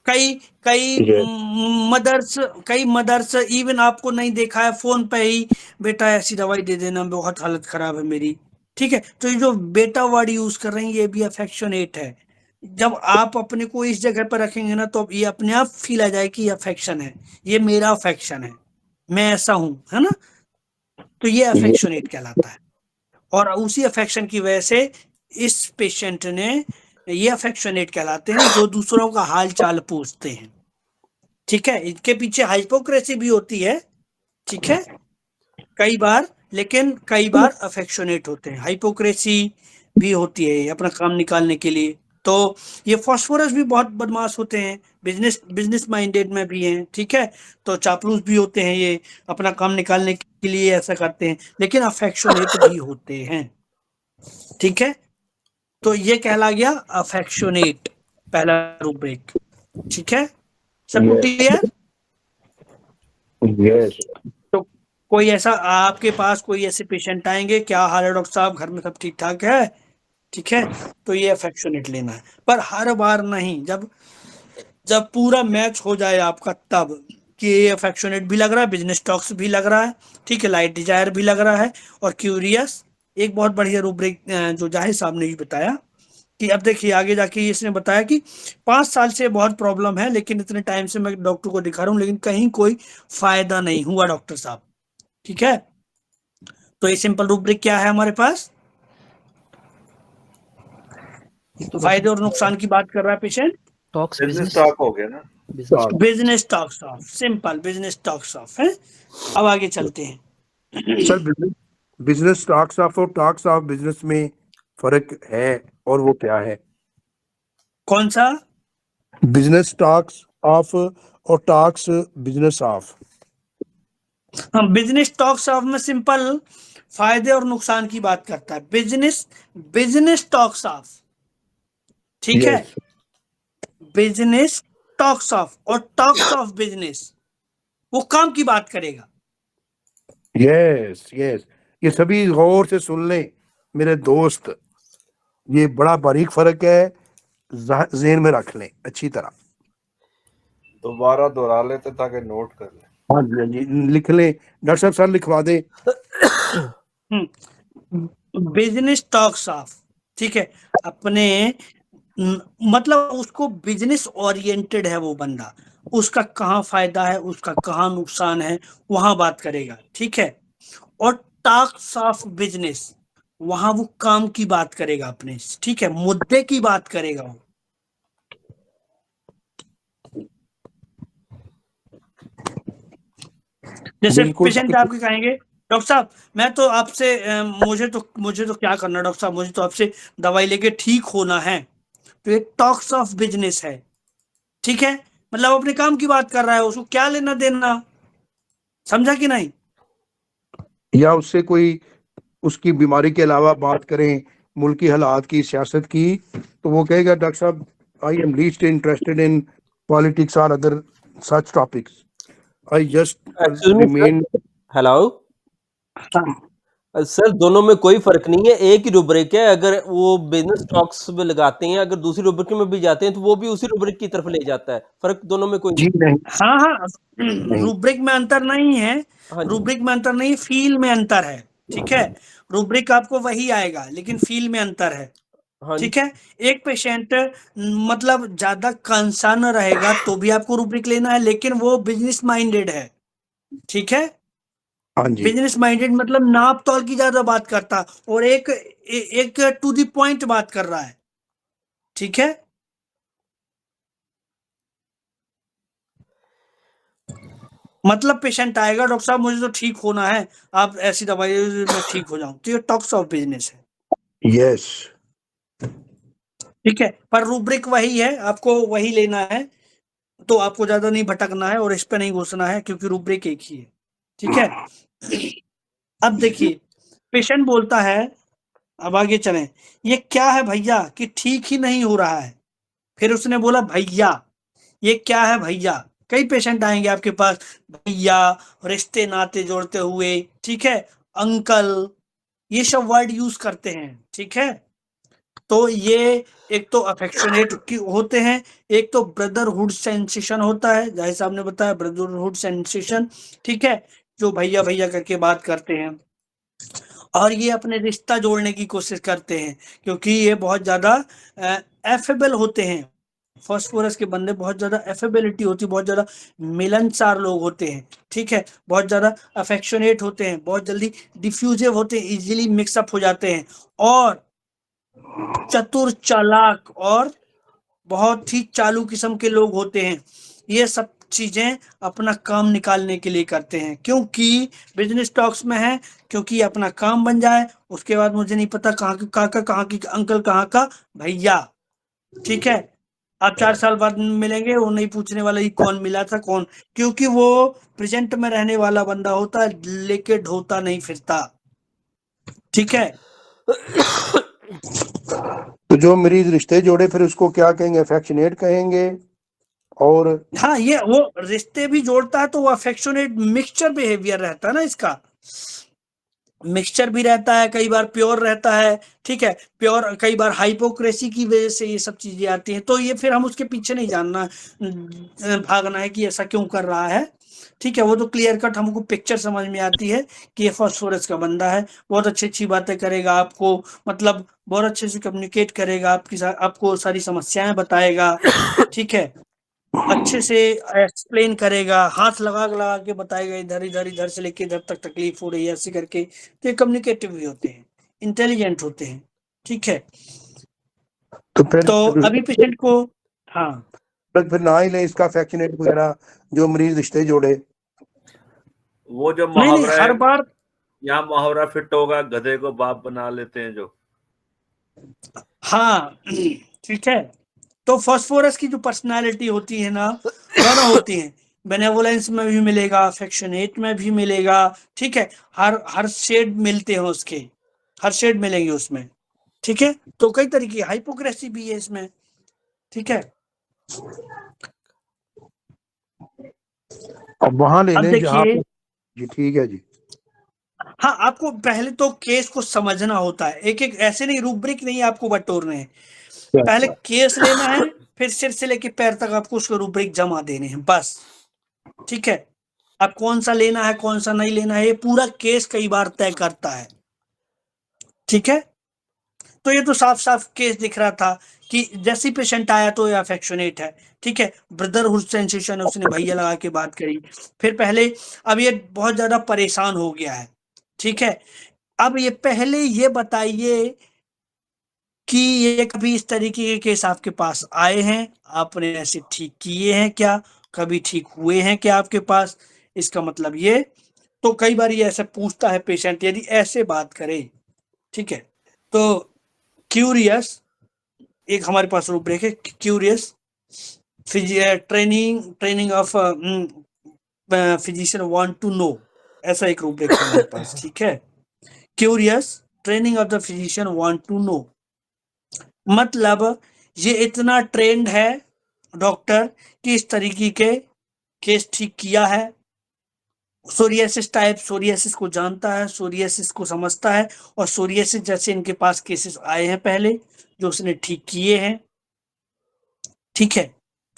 कई कई यस कई मदर्स इवन आपको नहीं देखा है, फोन पे ही बेटा ऐसी दवाई दे देना, बहुत हालत खराब है मेरी, ठीक है? तो ये जो बेटा वर्ड यूज कर रहे हैं, ये भी अफेक्शनेट है। जब आप अपने को इस जगह पर रखेंगे ना, तो ये अपने आप फील आ जाए कि ये अफेक्शन है, ये मेरा अफेक्शन है, मैं ऐसा हूं, है ना? तो ये अफेक्शनेट कहलाता है। और उसी अफेक्शन की वजह से इस पेशेंट ने, ये अफेक्शनेट कहलाते हैं जो दूसरों का हाल चाल पूछते हैं, ठीक है? इनके पीछे हाइपोक्रेसी भी होती है, ठीक है, कई बार, लेकिन कई बार अफेक्शनेट होते हैं। हाइपोक्रेसी भी होती है अपना काम निकालने के लिए। तो ये फास्फोरस भी बहुत बदमाश होते हैं, बिजनेस बिजनेस माइंडेड में भी हैं, ठीक है? तो चापलूस भी होते हैं, ये अपना काम निकालने के लिए ऐसा करते हैं, लेकिन अफेक्शनेट भी होते हैं, ठीक है? तो ये कहला गया अफेक्शनेट, पहला रूब्रिक, ठीक है? सबको क्लियर? यस। तो कोई ऐसा आपके पास कोई ऐसे पेशेंट आएंगे, क्या हाल है डॉक्टर साहब, घर में सब ठीक ठाक है, ठीक है? तो ये अफेक्शनेट लेना है, पर हर बार नहीं। जब जब पूरा मैच हो जाए आपका, तब कि ये अफेक्शनेट भी लग रहा है, बिजनेस टॉक्स भी लग रहा है, ठीक है, लाइट डिजायर भी लग रहा है, और क्यूरियस। एक बहुत बढ़िया रूब्रिक जो जाहिर साहब ने भी बताया कि अब देखिए आगे जाके इसने बताया कि 5 साल से बहुत प्रॉब्लम है, लेकिन इतने टाइम से मैं डॉक्टर को दिखा रहा हूँ, लेकिन कहीं कोई फायदा नहीं हुआ डॉक्टर साहब, ठीक है? तो ये सिंपल रूब्रिक क्या है हमारे पास? तो फायदे और नुकसान की बात कर रहा है patient. Talks business business talk हो गया ना। Business business talks of, simple business talks of है। अब आगे चलते हैं। सर, बिजनेस टॉक्स ऑफ और टॉक्स ऑफ बिजनेस में फर्क है, और वो क्या है? कौन सा? बिजनेस टॉक्स ऑफ और टॉक्स बिजनेस ऑफ। हम बिजनेस टॉक्स ऑफ में सिंपल फायदे और नुकसान की बात करता है। बिजनेस टॉक्स ऑफ, ठीक है? यस बिजनेस टॉक्स ऑफ और टॉक्स ऑफ बिजनेस, वो काम की बात करेगा। यस यस, ये सभी गौर से सुन लें मेरे दोस्त, ये बड़ा बारीक फर्क है, ज़हन में रख लें अच्छी तरह। दोबारा दोहरा लेते ताकि नोट कर लें। हाँ जी, हाँ जी, लिख लें डॉक्टर साहब, सर लिखवा दे। बिजनेस टॉक्स ऑफ, ठीक है? अपने मतलब उसको बिजनेस ओरिएंटेड है वो बंदा, उसका कहाँ फायदा है, उसका कहाँ नुकसान है, वहां बात करेगा, ठीक है? और टॉक्स ऑफ बिजनेस, वहां वो काम की बात करेगा अपने, ठीक है, मुद्दे की बात करेगा वो। जैसे बिल्कुल। पेशेंट आपके कहेंगे डॉक्टर साहब, मैं तो आपसे मुझे तो क्या करना है डॉक्टर साहब, मुझे तो आपसे दवाई लेके ठीक होना है। तो ये टॉक्स ऑफ बिजनेस है, ठीक है? मतलब अपने काम की बात कर रहा है, उसको क्या लेना देना, समझा कि नहीं? या उससे कोई उसकी बीमारी के अलावा बात करें, मुल्की हालात की, सियासत की, तो वो कहेगा डॉक्टर साहब I am least interested in politics और other such topics, I just actual में सर, रिमेन। हेलो सर, दोनों में कोई फर्क नहीं है, एक ही रूब्रिक है। अगर वो बिजनेस टॉक्स में लगाते हैं, अगर दूसरी रूब्रिक में भी जाते हैं तो वो भी उसी रूब्रिक की तरफ ले जाता है। फर्क दोनों में कोई जी नहीं। नहीं हाँ हाँ, नहीं रूब्रिक में अंतर नहीं है, हाँ जी, रूब्रिक में अंतर नहीं, फील में अंतर है। ठीक है, रूब्रिक आपको वही आएगा लेकिन फील में अंतर है। हाँ जी, ठीक है, एक पेशेंट मतलब ज्यादा कंसर्न रहेगा तो भी आपको रूब्रिक लेना है, लेकिन वो बिजनेस माइंडेड है। ठीक है, हाँ जी बिजनेस माइंडेड मतलब नाप तौल की ज्यादा बात करता और एक टू द पॉइंट बात कर रहा है। ठीक है, मतलब पेशेंट आएगा, डॉक्टर साहब मुझे तो ठीक होना है, आप ऐसी दवाई मैं ठीक हो जाऊं, तो ये टॉक्स ऑफ बिजनेस है। यस। ठीक है, पर रूब्रिक वही है, आपको वही लेना है, तो आपको ज्यादा नहीं भटकना है और इस पे नहीं घुसना है क्योंकि रूब्रिक एक ही है। ठीक है, अब देखिए पेशेंट बोलता है, अब आगे चलें, ये क्या है भैया कि ठीक ही नहीं हो रहा है। फिर उसने बोला भैया, ये क्या है भैया। कई पेशेंट आएंगे आपके पास, भैया, रिश्ते नाते जोड़ते हुए, ठीक है, अंकल, ये सब वर्ड यूज करते हैं। ठीक है, तो ये एक तो अफेक्शनेट होते हैं, एक तो ब्रदरहुड सेंसेशन होता है, जाहिर साहब ने बताया ब्रदरहुड सेंसेशन। ठीक है, जो भैया भैया करके बात करते हैं और ये अपने रिश्ता जोड़ने की कोशिश करते हैं क्योंकि ये बहुत ज्यादा एफेबल होते हैं। फास्फोरस के बंदे बहुत ज्यादा एफेबिलिटी होती है, बहुत ज्यादा मिलनसार लोग होते हैं। ठीक है, बहुत ज्यादा अफेक्शनेट होते हैं, बहुत जल्दी डिफ्यूजिव होते हैं, इजीली मिक्सअप हो जाते हैं और चतुर चालाक और बहुत ही चालू किस्म के लोग होते हैं। ये सब चीजें अपना काम निकालने के लिए करते हैं क्योंकि बिजनेस टॉक्स में है, क्योंकि अपना काम बन जाए, उसके बाद मुझे नहीं पता कहाँ के काका, कहाँ की अंकल, कहाँ का भैया। ठीक है, आप 4 साल बाद मिलेंगे, वो नहीं पूछने वाला ही कौन मिला था कौन, क्योंकि वो प्रेजेंट में रहने वाला बंदा होता है, लेके ढोता नहीं फिरता। ठीक है, तो जो मरीज रिश्ते जोड़े फिर उसको क्या कहेंगे, अफेक्शनेट कहेंगे। और हाँ, ये वो रिश्ते भी जोड़ता है तो वो अफेक्शनेट मिक्सचर बिहेवियर रहता है ना इसका, मिक्सचर भी रहता है, कई बार प्योर रहता है। ठीक है, प्योर कई बार हाइपोक्रेसी की वजह से ये सब चीजें आती हैं, तो ये फिर हम उसके पीछे नहीं जानना भागना है कि ऐसा क्यों कर रहा है। ठीक है, वो तो क्लियर कट हमको पिक्चर समझ में आती है कि ये फास्फोरस का बंदा है, बहुत अच्छी अच्छी बातें करेगा आपको, मतलब बहुत अच्छे से कम्युनिकेट करेगा आपको सारी समस्याएं बताएगा। ठीक है, अच्छे से एक्सप्लेन करेगा, हाथ लगा लगा के बताएगा, इधर इधर इधर से लेके इधर तक तकलीफ हो रही है ऐसे करके। तो ये कम्युनिकेटिव भी होते हैं, इंटेलिजेंट होते हैं। ठीक है, तो फिर तो अभी पेशेंट को, हाँ फिर ना ही ले इसका अफेक्शनेट वगैरह, जो मरीज रिश्ते जोड़े। वो जो नहीं नहीं, मुहावरा है, हर बार, यहाँ मुहावरा फिट होगा, गधे को बाप बना लेते हैं जो। हाँ ठीक है, तो फास्फोरस की जो पर्सनालिटी होती है ना, दोनों होती हैं, बेनेवोलेंस में भी मिलेगा, अफेक्शनेट में भी मिलेगा। ठीक है, हर हर शेड मिलते हैं उसके, हर शेड मिलेंगे उसमें। ठीक है, तो कई तरीके की हाइपोक्रेसी भी है इसमें। ठीक है, अब वहां ले अब लें जहाँ देखिए, पे। जी ठीक है जी। हाँ आपको पहले तो केस को समझना होता है, एक एक ऐसे नहीं, रूब्रिक नहीं आपको बटोरने हैं, पहले केस लेना है, फिर सिर से लेके पैर तक आपको उसको रूब्रिक जमा देने हैं बस। ठीक है, अब कौन सा लेना है कौन सा नहीं लेना है, ये पूरा केस कई बार तय करता है। ठीक है, तो ये तो साफ साफ केस दिख रहा था कि जैसे ही पेशेंट आया तो ये अफेक्शनेट है। ठीक है, ब्रदरहुड सेंसेशन है, उसने भैया लगा के बात करी। फिर पहले, अब ये बहुत ज्यादा परेशान हो गया है। ठीक है, अब ये पहले ये बताइए कि ये कभी इस तरीके के केस आपके पास आए हैं, आपने ऐसे ठीक किए हैं क्या, कभी ठीक हुए हैं क्या आपके पास, इसका मतलब ये, तो कई बार ये ऐसे पूछता है पेशेंट यदि ऐसे बात करे। ठीक है, तो क्यूरियस, एक हमारे पास रूब्रिक है, curious training of physician want to know. ऐसा एक रूब्रिक है मेरे पास, ठीक है। Curious, training of the physician want to know, मतलब ये इतना ट्रेंड है डॉक्टर कि इस तरीके के केस ठीक किया है। सोरियासिस टाइप, सोरियासिस को जानता है, सोरियासिस को समझता है, और सोरियासिस जैसे इनके पास केसेस आए हैं पहले जो उसने ठीक किए हैं, ठीक है।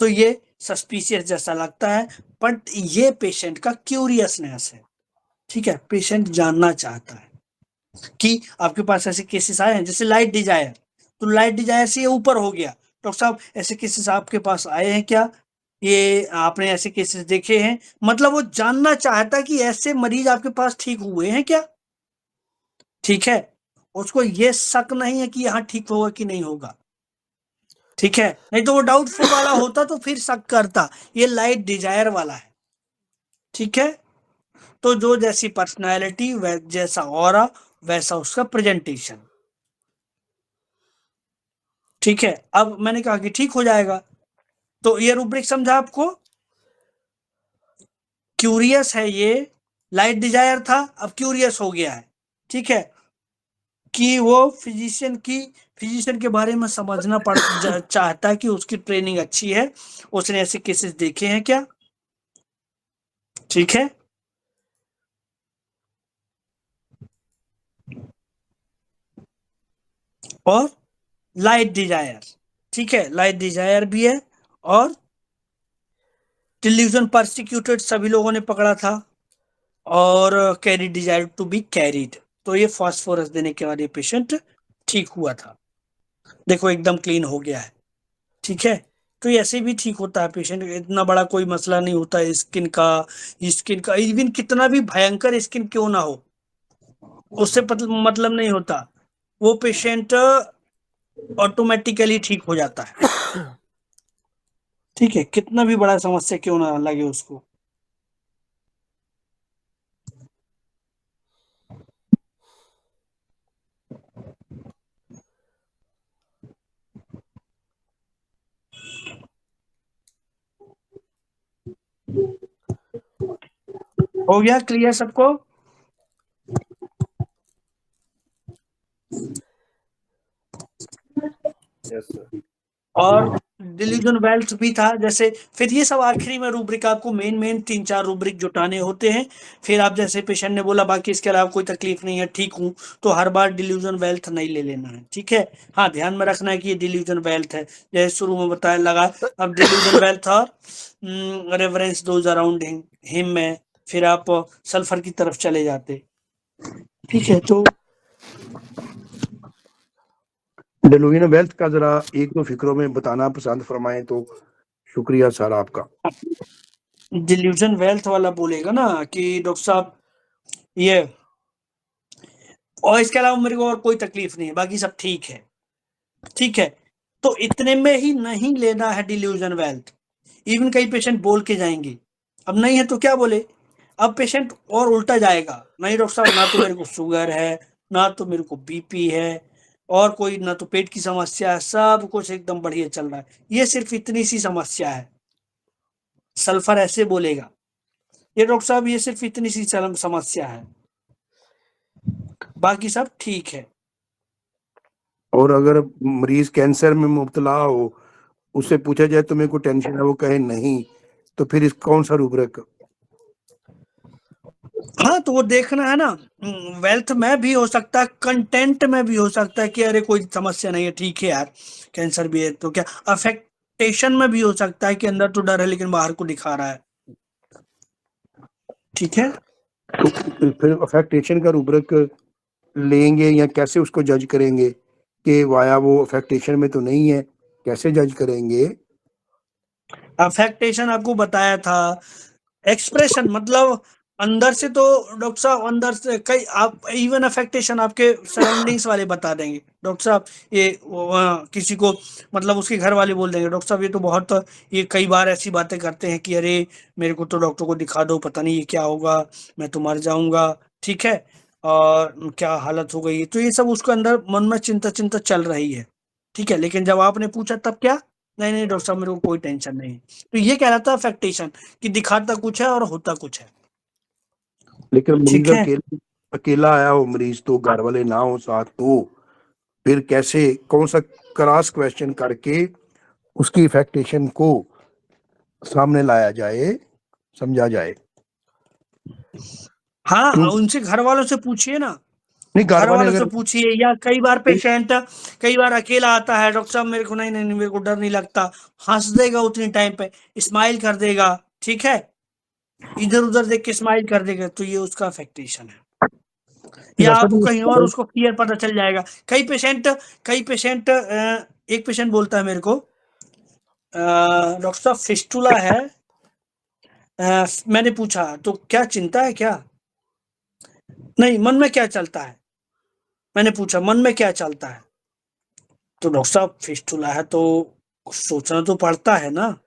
तो ये सस्पिशियस जैसा लगता है, बट ये पेशेंट का क्यूरियसनेस है, ठीक है। पेशेंट जानना चाहता है कि आपके पास ऐसे केसेस आए हैं, जैसे लाइट डिजायर, तो लाइट डिजायर से ये ऊपर हो गया, डॉक्टर साहब ऐसे केसेस आपके पास आए हैं क्या, ये आपने ऐसे केसेस देखे हैं, मतलब वो जानना चाहता है कि ऐसे मरीज आपके पास ठीक हुए हैं क्या, ठीक है। उसको ये शक नहीं है कि यहाँ ठीक होगा कि नहीं होगा, ठीक है। नहीं तो वो डाउटफुल वाला होता तो फिर शक करता, ये लाइट डिजायर वाला है, ठीक है। तो जो जैसी पर्सनालिटी जैसा ऑरा वैसा उसका प्रेजेंटेशन, ठीक है। अब मैंने कहा कि ठीक हो जाएगा, तो ये रूब्रिक समझा आपको। क्यूरियस है ये, लाइट डिजायर था अब क्यूरियस हो गया है, ठीक है, कि वो फिजिशियन के बारे में समझना चाहता है कि उसकी ट्रेनिंग अच्छी है, उसने ऐसे केसेस देखे हैं क्या, ठीक है। और लाइट डिजायर, ठीक है, लाइट डिजायर भी है, और डिल्यूजन परसिक्यूटेड सभी लोगों ने पकड़ा था, और carry desire to be carried, तो ये फास्फोरस देने के बाद ये पेशेंट ठीक हुआ था, देखो एकदम क्लीन हो गया है, ठीक है। तो ये ऐसे भी ठीक होता है पेशेंट, इतना बड़ा कोई मसला नहीं होता है स्किन का इवन कितना भी भयंकर स्किन क्यों ना हो, उससे मतलब नहीं होता, वो पेशेंट ऑटोमेटिकली ठीक हो जाता है, ठीक है, कितना भी बड़ा समस्या क्यों ना लगे उसको। हो गया क्लियर सबको। Yes sir. और डिलीजन वेल्थ भी था, जैसे फिर ये सब आखिरी में रूब्रिक आपको मेन 3-4 रूब्रिक जुटाने होते हैं, फिर आप जैसे पेशेंट ने बोला बाकी इसके अलावा कोई तकलीफ नहीं है, ठीक हूँ, तो हर बार डिल्यूजन वेल्थ नहीं ले लेना है, ठीक है। हाँ, ध्यान में रखना है कि ये डिल्यूजन वेल्थ है, जैसे शुरू में बताया लगा, अब डिल्यूजन वेल्थ और रेफरेंस दोज अराउंड हिम में फिर आप सल्फर की तरफ चले जाते, ठीक है। तो डेलुविन वेल्थ का जरा एक दो फिक्रों में बताना पसंद फरमाएं तो शुक्रिया सर आपका। डिल्यूजन वेल्थ वाला बोलेगा ना कि डॉक्टर साहब ये, और इसके अलावा मेरे को और कोई तकलीफ नहीं है, बाकी सब ठीक है, ठीक है। तो इतने में ही नहीं लेना है डिल्यूजन वेल्थ, इवन कई पेशेंट बोल के जाएंगे, अब नहीं है तो क्या बोले, अब पेशेंट और उल्टा जाएगा, नहीं डॉक्टर साहब ना तो मेरे को शुगर है, ना तो मेरे को बीपी है, और कोई ना तो पेट की समस्या है, सब कुछ एकदम बढ़िया चल रहा है, ये सिर्फ इतनी सी समस्या है, सल्फर ऐसे बोलेगा, ये डॉक्टर साहब ये सिर्फ इतनी सी समस्या है, बाकी सब ठीक है। और अगर मरीज कैंसर में मुब्तला हो, उससे पूछा जाए तुम्हें कोई टेंशन है, वो कहे नहीं, तो फिर इस कौन सा रूब्रिक? हाँ, तो वो देखना है ना, वेल्थ में भी हो सकता है, कंटेंट में भी हो सकता है कि अरे कोई समस्या नहीं है, ठीक है यार, कैंसर भी है तो क्या, अफेक्टेशन में भी हो सकता है कि अंदर तो डर है लेकिन बाहर को दिखा रहा है, ठीक है। तो फिर अफेक्टेशन का रूब्रिक लेंगे या कैसे उसको जज करेंगे कि वाया वो अफेक्टेशन में तो नहीं है, कैसे जज करेंगे? अफेक्टेशन आपको बताया था, एक्सप्रेशन मतलब अंदर से, तो डॉक्टर साहब अंदर से कई आप इवन अफेक्टेशन आपके सराउंडिंग्स वाले बता देंगे, डॉक्टर साहब ये किसी को मतलब उसके घर वाले बोल देंगे डॉक्टर साहब ये तो बहुत, ये कई बार ऐसी बातें करते हैं कि अरे मेरे को तो डॉक्टर को दिखा दो, पता नहीं ये क्या होगा, मैं तो मर जाऊंगा, ठीक है, और क्या हालत हो गई है, तो ये सब उसके अंदर मन में चिंता चिंता चल रही है, ठीक है। लेकिन जब आपने पूछा तब क्या, नहीं नहीं डॉक्टर साहब मेरे को कोई टेंशन नहीं, तो ये कहलाता है अफेक्टेशन, कि दिखाता कुछ है और होता कुछ है। लेकिन मरीज ठीक है। अकेला आया हो मरीज, तो घर वाले ना हो साथ, तो फिर कैसे, कौन सा क्रॉस क्वेश्चन करके उसकी इफेक्टेशन को सामने लाया जाए, समझा जाए। हाँ, क्यों उनसे घर वालों से पूछिए ना, नहीं, घर घर वाले वालों से अगर पूछिए। या कई बार पेशेंट कई बार अकेला आता है, डॉक्टर साहब मेरे को नहीं नहीं नहीं, मेरे को डर नहीं लगता, हंस देगा उतनी टाइम पे, स्माइल कर देगा, ठीक है, इधर उधर देख के स्माइल कर देगा, तो ये उसका अफेक्टेशन है। या वैसे आपको कहीं और तो उसको क्लियर पता चल जाएगा। कई पेशेंट एक पेशेंट बोलता है मेरे को, डॉक्टर साहब फिस्टुला है। मैंने पूछा तो क्या चिंता है क्या? नहीं, मन में क्या चलता है? मैंने पूछा मन में क्या चलता है? तो डॉक्टर साहब फिस्टुला है तो सोचना तो पड़ता है ना,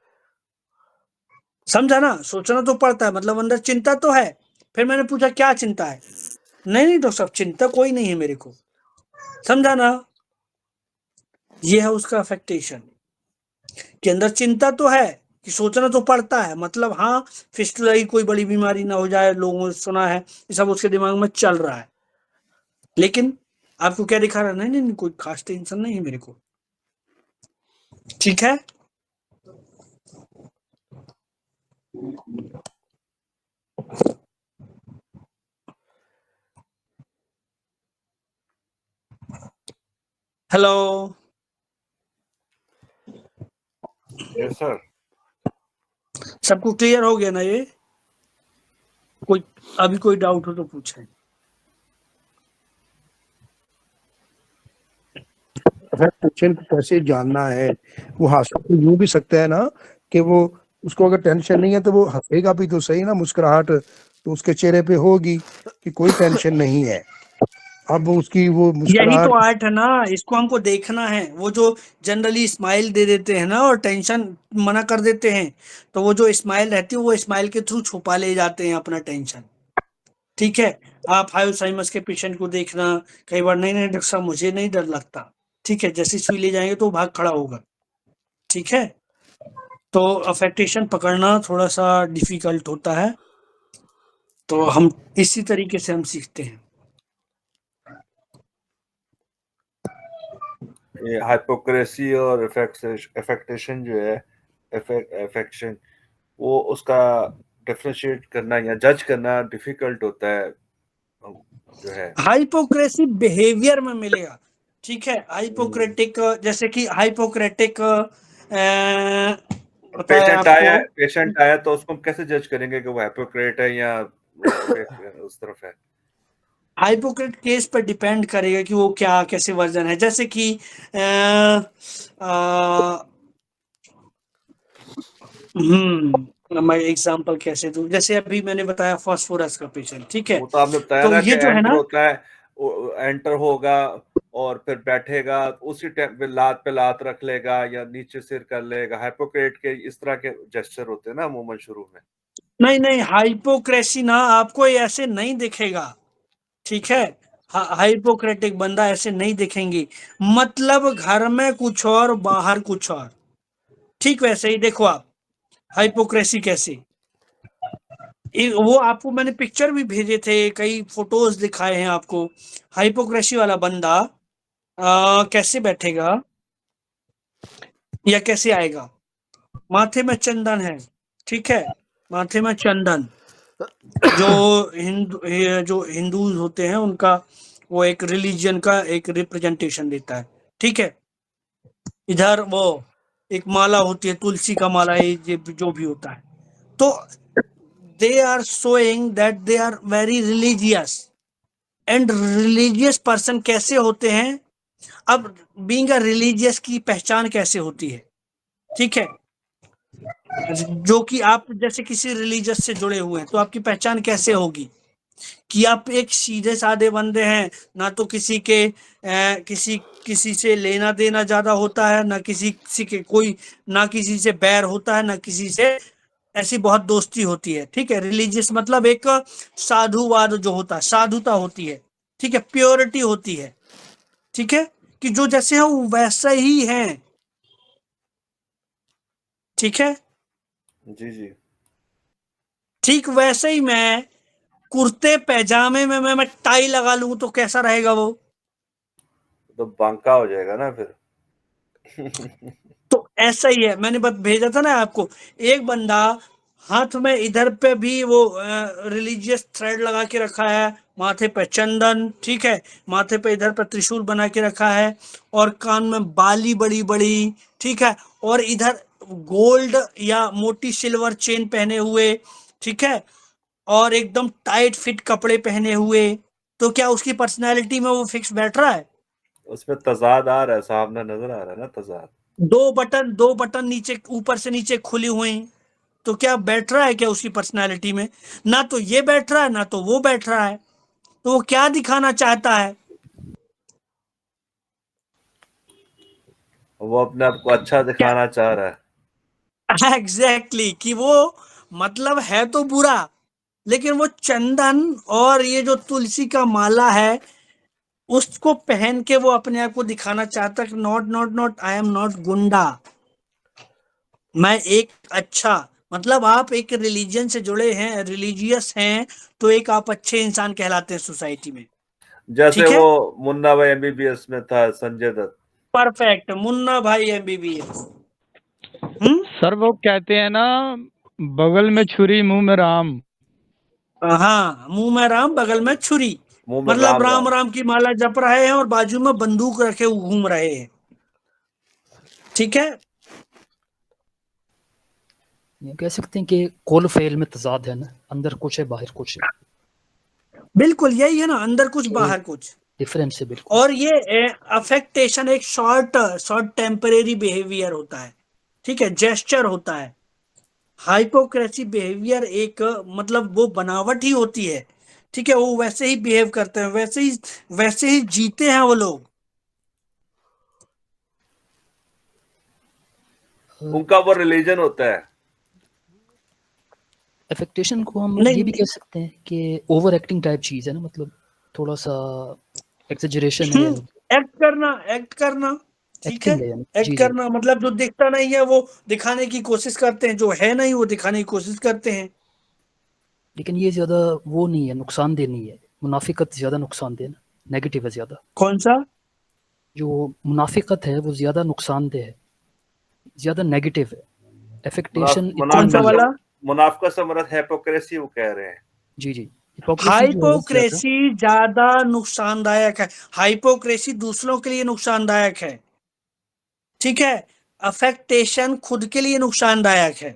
समझा ना, सोचना तो पड़ता है, मतलब अंदर चिंता तो है। फिर मैंने पूछा क्या चिंता है? नहीं नहीं डॉक्टर साहब, चिंता कोई नहीं है मेरे को, समझा ना। ये है उसका अफेक्टेशन, के अंदर चिंता तो है, कि सोचना तो पड़ता है, मतलब हाँ फिस्टुला ही कोई बड़ी बीमारी ना हो जाए, लोगों ने सुना है, ये सब उसके दिमाग में चल रहा है। लेकिन आपको क्या दिखा रहा है? नहीं नहीं नहीं, कोई खास टेंशन नहीं है मेरे को, ठीक है। Hello, yes sir. सबको क्लियर हो गया ना ये? कोई अभी कोई डाउट हो तो पूछें। अफेक्टेशन को कैसे जानना है? वो हंस तो यूं भी सकता है ना, कि वो, उसको अगर टेंशन नहीं है तो वो हंसेगा भी तो सही ना, मुस्कुराहट तो उसके चेहरे पे होगी कि कोई टेंशन नहीं है। अब उसकी वो यही तो मुस्कुराहट, आर्ट है ना, इसको हमको देखना है। वो जो जनरली स्माइल दे देते हैं ना और टेंशन मना कर देते हैं, तो वो जो स्माइल रहती है वो स्माइल के थ्रू छुपा ले जाते हैं अपना टेंशन, ठीक है। आप हायोसाइमस के पेशेंट को देखना, कई बार नहीं नहीं डॉक्टर साहब मुझे नहीं डर लगता, ठीक है, जैसे सुई ले जाएंगे तो वो भाग खड़ा होगा, ठीक है। तो अफेक्टेशन पकड़ना थोड़ा सा डिफिकल्ट होता है, तो हम इसी तरीके से हम सीखते हैं। ये हाइपोक्रेसी और अफेक्टेशन जो है, अफेक्शन, वो उसका डिफरेंशिएट करना या जज करना डिफिकल्ट होता है जो है। हाइपोक्रेसी बिहेवियर में मिलेगा, ठीक है। हाइपोक्रेटिक, जैसे कि हाइपोक्रेटिक बताया आपको। पेशेंट आया तो उसको हम कैसे जज करेंगे कि वो हाइपोक्रेट है या उस तरफ है? हाइपोक्रेट केस पर डिपेंड करेगा कि वो क्या कैसे वर्जन है। जैसे कि मैं एग्जांपल कैसे दूं, जैसे अभी मैंने बताया फास्फोरस का पेशेंट, ठीक है। वो तो आपने बताया तो ना कि ये जो है एंटर ना, होता है, एंटर होगा और फिर बैठेगा, उसी टाइम पे लात रख लेगा या नीचे सिर कर लेगा। हाइपोक्रेट के इस तरह के जेस्चर होते हैं ना अमूमन शुरू में। नहीं नहीं हाइपोक्रेसी ना आपको ऐसे नहीं दिखेगा, ठीक है। हाइपोक्रेटिक बंदा ऐसे नहीं दिखेंगे, मतलब घर में कुछ और बाहर कुछ और, ठीक। वैसे ही देखो आप हाइपोक्रेसी कैसे, वो आपको मैंने पिक्चर भी भेजे थे, कई फोटोज दिखाए हैं आपको। हाइपोक्रेसी वाला बंदा कैसे बैठेगा या कैसे आएगा? माथे में चंदन है, ठीक है, माथे में चंदन, जो जो हिंदूज होते हैं उनका, वो एक रिलीजन का एक रिप्रेजेंटेशन देता है, ठीक है। इधर वो एक माला होती है, तुलसी का माला, ये जो भी होता है, तो they are showing that they are very religious. And religious person कैसे होते हैं? अब बीइंग अ रिलीजियस की पहचान कैसे होती है, ठीक है। जो कि आप जैसे किसी रिलीजियस से जुड़े हुए हैं तो आपकी पहचान कैसे होगी? कि आप एक सीधे साधे बंदे हैं, ना तो किसी के किसी किसी से लेना देना ज्यादा होता है, ना किसी के कोई, ना किसी से बैर होता है, ना किसी से ऐसी बहुत दोस्ती होती है, ठीक है। रिलीजियस मतलब एक साधुवाद जो होता है, साधुता होती है, ठीक है, प्योरिटी होती है, ठीक है, कि जो जैसे है वो वैसा ही है, ठीक है। जी जी। ठीक वैसे ही मैं कुर्ते पैजामे में मैं टाई लगा लूं तो कैसा रहेगा वो? तो बांका हो जाएगा ना फिर। तो ऐसा ही है, मैंने बस भेजा था ना आपको, एक बंदा हाथ में इधर पे भी वो रिलीजियस थ्रेड लगा के रखा है, माथे पे चंदन, ठीक है, माथे पे इधर पे त्रिशूल बना के रखा है, और कान में बाली बड़ी बड़ी, ठीक है, और इधर गोल्ड या मोटी सिल्वर चेन पहने हुए, ठीक है, और एकदम टाइट फिट कपड़े पहने हुए, तो क्या उसकी पर्सनैलिटी में वो फिक्स बैठ रहा है? उसमें तजाद आ रहा है, सामने नजर आ रहा है ना तजाद। दो बटन नीचे ऊपर से नीचे खुली हुई, तो क्या बैठ रहा है क्या उसकी पर्सनालिटी में? ना तो ये बैठ रहा है ना तो वो बैठ रहा है, तो वो क्या दिखाना चाहता है? वो अपने आप को अच्छा क्या दिखाना चाह रहा है। एग्जैक्टली कि वो मतलब है तो बुरा, लेकिन वो चंदन और ये जो तुलसी का माला है उसको पहन के वो अपने आप को दिखाना चाहता है, not not not, I am not गुंडा, मैं एक अच्छा, मतलब आप एक रिलीजन से जुड़े हैं, रिलीजियस हैं, तो एक आप अच्छे इंसान कहलाते हैं सोसाइटी में, जैसे ठीक है। वो मुन्ना भाई एमबीबीएस में था संजय दत्त। परफेक्ट, मुन्ना भाई एमबीबीएस। हम्म। सर वो कहते हैं ना, बगल में छुरी मुंह में राम। हाँ, मुंह में राम बगल में छुरी, मुंह में मतलब राम राम राम। राम की माला जप रहे हैं और बाजू में बंदूक रखे घूम रहे हैं, ठीक है। ये कह सकते हैं कि कोल फेल में तजाद है ना, अंदर कुछ है बाहर कुछ है, बिल्कुल यही है ना, अंदर कुछ बाहर कुछ। डिफरेंस है बिल्कुल। और ये अफेक्टेशन एक शॉर्ट शॉर्ट टेम्परेरी बिहेवियर होता है, ठीक है, जेस्चर होता है। हाइपोक्रेसी बिहेवियर एक मतलब वो बनावट ही होती है, ठीक है, वो वैसे ही बिहेव करते हैं, वैसे ही जीते हैं वो लोग। उनका वो रिलीजन होता है। अफेक्टेशन को हम नहीं ये भी कह सकते हैं कि ओवर एक्टिंग टाइप चीज है ना, मतलब थोड़ा सा एक्सेजरेशन है, यानी एक्ट करना, ठीक है, एक्टिंग है यानी। एक्ट जी जी। करना मतलब जो दिखता नहीं है वो दिखाने की कोशिश करते हैं, जो है नहीं वो दिखाने की कोशिश करते हैं। लेकिन ये ज्यादा वो नहीं है, नुकसानदेह नहीं है, मुनाफिकत ज्यादा नुकसानदेह है ना, नेगेटिव है ज्यादा। कौन सा? जो मुनाफिकत है वो ज्यादा नुकसानदेह है, ज्यादा नेगेटिव है। एफेक्टेशन इतना कौन सा नहीं है। वाला? मुनाफिकत से मरद हिपोक्रेसी वो कह रहे हैं। जी जी। हिपोक्रेसी जो है वो ज्यादा। हाइपोक्रेसी ज्यादा नुकसानदायक है, हाइपोक्रेसी दूसरों के लिए नुकसानदायक है, ठीक है, अफेक्टेशन खुद के लिए नुकसानदायक है,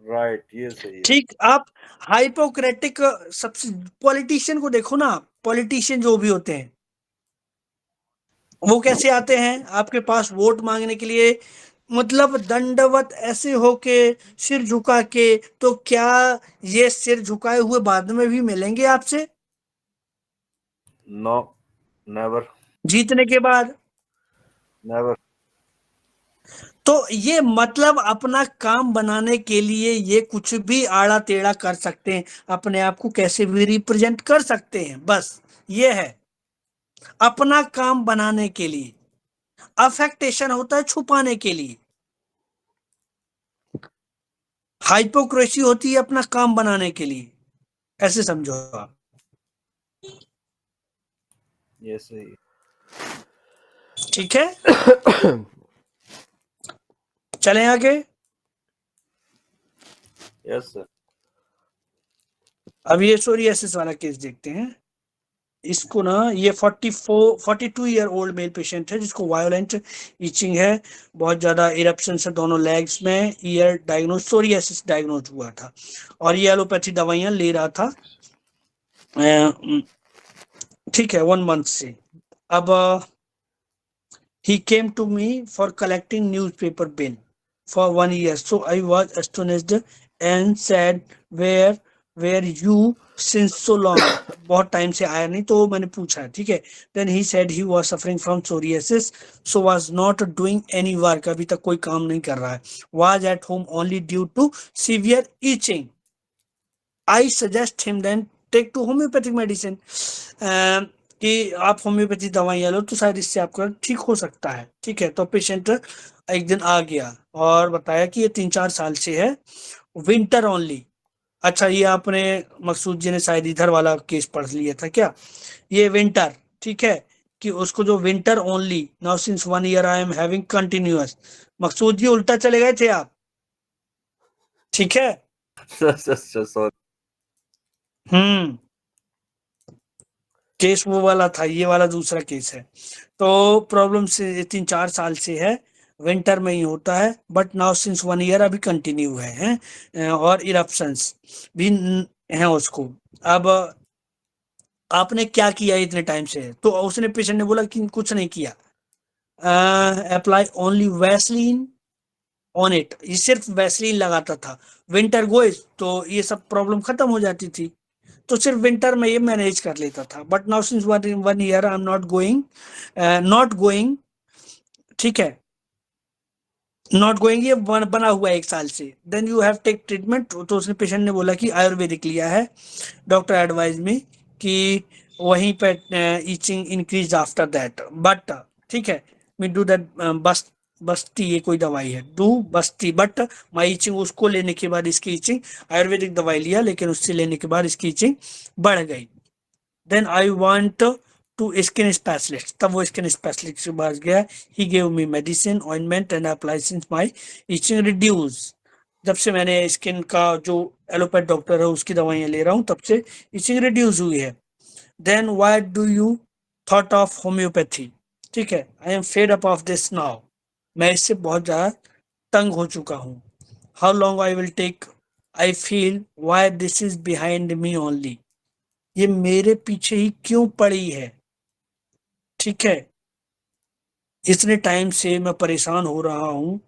राइट, ये सही है। ठीक। आप हाइपोक्रेटिक सबसे पॉलिटिशियन को देखो ना, पॉलिटिशियन जो भी होते हैं वो कैसे आते हैं आपके पास वोट मांगने के लिए, मतलब दंडवत ऐसे होके, सिर झुका के, तो क्या ये सिर झुकाए हुए बाद में भी मिलेंगे आपसे नो, नेवर, जीतने के बाद? नेवर। तो ये मतलब अपना काम बनाने के लिए ये कुछ भी आड़ा टेढ़ा कर सकते हैं, अपने आप को कैसे भी रिप्रेजेंट कर सकते हैं, बस ये है अपना काम बनाने के लिए। अफेक्टेशन होता है छुपाने के लिए, हाइपोक्रेसी होती है अपना काम बनाने के लिए, ऐसे समझो आप, ये सही है। ठीक है। चलें आगे। Yes sir. अब ये सोरियासिस वाला केस देखते हैं। इसको ना, ये 42 ईयर ओल्ड मेल पेशेंट है जिसको वायोलेंट इचिंग है, बहुत ज्यादा इरप्शन है दोनों लेग्स में, ईयर डायग्नोज सोरियासिस डायग्नोज हुआ था, और ये एलोपैथी दवाइयां ले रहा था, ठीक है, 1 मंथ से। अब he came to me for collecting newspaper bill for 1 year, so I was astonished and said, where you since so long, बहुत टाइम से आया नहीं, तो मैंने पूछा, ठीक है। then he said he was suffering from psoriasis, so was not doing any work, अभी तक कोई काम नहीं कर रहा है, was at home only due to severe itching, I suggest him then take to homeopathic medicine, कि आप होम्योपैथी दवाइयाँ लो तो शायद इससे आपका ठीक हो सकता है, ठीक है। तो पेशेंट एक दिन आ गया और बताया कि ये 3-4 साल से है, विंटर ओनली, अच्छा, ये आपने मकसूद जी ने शायद इधर वाला केस पढ़ लिया था क्या? ये विंटर, ठीक है, कि उसको जो winter only now since 1 year I am having continuous. Maqsood ji उल्टा चले गए थे आप, ठीक है। सॉरी। हम्म, केस वो वाला था, ये वाला दूसरा केस है। तो प्रॉब्लम से 3-4 साल से है, विंटर में ही होता है, बट नाउ सिंस 1 ईयर अभी कंटिन्यू है, और इरप्शंस भी हैं उसको। अब आपने क्या किया इतने टाइम से? तो उसने, पेशेंट ने बोला कि कुछ नहीं किया, apply only Vaseline on it, ये सिर्फ वैसलीन लगाता था। विंटर गोइज तो ये सब प्रॉब्लम खत्म हो जाती थी, तो सिर्फ विंटर में ये मैनेज कर लेता था। But now since 1 year I am not going, ठीक है, नॉट गोइंग, ये बना हुआ है 1 साल से। Then you have take treatment. तो उसने, पेशेंट ने बोला कि आयुर्वेदिक लिया है, डॉक्टर एडवाइज मी कि वहीं पे itching increase after that, but ठीक है, मी डू दैट बस्ती, ये कोई दवाई है, do Basti, but my itching, उसको लेने के बाद इसकी ईचिंग, आयुर्वेदिक दवाई लिया लेकिन उससे लेने के बाद इसकी ईचिंग बढ़ गई। Then I want to skin specialist, तब वो स्किन स्पेशलिस्ट के पास गया। He gave me medicine ointment and apply since my itching reduce. जब से मैंने स्किन का जो एलोपैथ डॉक्टर है उसकी दवाइयाँ ले रहा हूँ, तब से ईचिंग रिड्यूस हुई है। Then why do you thought of homeopathy, ठीक है, I am fed up of this now, मैं इससे बहुत ज़्यादा तंग हो चुका हूँ। How long I will take, I feel why this is behind me only, ये मेरे पीछे ही क्यों पड़ी है, ठीक है, इतने टाइम से मैं परेशान हो रहा हूँ,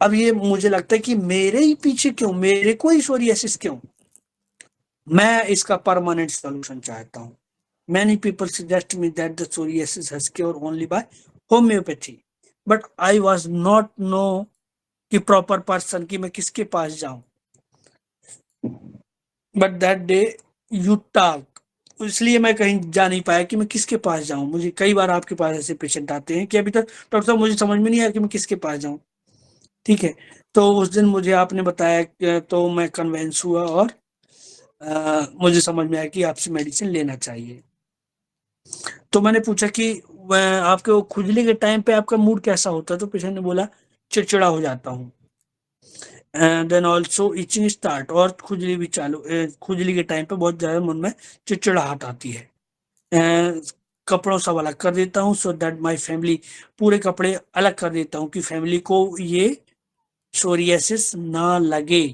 अब ये मुझे लगता है कि मेरे ही पीछे क्यों, मेरे को ही सोरियासिस क्यों। मैं इसका परमानेंट सॉल्यूशन चाहता हूँ। Many people suggest me that the psoriasis has cured only by homeopathy, but I was not know कि proper person कि मैं किसके पास जाऊं। But that day you talk, इसलिए मैं कहीं जा नहीं पाया कि मैं किसके पास जाऊं। मुझे कई बार आपके पास ऐसे पेशेंट आते हैं कि अभी तक डॉक्टर साहब मुझे समझ में नहीं आया कि मैं किसके पास जाऊं, ठीक है। तो उस दिन मुझे आपने बताया तो मैं कन्वेंस हुआ, और मुझे समझ में आया कि आपसे मेडिसिन लेना चाहिए। तो मैंने पूछा कि आपके वो खुजली के टाइम पे आपका मूड कैसा होता है? तो पेशेंट ने बोला चिड़चिड़ा हो जाता हूँ, and then also itching start, और खुजली भी चालू, खुजली के टाइम पे बहुत ज़्यादा मन में चिड़चिड़ाहट आती है। कपड़ों सब अलग कर देता हूँ, सो दैट माई फैमिली, पूरे कपड़े अलग कर देता हूँ कि फैमिली को ये सोरियासिस ना लगे,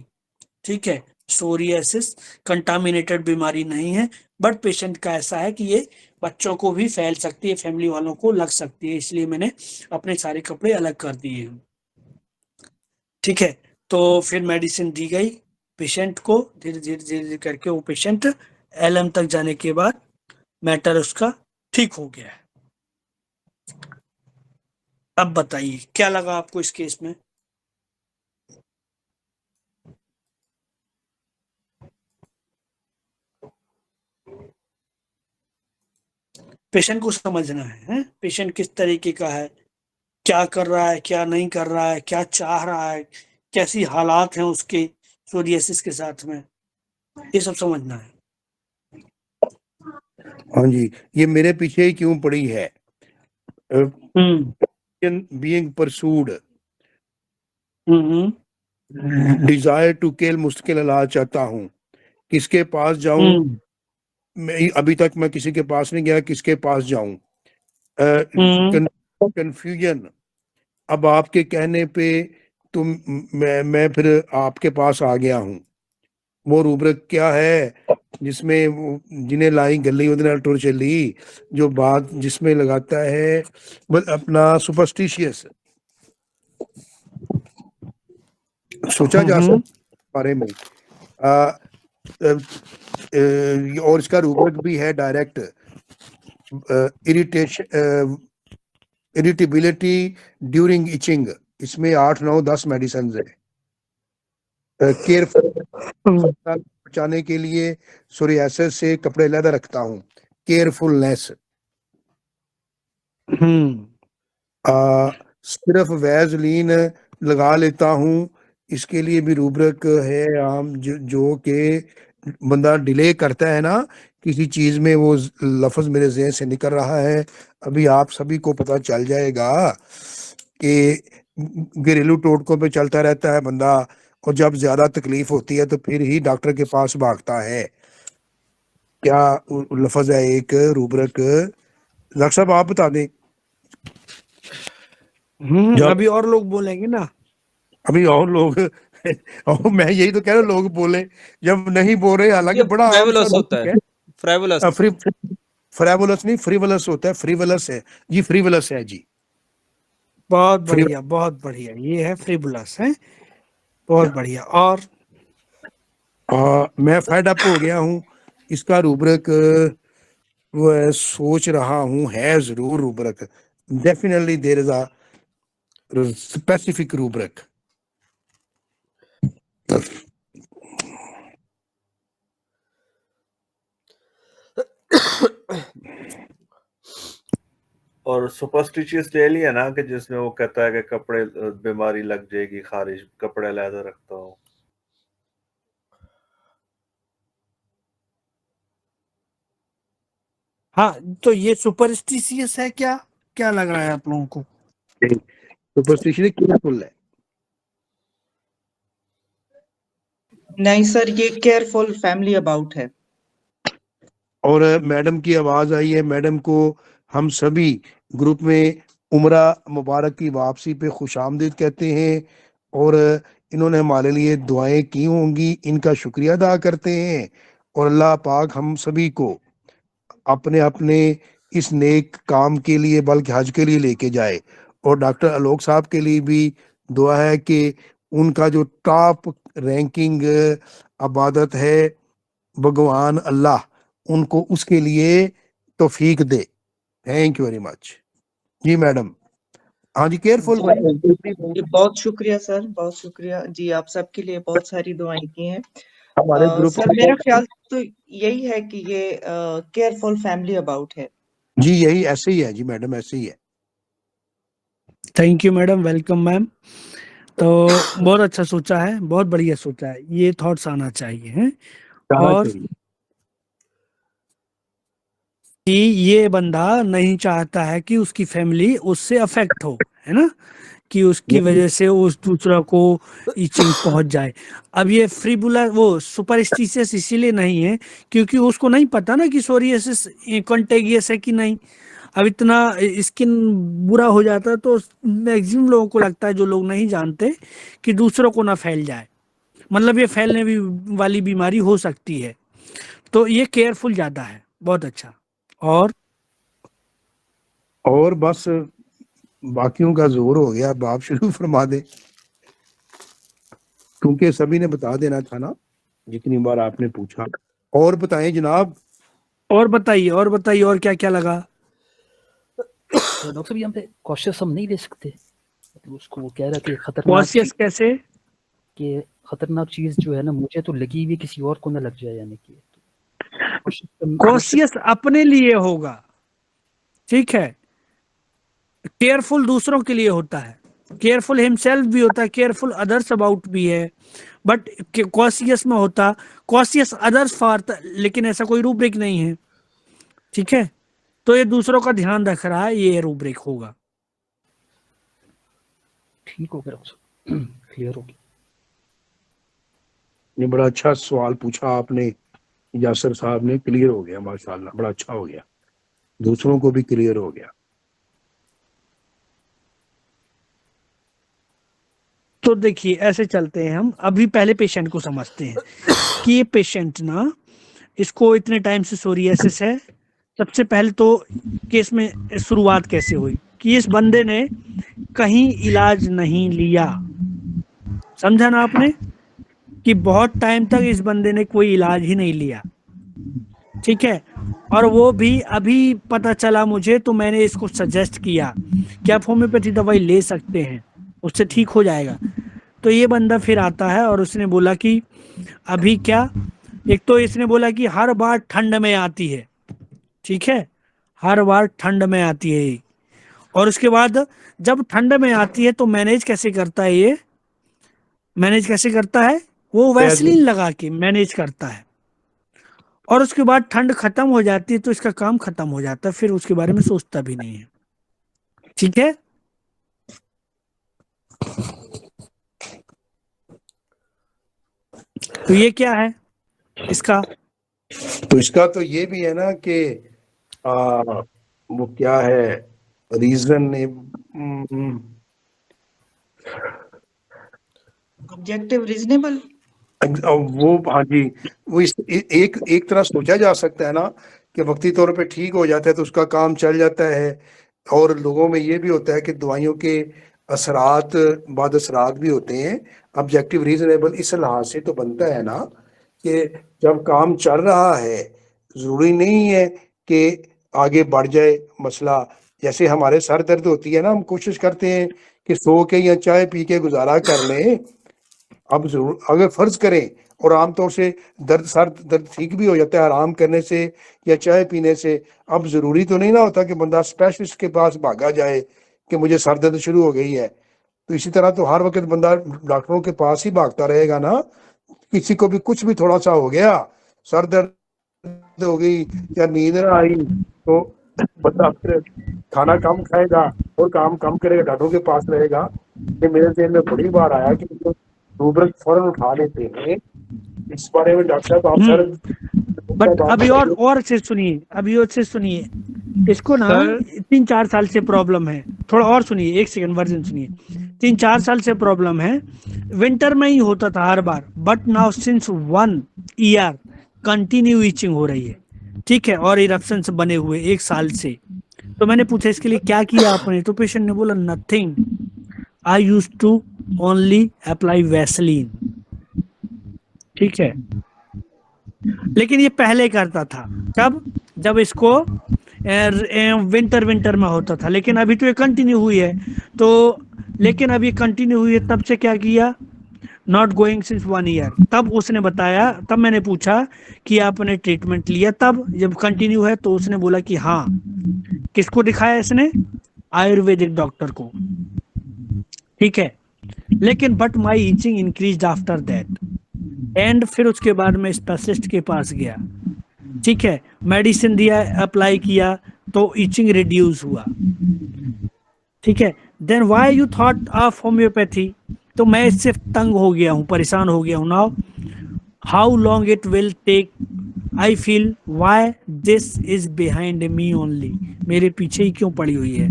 ठीक है। सोरियासिस कंटामिनेटेड बीमारी नहीं है, बट पेशेंट का ऐसा है कि ये बच्चों को भी फैल सकती है, फैमिली वालों को लग सकती है, इसलिए मैंने अपने सारे कपड़े अलग कर दिए हैं, ठीक है। तो फिर मेडिसिन दी गई पेशेंट को, धीरे धीरे धीरे धीरे करके वो पेशेंट एलएम तक जाने के बाद मैटर उसका ठीक हो गया है। अब बताइए क्या लगा आपको इस केस में? पेशेंट को समझना है, पेशेंट किस तरीके का है, क्या कर रहा है, क्या नहीं कर रहा है, क्या चाह रहा है, कैसी हालात हैं उसके सोरियासिस के साथ में, ये सब समझना है। हाँ जी, ये मेरे पीछे ही क्यों पड़ी है, being pursued, desire to kill, मुश्किल इलाज चाहता हूँ, किसके पास जाऊं, मैं अभी तक मैं किसी के पास नहीं गया, किसके पास जाऊं, कंफ्यूजन, अब आपके कहने पे तुम मैं फिर आपके पास आ गया हूँ। वो रूब्रिक क्या है जिसमें जिन्हें लाई गली उधर टुर चली, जो बात जिसमें लगाता है अपना सुपरस्टिशियस, सोचा जा सकता बारे में, और इसका रूब्रिक भी है direct, irritation, irritability during itching, इसमें 8, 9, 10 मेडिसिन है। केयरफुल, बचाने के लिए सोरियासिस से कपड़े अलग रखता हूँ, केयरफुलनेस, सिर्फ वैसलीन लगा लेता हूँ, इसके लिए भी रूब्रिक है आम, जो कि बंदा डिले करता है ना किसी चीज में, वो लफ्ज मेरे ज़हन से निकल रहा है, अभी आप सभी को पता चल जाएगा कि घरेलू टोटकों पे चलता रहता है बंदा, और जब ज्यादा तकलीफ होती है तो फिर ही डॉक्टर के पास भागता है। क्या लफ्ज है एक रूब्रिक, डॉक्टर साहब आप बता दें। जब अभी और लोग बोलेंगे ना। अभी और लोग और मैं यही तो कह रहा हूँ, लोग बोले, जब नहीं बोल रहे, हालांकि ये बड़ा आम सा फ्रेवलस होता टॉपिक है, है। फ्रेवलस। फ्री फ्रेवलस नहीं, फ्रीवलस होता है, फ्रीवलस है जी, फ्रीवलस है जी। बहुत फ्री बढ़िया, बहुत बढ़िया, ये है फ्रिबुलस है। बहुत बढ़िया। और मैं फेड अप हो गया हूँ। इसका रूब्रिक वो है, सोच रहा हूँ, है जरूर rubric, definitely there is a specific rubric. और सुपरस्टिशियस ले लिया ना, कि जिसमें वो कहता है कि कपड़े बीमारी लग जाएगी, खारिज, कपड़े लहदा रखता हूँ। हाँ, तो ये सुपरस्टिशियस है क्या? क्या लग रहा है आप लोगों को? सुपरस्टिशन केयरफुल है। नहीं सर, ये केयरफुल फैमिली अबाउट है। और मैडम की आवाज आई है, मैडम को हम सभी ग्रुप में उम्रा मुबारक की वापसी पे खुशामदीद कहते हैं, और इन्होंने हमारे लिए दुआएं की होंगी, इनका शुक्रिया अदा करते हैं, और अल्लाह पाक हम सभी को अपने अपने इस नेक काम के लिए, बल्कि हज के लिए लेके जाए। और डॉक्टर आलोक साहब के लिए भी दुआ है कि उनका जो टॉप रैंकिंग इबादत है, भगवान अल्लाह उनको उसके लिए तौफीक दे। थैंक यू वेरी मच जी मैडम। हाँ जी, केयरफुल भाई। जी, बहुत शुक्रिया सर, बहुत शुक्रिया जी, आप सबके लिए बहुत सारी दुआएं की हैं। हमारे ग्रुप सर मेरा ख्याल तो यही है कि ये केयरफुल फैमिली अबाउट है। जी, यही ऐसे ही है जी मैडम, ऐसे ही है। Thank you madam, welcome ma'am. तो बहुत अच्छा सोचा है, बहुत बढ़िया सोचा है, ये थॉट्स आना चाहिए हैं। जाना और चाहिए। कि ये बंदा नहीं चाहता है कि उसकी फैमिली उससे अफेक्ट हो, है ना, कि उसकी यही वजह से उस दूसरा को ईचिंग पहुंच जाए। अब ये फ्रीबुला वो सुपरस्टिशियस इसीलिए नहीं है क्योंकि उसको नहीं पता ना कि सोरियासिस कंटेगियस है कि नहीं। अब इतना स्किन बुरा हो जाता है तो मैक्सिमम लोगों को लगता है, जो लोग नहीं जानते, कि दूसरों को ना फैल जाए, मतलब ये फैलने भी वाली बीमारी हो सकती है। तो ये केयरफुल ज्यादा है। बहुत अच्छा। और बस बाकियों का जोर हो गया, अब आप शुरू फरमा दे, क्योंकि सभी ने बता देना था ना जितनी बार आपने पूछा। और बताएं जनाब। और बताइए, और बताइए, और क्या क्या लगा? तो डॉक्टर साहब यहाँ पे कॉशियस हम नहीं ले सकते, मतलब उसको वो कह रहा है कि खतरनाक कॉशियस कैसे? कि खतरनाक चीज जो है ना, मुझे तो लगी हुई किसी और को ना लग जाए, यानी कि कॉशियस अपने लिए होगा, ठीक है। केयरफुल दूसरों के लिए होता है, केयरफुल हिमसेल्फ भी होता है, केयरफुल अदर्स अबाउट भी है, बट कॉशियस में होता कॉशियस अदर्स फॉर, लेकिन ऐसा कोई रूब्रिक नहीं है, ठीक है। तो ये दूसरों का ध्यान रख रहा है, ये रूब्रिक होगा। ठीक हो गया डॉक्टर साहब, क्लियर हो गया। ये बड़ा अच्छा सवाल पूछा आपने यासर साहब ने, क्लियर हो गया माशाल्लाह, बड़ा अच्छा हो गया, दूसरों को भी क्लियर हो गया। तो देखिए, ऐसे चलते हैं हम, अभी पहले पेशेंट को समझते हैं कि ये पेशेंट ना, इसको इतने टाइम से सोरियासिस है। सबसे पहले तो केस में शुरुआत कैसे हुई कि इस बंदे ने कहीं इलाज नहीं लिया, समझा ना आपने, कि बहुत टाइम तक इस बंदे ने कोई इलाज ही नहीं लिया, ठीक है। और वो भी अभी पता चला मुझे, तो मैंने इसको सजेस्ट किया कि आप होम्योपैथी दवाई ले सकते हैं, उससे ठीक हो जाएगा। तो ये बंदा फिर आता है और उसने बोला कि अभी क्या, एक तो इसने बोला कि हर बार ठंड में आती है, ठीक है, हर बार ठंड में आती है ये। और उसके बाद जब ठंड में आती है तो मैनेज कैसे करता है ये, मैनेज कैसे करता है? वो वैसलीन लगा के मैनेज करता है, और उसके बाद ठंड खत्म हो जाती है तो इसका काम खत्म हो जाता है, फिर उसके बारे में सोचता भी नहीं है। ठीक है, तो ये क्या है इसका? तो इसका तो ये भी है ना कि वो क्या है रीजन, ऑब्जेक्टिव रीजनेबल। वो हाँ जी, वो एक एक तरह सोचा जा सकता है ना कि वक्ती तौर पे ठीक हो जाता है तो उसका काम चल जाता है। और लोगों में ये भी होता है कि दवाइयों के असरात बाद असरात भी होते हैं। ऑब्जेक्टिव रीजनेबल इस लिहाज से तो बनता है ना कि जब काम चल रहा है जरूरी नहीं है कि आगे बढ़ जाए मसला। जैसे हमारे सर दर्द होती है ना, हम कोशिश करते हैं कि सो के या चाय पी के गुजारा कर लें। अब जरूर अगर फर्ज करें, और आमतौर से सर दर्द ठीक भी हो जाता है आराम करने से या चाय पीने से। अब जरूरी तो नहीं ना होता कि बंदा स्पेशलिस्ट के पास भागा जाए कि मुझे सर दर्द शुरू हो गई है। तो इसी तरह तो हर वक्त बंदा डॉक्टरों के पास ही भागता रहेगा ना। किसी को भी कुछ भी थोड़ा सा हो गया, सर दर्द हो गई या नींद ना आई, तो बंदा फिर खाना कम खाएगा और काम कम करेगा, डॉक्टरों के पास रहेगा। ये मेरे ज़हन में बड़ी बार आया कि रूबरक फौरन उठा लेते हैं। इस बारे में डॉक्टर साहब आप सर बट अभी और से सुनिए, अभी और से सुनिए, इसको ना सर 3-4 साल से प्रॉब्लम है। थोड़ा और सुनिए, 1 सेकंड वर्जन सुनिए। 3-4 साल से प्रॉब्लम है, विंटर में ही होता था हर बार, but now since 1 year continue itching हो रही है। ठीक है, और इरप्शंस बने हुए 1 साल से। तो मैंने पूछा इसके लिए क्या किया आपने, तो पेशेंट ने बोला nothing, I use to only apply Vaseline. ठीक है, लेकिन ये पहले करता था, कब? जब इसको विंटर में होता था, लेकिन अभी तो ये कंटिन्यू हुई है। तो लेकिन अभी कंटिन्यू हुई है, तब से क्या किया? Not going since 1 year. तब उसने बताया, तब मैंने पूछा कि आपने ट्रीटमेंट लिया, तब जब कंटिन्यू है तो उसने बोला कि हाँ। किसको दिखाया इसने? आयुर्वेदिक डॉक्टर को। ठीक है, लेकिन but my itching increase after that, and फिर उसके बाद मैं स्पेशलिस्ट के पास गया। ठीक है, मेडिसिन दिया, अप्लाई किया, तो ईचिंग रिड्यूस हुआ। ठीक है, then why you thought of homeopathy? तो मैं इससे तंग हो गया हूँ, परेशान हो गया हूँ। Now how long it will take, I feel why this is behind me only, मेरे पीछे ही क्यों पड़ी हुई है?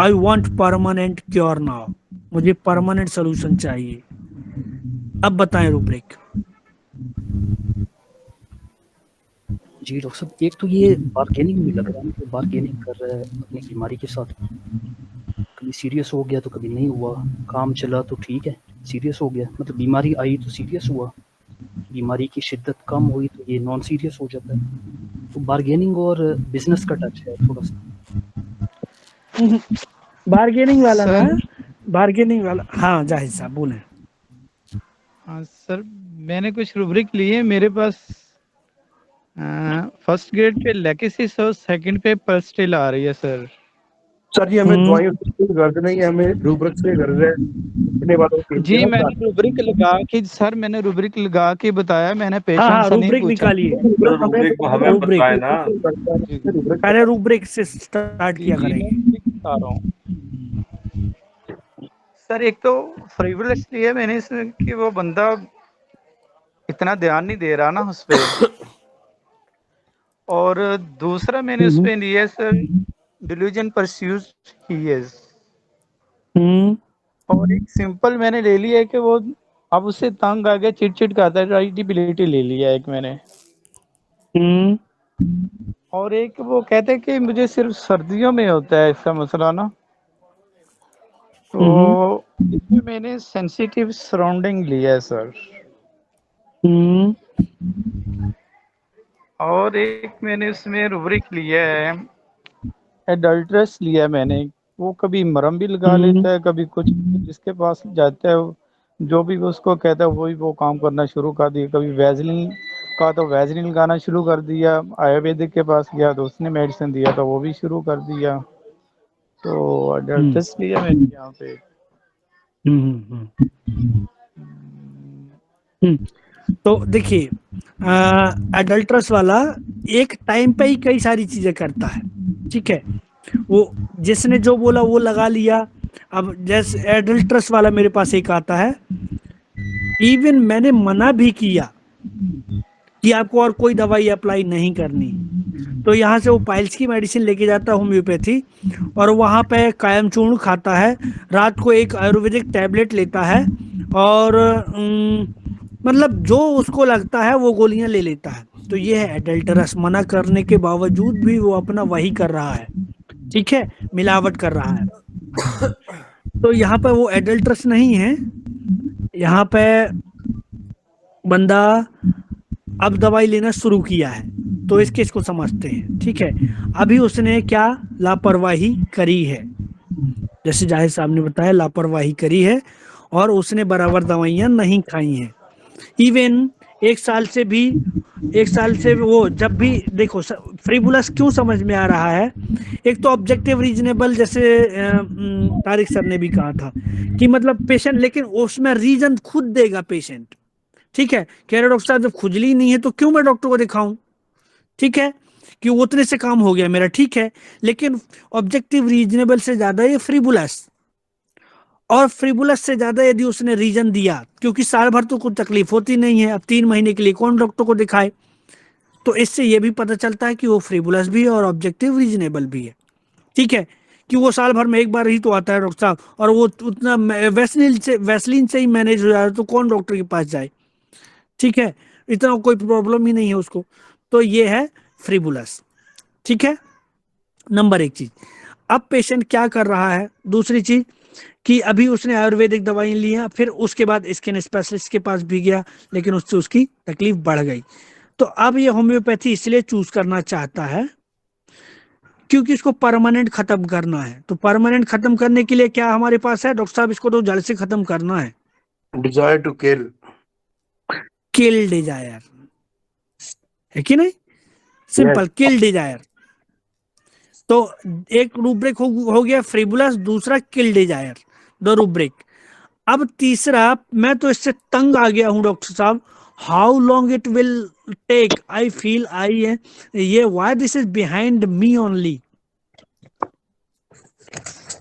I want permanent cure now, मुझे परमानेंट सोल्यूशन चाहिए। अब बताएं रूब्रिक। जी डॉक्टर साहब, एक तो ये बार्गेनिंग भी लग रहा है कि बार्गेनिंग कर रहा है अपनी बीमारी के साथ। कभी सीरियस हो गया तो कभी नहीं हुआ, काम चला तो ठीक है, सीरियस हो गया मतलब बीमारी आई तो सीरियस हुआ, बीमारी की शिद्दत कम हुई तो ये नॉन सीरियस हो जाता है। तो बार्गेनिंग और बिजनेस का टच है थोड़ा सा। बार्गेनिंग वाला ना, सर बार्गेनिंग वाला, हाँ जाहिद साहब बोले। हाँ सर, मैंने कुछ रूब्रिक लिए मेरे पास। फर्स्ट ग्रेड पे लेकेसिस और सेकंड पे पर्स्टिल आ रही है सर। सर जी हमें दवाइयों से कोई गर्ज नहीं है, हमें रूबरक से गर्ज है। इतने वालों के जी मैंने रूब्रिक लगा के, सर मैंने रूब्रिक लगा के बताया, मैंने पेशेंट हाँ, से नहीं रूब्रिक पूछा। निकालिए, रूब्रिक को हमें रूब्रिक। बताए ना। पहले रूब्रिक से स्टार्ट किया जी मैं करेंगे। बता रहा हूँ सर। एक तो फ्रीवलेस लिया मैंने इसमें कि वो बंदा इतना ध्यान नहीं दे रहा ना उस पे, और दूसरा मैंने उस पे लिया sir delusion pursues he is, और एक सिंपल मैंने ले लिया है कि वो अब उससे तंग आ गया, चिट करता है, राइटिबिलिटी ले लिया एक मैंने। और एक वो कहते हैं कि मुझे सिर्फ सर्दियों में होता है इसका मसला ना, तो इसमें मैंने सेंसिटिव सराउंडिंग लिया है सर। और एक मैंने उसमें रूब्रिक लिया है एडल्ट्रस लिया है मैंने, वो कभी मरहम भी लगा लेता है, कभी कुछ, जिसके पास जाता है जो भी उसको कहता है वही वो काम करना शुरू कर दिया। कभी वैजलिन का तो वैजलिन लगाना शुरू कर दिया, आयुर्वेदिक के पास गया तो उसने मेडिसिन दिया तो वो भी शुरू कर दिया। तो एडल्ट्रस लिया मैंने यहाँ पे। तो देखिए, एडल्ट्रस वाला एक टाइम पे ही कई सारी चीजें करता है, ठीक है। वो जिसने जो बोला वो लगा लिया। अब जैसे एडल्ट्रस वाला मेरे पास एक आता है, इवन मैंने मना भी किया कि आपको और कोई दवाई अप्लाई नहीं करनी, तो यहाँ से वो पाइल्स की मेडिसिन लेके जाता है होम्योपैथी, और वहाँ पे कायम चूर्ण खाता है, रात को एक आयुर्वेदिक टैबलेट लेता है, और मतलब जो उसको लगता है वो गोलियां ले लेता है। तो ये है एडल्टरस, मना करने के बावजूद भी वो अपना वही कर रहा है, ठीक है, मिलावट कर रहा है। तो यहाँ पे वो एडल्टरस नहीं है, यहाँ पे बंदा अब दवाई लेना शुरू किया है, तो इस केस को समझते हैं, ठीक है। अभी उसने क्या लापरवाही करी है, जैसे जाहिर साहब ने बताया, लापरवाही करी है, और उसने बराबर दवाइयां नहीं खाई हैं। इवन एक साल से वो जब भी देखो, फ्रीबुलस क्यों समझ में आ रहा है, एक तो ऑब्जेक्टिव रीजनेबल, जैसे तारिक सर ने भी कहा था कि मतलब पेशेंट, लेकिन उसमें रीजन खुद देगा पेशेंट, ठीक है। कह रहे डॉक्टर साहब जब खुजली नहीं है तो क्यों मैं डॉक्टर को दिखाऊं, ठीक है, कि उतने से काम हो गया मेरा, ठीक है। लेकिन ऑब्जेक्टिव रीजनेबल से ज्यादा ये फ्रीबुलस, और फ्रीबुलस से ज्यादा यदि उसने रीजन दिया, क्योंकि साल भर तो कुछ तकलीफ होती नहीं है, अब 3 महीने के लिए कौन डॉक्टर को दिखाए, तो इससे यह भी पता चलता है कि वो फ्रीबुलस भी है और ऑब्जेक्टिव रीजनेबल भी है, ठीक है। कि वो साल भर में एक बार ही तो आता है डॉक्टर साहब, और वो उतना वैसलीन से ही मैनेज हो जाए, तो कौन डॉक्टर के पास जाए, ठीक है, इतना कोई प्रॉब्लम ही नहीं है उसको। तो ये है फ्रीबुलस, ठीक है। नंबर एक चीज। अब पेशेंट क्या कर रहा है, दूसरी चीज कि अभी उसने आयुर्वेदिक दवाई ली है, फिर उसके बाद स्किन स्पेशलिस्ट के पास भी गया, लेकिन उससे उसकी तकलीफ बढ़ गई। तो अब ये होम्योपैथी इसलिए चूज करना चाहता है क्योंकि इसको परमानेंट खत्म करना है। तो परमानेंट खत्म करने के लिए क्या हमारे पास है डॉक्टर साहब, इसको तो जड़ से खत्म करना है, desire to kill, kill desire, है कि नहीं, सिंपल, किल डिजायर। तो एक रूब्रिक हो गया फ्रीबुलस, दूसरा किल डिजायर, दो रूब्रिक। अब तीसरा, मैं तो इससे तंग आ गया हूं डॉक्टर साहब, how long it will take, I feel I है ये, why this is behind me only,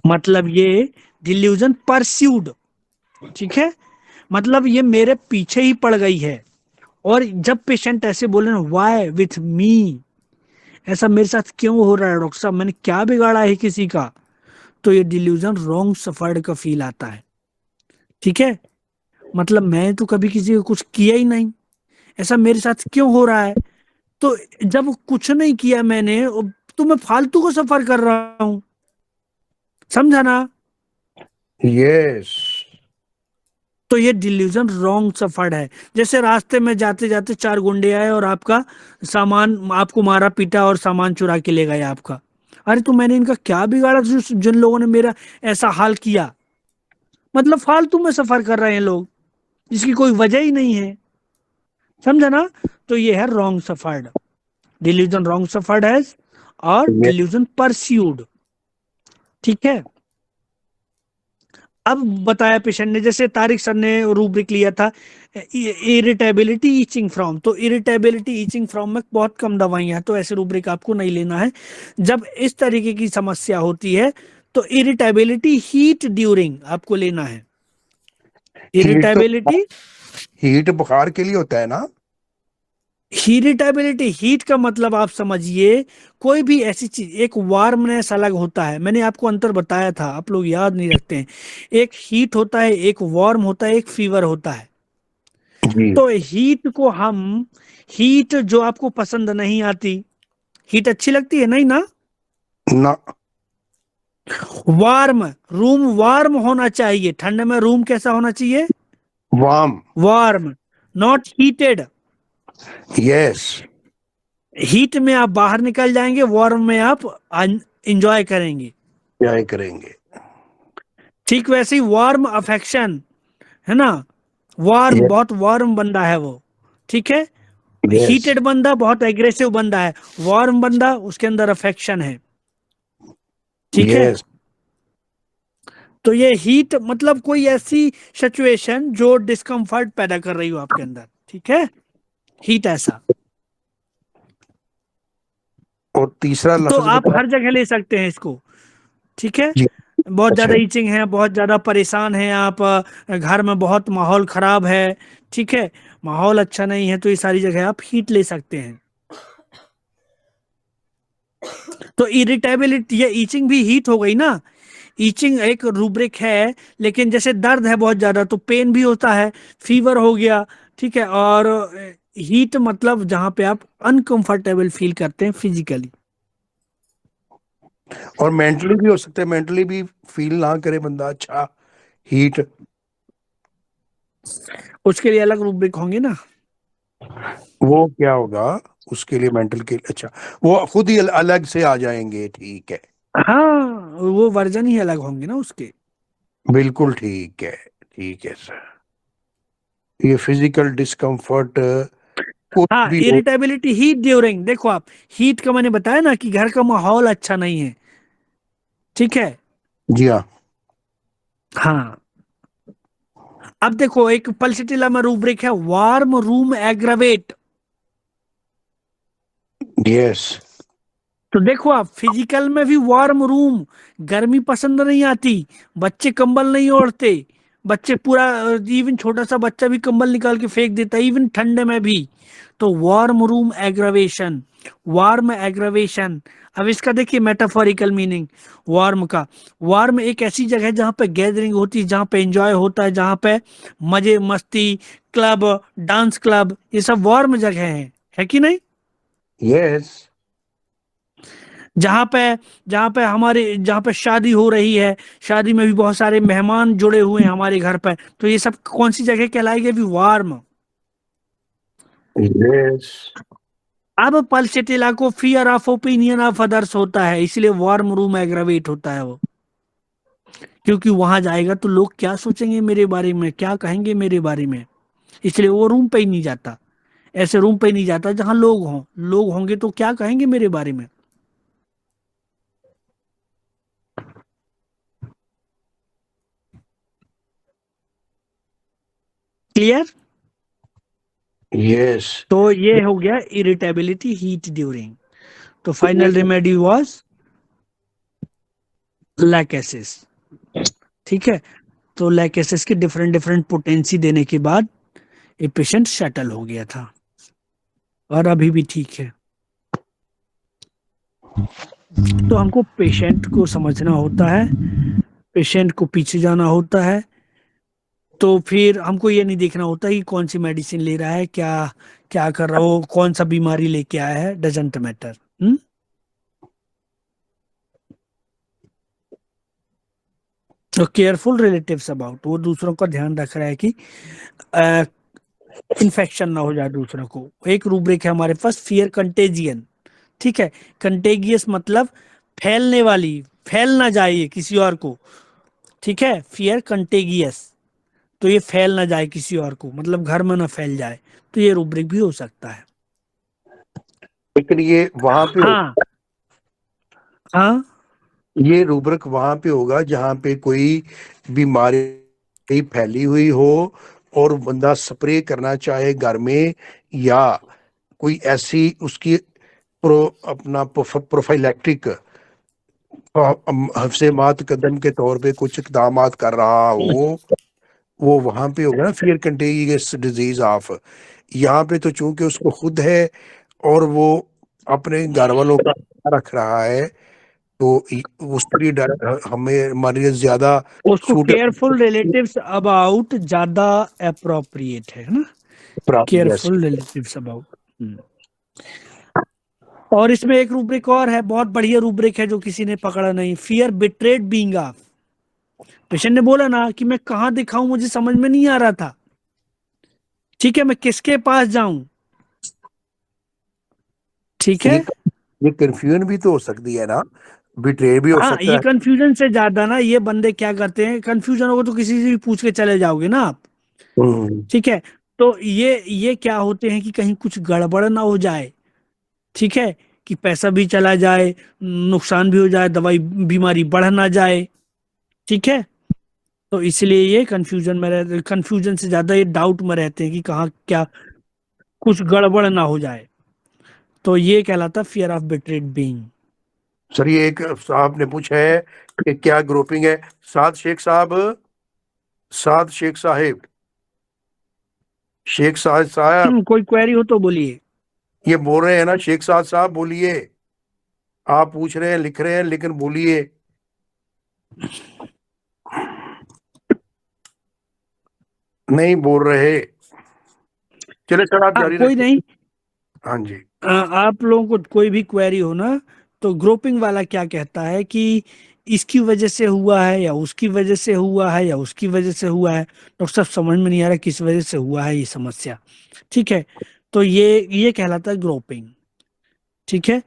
मतलब ये डिल्यूजन परस्यूड, ठीक है, मतलब ये मेरे पीछे ही पड़ गई है। और जब पेशेंट ऐसे बोले ना, व्हाई विथ मी, ऐसा मेरे साथ क्यों हो रहा है डॉक्टर साहब, मैंने क्या बिगाड़ा है किसी का, तो ये डिल्यूजन रॉन्ग सफर्ड का फील आता है, ठीक है। मतलब मैं तो कभी किसी को कुछ किया ही नहीं, ऐसा मेरे साथ क्यों हो रहा है। तो जब कुछ नहीं किया मैंने, तो मैं फालतू को सफर कर रहा हूं, समझा ना। यस, तो ये डिल्यूजन रॉन्ग सफर्ड है। जैसे रास्ते में जाते जाते 4 गुंडे आए और आपका सामान, आपको मारा पीटा और सामान चुरा के ले गए आपका, अरे तो मैंने इनका क्या बिगाड़ा जिन लोगों ने मेरा ऐसा हाल किया, मतलब फालतू में सफर कर रहे हैं लोग, जिसकी कोई वजह ही नहीं है, समझा ना। तो ये है wrong suffered, delusion wrong suffered है, और डिल्यूजन परस्यूड, ठीक है। अब बताया पेशेंट ने, जैसे तारिक सर ने रूब्रिक लिया था इरिटेबिलिटी ईचिंग फ्रॉम, तो इरिटेबिलिटी ईचिंग फ्रॉम में बहुत कम दवाइयां हैं, तो ऐसे रूब्रिक आपको नहीं लेना है। जब इस तरीके की समस्या होती है तो इरिटेबिलिटी हीट ड्यूरिंग आपको लेना है। इरिटेबिलिटी, हीट बुखार के लिए होता है ना। इरिटेबिलिटी, हीट का मतलब आप समझिए, कोई भी ऐसी चीज, एक वार्मनेस अलग होता है, मैंने आपको अंतर बताया था, आप लोग याद नहीं रखते हैं। एक हीट होता है, एक वार्म होता है, एक फीवर होता है। जी, तो हीट को हम, हीट जो आपको पसंद नहीं आती, हीट अच्छी लगती है नहीं ना। ना, वार्म, रूम वार्म होना चाहिए, ठंड में रूम कैसा होना चाहिए, warm, warm, not heated. Yes, heat में आप बाहर निकल जाएंगे, वार्म में आप एंजॉय करेंगे, क्या करेंगे। ठीक वैसे ही वार्म अफेक्शन, है ना, वार्म, बहुत वार्म बंदा है वो, ठीक है। यस, हीटेड बंदा बहुत एग्रेसिव बंदा है, वार्म बंदा उसके अंदर अफेक्शन है, ठीक है। यस, तो ये हीट मतलब कोई ऐसी सिचुएशन जो डिस्कम्फर्ट पैदा कर रही हो आपके अंदर, ठीक है, हीट ऐसा। और तीसरा तो लफ्ज आप बताया। हर जगह ले सकते हैं इसको, ठीक है। जी। बहुत अच्छा। ज्यादा ईचिंग है, बहुत ज्यादा परेशान है आप, घर में बहुत माहौल खराब है, ठीक है, माहौल अच्छा नहीं है, तो ये सारी जगह आप हीट ले सकते हैं। तो इरिटेबिलिटी, ये ईचिंग भी हीट हो गई ना। ईचिंग एक रूब्रिक है, लेकिन जैसे दर्द है बहुत ज्यादा तो पेन भी होता है, फीवर हो गया, ठीक है। और हीट मतलब जहां पे आप अनकंफर्टेबल फील करते हैं फिजिकली। और मेंटली भी हो सकता है, मेंटली भी फील ना करे बंदा अच्छा हीट। उसके लिए अलग रूब्रिक होंगे ना। वो क्या होगा उसके लिए, मेंटल के लिए? अच्छा, वो खुद ही अलग से आ जाएंगे, ठीक है। हाँ, वो वर्जन ही अलग होंगे ना उसके। बिल्कुल ठीक है, ठीक है सर। ये फिजिकल डिस्कम्फर्ट कुछ हाँ, भी हो। इरिटेबिलिटी हीट ड्यूरिंग, देखो आप, हीट का मैंने बताया ना कि घर का माहौल अच्छा नहीं है, ठीक है। जी हाँ। हाँ, अब देखो एक पल्सिटिला में रूब्रिक है, वार्म रूम एग्रावेट। यस। तो देखो आप, फिजिकल में भी वार्म रूम, गर्मी पसंद नहीं आती, बच्चे कंबल नहीं ओढ़ते, बच्चे पूरा, इवन छोटा सा बच्चा भी कंबल निकाल के फेंक देता है इवन ठंडे में भी। तो warm room aggravation, warm aggravation. अब इसका देखिए मेटाफोरिकल मीनिंग वार्म का। वार्म एक ऐसी जगह है जहाँ पे गैदरिंग होती है, जहाँ पे एंजॉय होता है, जहाँ पे मजे मस्ती, क्लब, डांस क्लब, ये सब वार्म जगह है कि नहीं। यस। जहाँ पे जहाँ पे हमारे, जहाँ पे शादी हो रही है, शादी में भी बहुत सारे मेहमान जुड़े हुए हैं हमारे घर पे, तो ये सब कौन सी जगह कहलाएगी अभी, वार्म। यस। अब पल्सेटिला को fear of opinion of others होता है, इसलिए वार्म रूम एग्रावेट होता है वो, क्योंकि वहां जाएगा तो लोग क्या सोचेंगे मेरे बारे में, क्या कहेंगे मेरे बारे में, इसलिए वो रूम पे ही नहीं जाता। ऐसे रूम पे ही नहीं जाता जहां लोग हों, लोग होंगे तो क्या कहेंगे मेरे बारे में। क्लियर। यस। तो ये हो गया इरिटेबिलिटी हीट ड्यूरिंग। तो फाइनल रेमेडी वाज लैकेसिस, ठीक है। तो लैकेसिस की डिफरेंट डिफरेंट पोटेंसी देने के बाद ये पेशेंट सेटल हो गया था, और अभी भी ठीक है। तो हमको पेशेंट को समझना होता है, पेशेंट को पीछे जाना होता है। तो फिर हमको ये नहीं देखना होता कि कौन सी मेडिसिन ले रहा है, क्या क्या कर रहा हो, कौन सा बीमारी लेके आया है, डजेंट मैटर। तो केयरफुल रिलेटिव्स अबाउट, वो दूसरों का ध्यान रख रहा है कि इन्फेक्शन ना हो जाए दूसरों को। एक रूब्रिक है हमारे पास, फियर कंटेजियन, ठीक है। कंटेगियस मतलब फैलने वाली, फैल ना जाए ये किसी और को, ठीक है, फियर कंटेगियस। तो ये फैल ना जाए किसी और को, मतलब घर में ना फैल जाए, तो ये रूब्रिक भी हो सकता है। लेकिन ये वहां पे हाँ हाँ ये रूब्रिक वहां पे होगा जहां पे कोई बीमारी फैली हुई हो और बंदा स्प्रे करना चाहे घर में, या कोई ऐसी उसकी अपना प्रोफाइलैक्टिक हफ्से मात कदम के तौर पे कुछ इकदाम कर रहा हो, वो वहां पे होगा ना, फियर कंटेजियस डिजीज ऑफ। यहाँ पे तो चूंकि उसको खुद है और वो अपने घर वालों का रख रहा है, तो उसके लिए हमें मरीज ज्यादा उसको सूट। केयरफुल रिलेटिव्स अबाउट ज्यादा अप्रोप्रिएट है ना, यस। Careful relatives about. और इसमें एक रूब्रिक और है, बहुत बढ़िया रूब्रिक है जो किसी ने पकड़ा नहीं, fear betrayed being of. Patient ने बोला ना कि मैं कहाँ दिखाऊं, मुझे समझ में नहीं आ रहा था, ठीक है, मैं किसके पास जाऊं, ठीक ये है। ये कंफ्यूजन भी तो हो सकती है ना, बिट्रे भी हो हाँ, सकता ये है। कंफ्यूजन से ज्यादा ना, ये बंदे क्या करते हैं, कंफ्यूजन होगा तो किसी से भी पूछ के चले जाओगे ना आप, हम्म। ठीक है। तो ये क्या होते हैं कि कहीं कुछ गड़बड़ ना हो जाए, ठीक है, कि पैसा भी चला जाए, नुकसान भी हो जाए, दवाई बीमारी बढ़ ना जाए, ठीक है। तो इसलिए ये कंफ्यूजन में रहते, कंफ्यूजन से ज्यादा ये डाउट में रहते हैं कि कहाँ क्या कुछ गड़बड़ ना हो जाए। तो ये कहलाता फियर ऑफ बिटरेड बीइंग। सर ये एक साहब ने पूछा है कि क्या ग्रुपिंग है। साद शेख साहब, साद शेख साहेब, शेख साद साहब, कोई क्वेरी हो तो बोलिए। ये बोल रहे हैं ना शेख साद साहब, बोलिए। आप पूछ रहे हैं, लिख रहे हैं, लेकिन बोलिए। नहीं बोल रहे। चले सर आप जारी कोई रखिए। नहीं, हाँ जी। आप लोगों को कोई भी क्वेरी हो ना, तो ग्रुपिंग वाला क्या कहता है कि इसकी वजह से हुआ है या उसकी वजह से हुआ है या उसकी वजह से हुआ है। डॉक्टर साहब समझ में नहीं आ रहा किस वजह से हुआ है ये समस्या। ठीक है, तो ये कहलाता है ग्रुपिंग। ठीक है,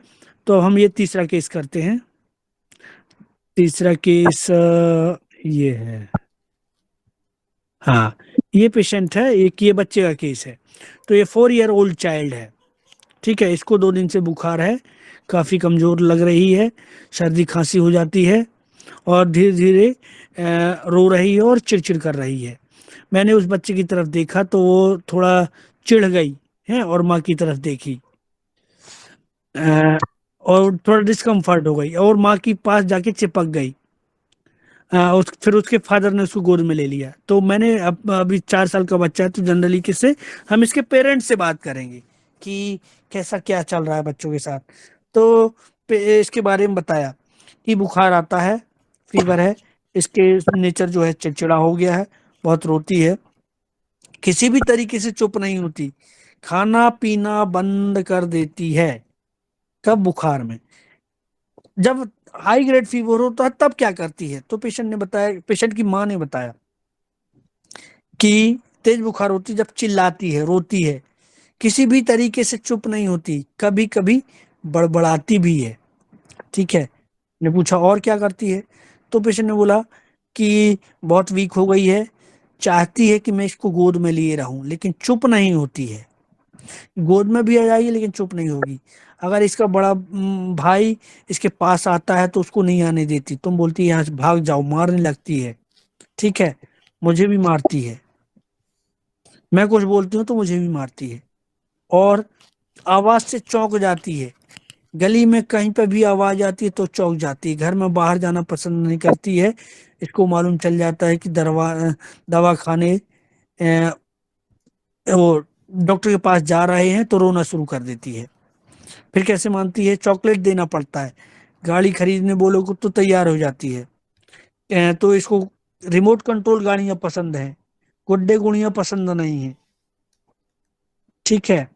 तो हम ये तीसरा केस करते हैं। तीसरा केस ये है। हाँ, ये पेशेंट है, एक ये बच्चे का केस है। तो ये 4 ईयर ओल्ड चाइल्ड है। ठीक है, इसको 2 दिन से बुखार है, काफ़ी कमज़ोर लग रही है, सर्दी खांसी हो जाती है और धीरे धीरे रो रही है और चिड़चिड़ कर रही है। मैंने उस बच्चे की तरफ देखा तो वो थोड़ा चिढ़ गई है और माँ की तरफ देखी, और थोड़ा डिस्कम्फर्ट हो गई और माँ के पास जाके चिपक गई। फिर उसके फादर ने उसको गोद में ले लिया। तो मैंने अभी 4 साल का बच्चा है, तो जनरली किससे हम इसके पेरेंट्स से बात करेंगे कि कैसा क्या चल रहा है बच्चों के साथ। तो इसके बारे में बताया कि बुखार आता है, फीवर है, इसके नेचर जो है चिड़चिड़ा हो गया है, बहुत रोती है, किसी भी तरीके से चुप नहीं होती, खाना पीना बंद कर देती है। कब? बुखार में। जब हाई ग्रेड फीवर होता है तब क्या करती है? तो पेशेंट ने बताया, पेशेंट की माँ ने बताया कि तेज बुखार होती है जब चिल्लाती है, रोती है, किसी भी तरीके से चुप नहीं होती, कभी कभी बड़बड़ाती भी है। ठीक है, ने पूछा और क्या करती है? तो पेशेंट ने बोला कि बहुत वीक हो गई है, चाहती है कि मैं इसको गोद में लिए रहूं, लेकिन चुप नहीं होती है। गोद में भी आ जाएगी लेकिन चुप नहीं होगी। अगर इसका बड़ा भाई इसके पास आता है तो उसको नहीं आने देती, तुम बोलती है यहाँ से भाग जाओ, मारने लगती है। ठीक है, मुझे भी मारती है, मैं कुछ बोलती हूँ तो मुझे भी मारती है, और आवाज से चौंक जाती है। गली में कहीं पे भी आवाज आती है तो चौंक जाती है। घर में बाहर जाना पसंद नहीं करती है, इसको मालूम चल जाता है कि दवा खाने वो डॉक्टर के पास जा रहे हैं तो रोना शुरू कर देती है। फिर कैसे मानती है? चॉकलेट देना पड़ता है, गाड़ी खरीदने बोलो को तो तैयार हो जाती है। तो इसको रिमोट कंट्रोल गाड़ियां पसंद है, गुड्डे गुड़ियां पसंद नहीं है। ठीक है,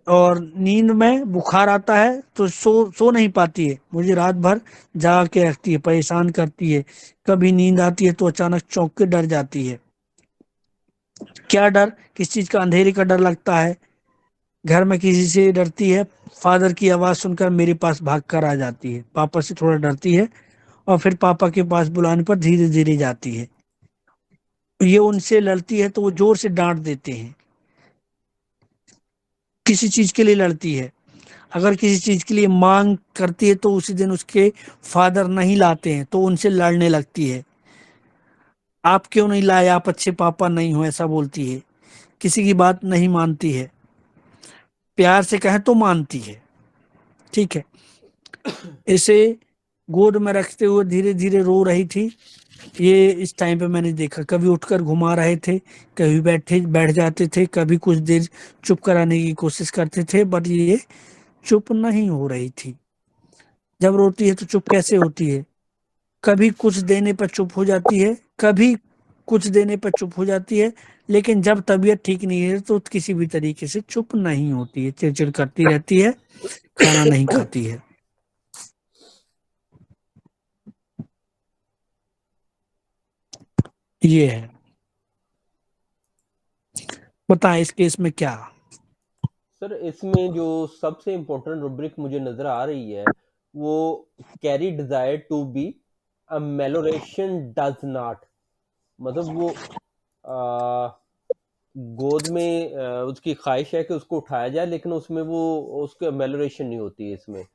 और नींद में बुखार आता है तो सो नहीं पाती है, मुझे रात भर जगा के रखती है, परेशान करती है। कभी नींद आती है तो अचानक चौंक के डर जाती है। क्या डर? किस चीज का? अंधेरे का डर लगता है, घर में किसी से डरती है, फादर की आवाज सुनकर मेरे पास भाग कर आ जाती है, पापा से थोड़ा डरती है और फिर पापा के पास बुलाने पर धीरे धीरे जाती है। ये उनसे लड़ती है तो वो जोर से डांट देते हैं। किसी चीज के लिए लड़ती है, अगर किसी चीज के लिए मांग करती है तो उसी दिन उसके फादर नहीं लाते हैं तो उनसे लड़ने लगती है। आप क्यों नहीं लाए, आप अच्छे पापा नहीं हो, ऐसा बोलती है। किसी की बात नहीं मानती है, प्यार से कहें तो मानती है। ठीक है, इसे गोद में रखते हुए धीरे धीरे रो रही थी। ये इस टाइम पे मैंने देखा, कभी उठकर घुमा रहे थे, कभी बैठ जाते थे, कभी कुछ देर चुप कराने की कोशिश करते थे, बट ये चुप नहीं हो रही थी। जब रोती है तो चुप कैसे होती है? कभी कुछ देने पर चुप हो जाती है, कभी कुछ देने पर चुप हो जाती है, लेकिन जब तबीयत ठीक नहीं है तो किसी भी तरीके से चुप नहीं होती है, चिड़चिड़ करती रहती है, खाना नहीं खाती है। ये है, बताएं इस केस में क्या? सर इसमें जो सबसे इम्पोर्टेंट रुब्रिक मुझे नज़र आ रही है वो carry desire to be a amelioration does not, मतलब वो गोद में उसकी ख्वाहिश है कि उसको उठाया जाए लेकिन उसमें वो उसके मेलोरेशन नहीं होती है इसमें।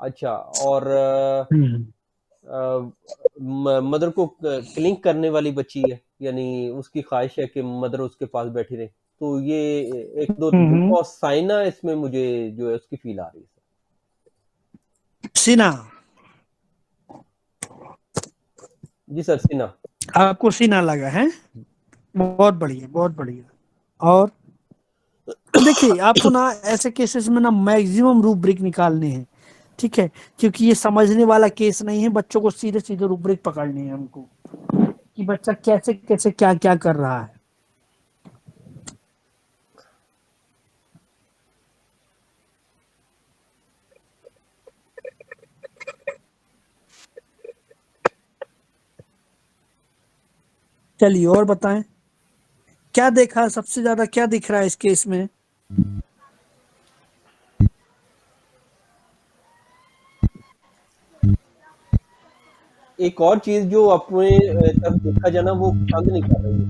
अच्छा, और मदर को क्लिंग करने वाली बच्ची है, यानी उसकी ख्वाहिश है कि मदर उसके पास बैठी रहे। तो ये एक दो हम्म। साइना इसमें मुझे जो है उसकी फील आ रही है। सीना, जी सर, सीना। आपको सीना लगा है? बहुत बढ़िया, बहुत बढ़िया। और देखिए, आपको ना ऐसे केसेस में ना मैक्सिमम रूब्रिक निकालने हैं, ठीक है, क्योंकि ये समझने वाला केस नहीं है। बच्चों को सीधे सीधे रूब्रिक पकड़ने हैं हमको, कि बच्चा कैसे कैसे क्या क्या कर रहा है। चलिए और बताएं, क्या देखा, सबसे ज्यादा क्या दिख रहा है इस केस में? एक और चीज जो अपने तरफ देखा जाना वो पसंद नहीं कर रही है।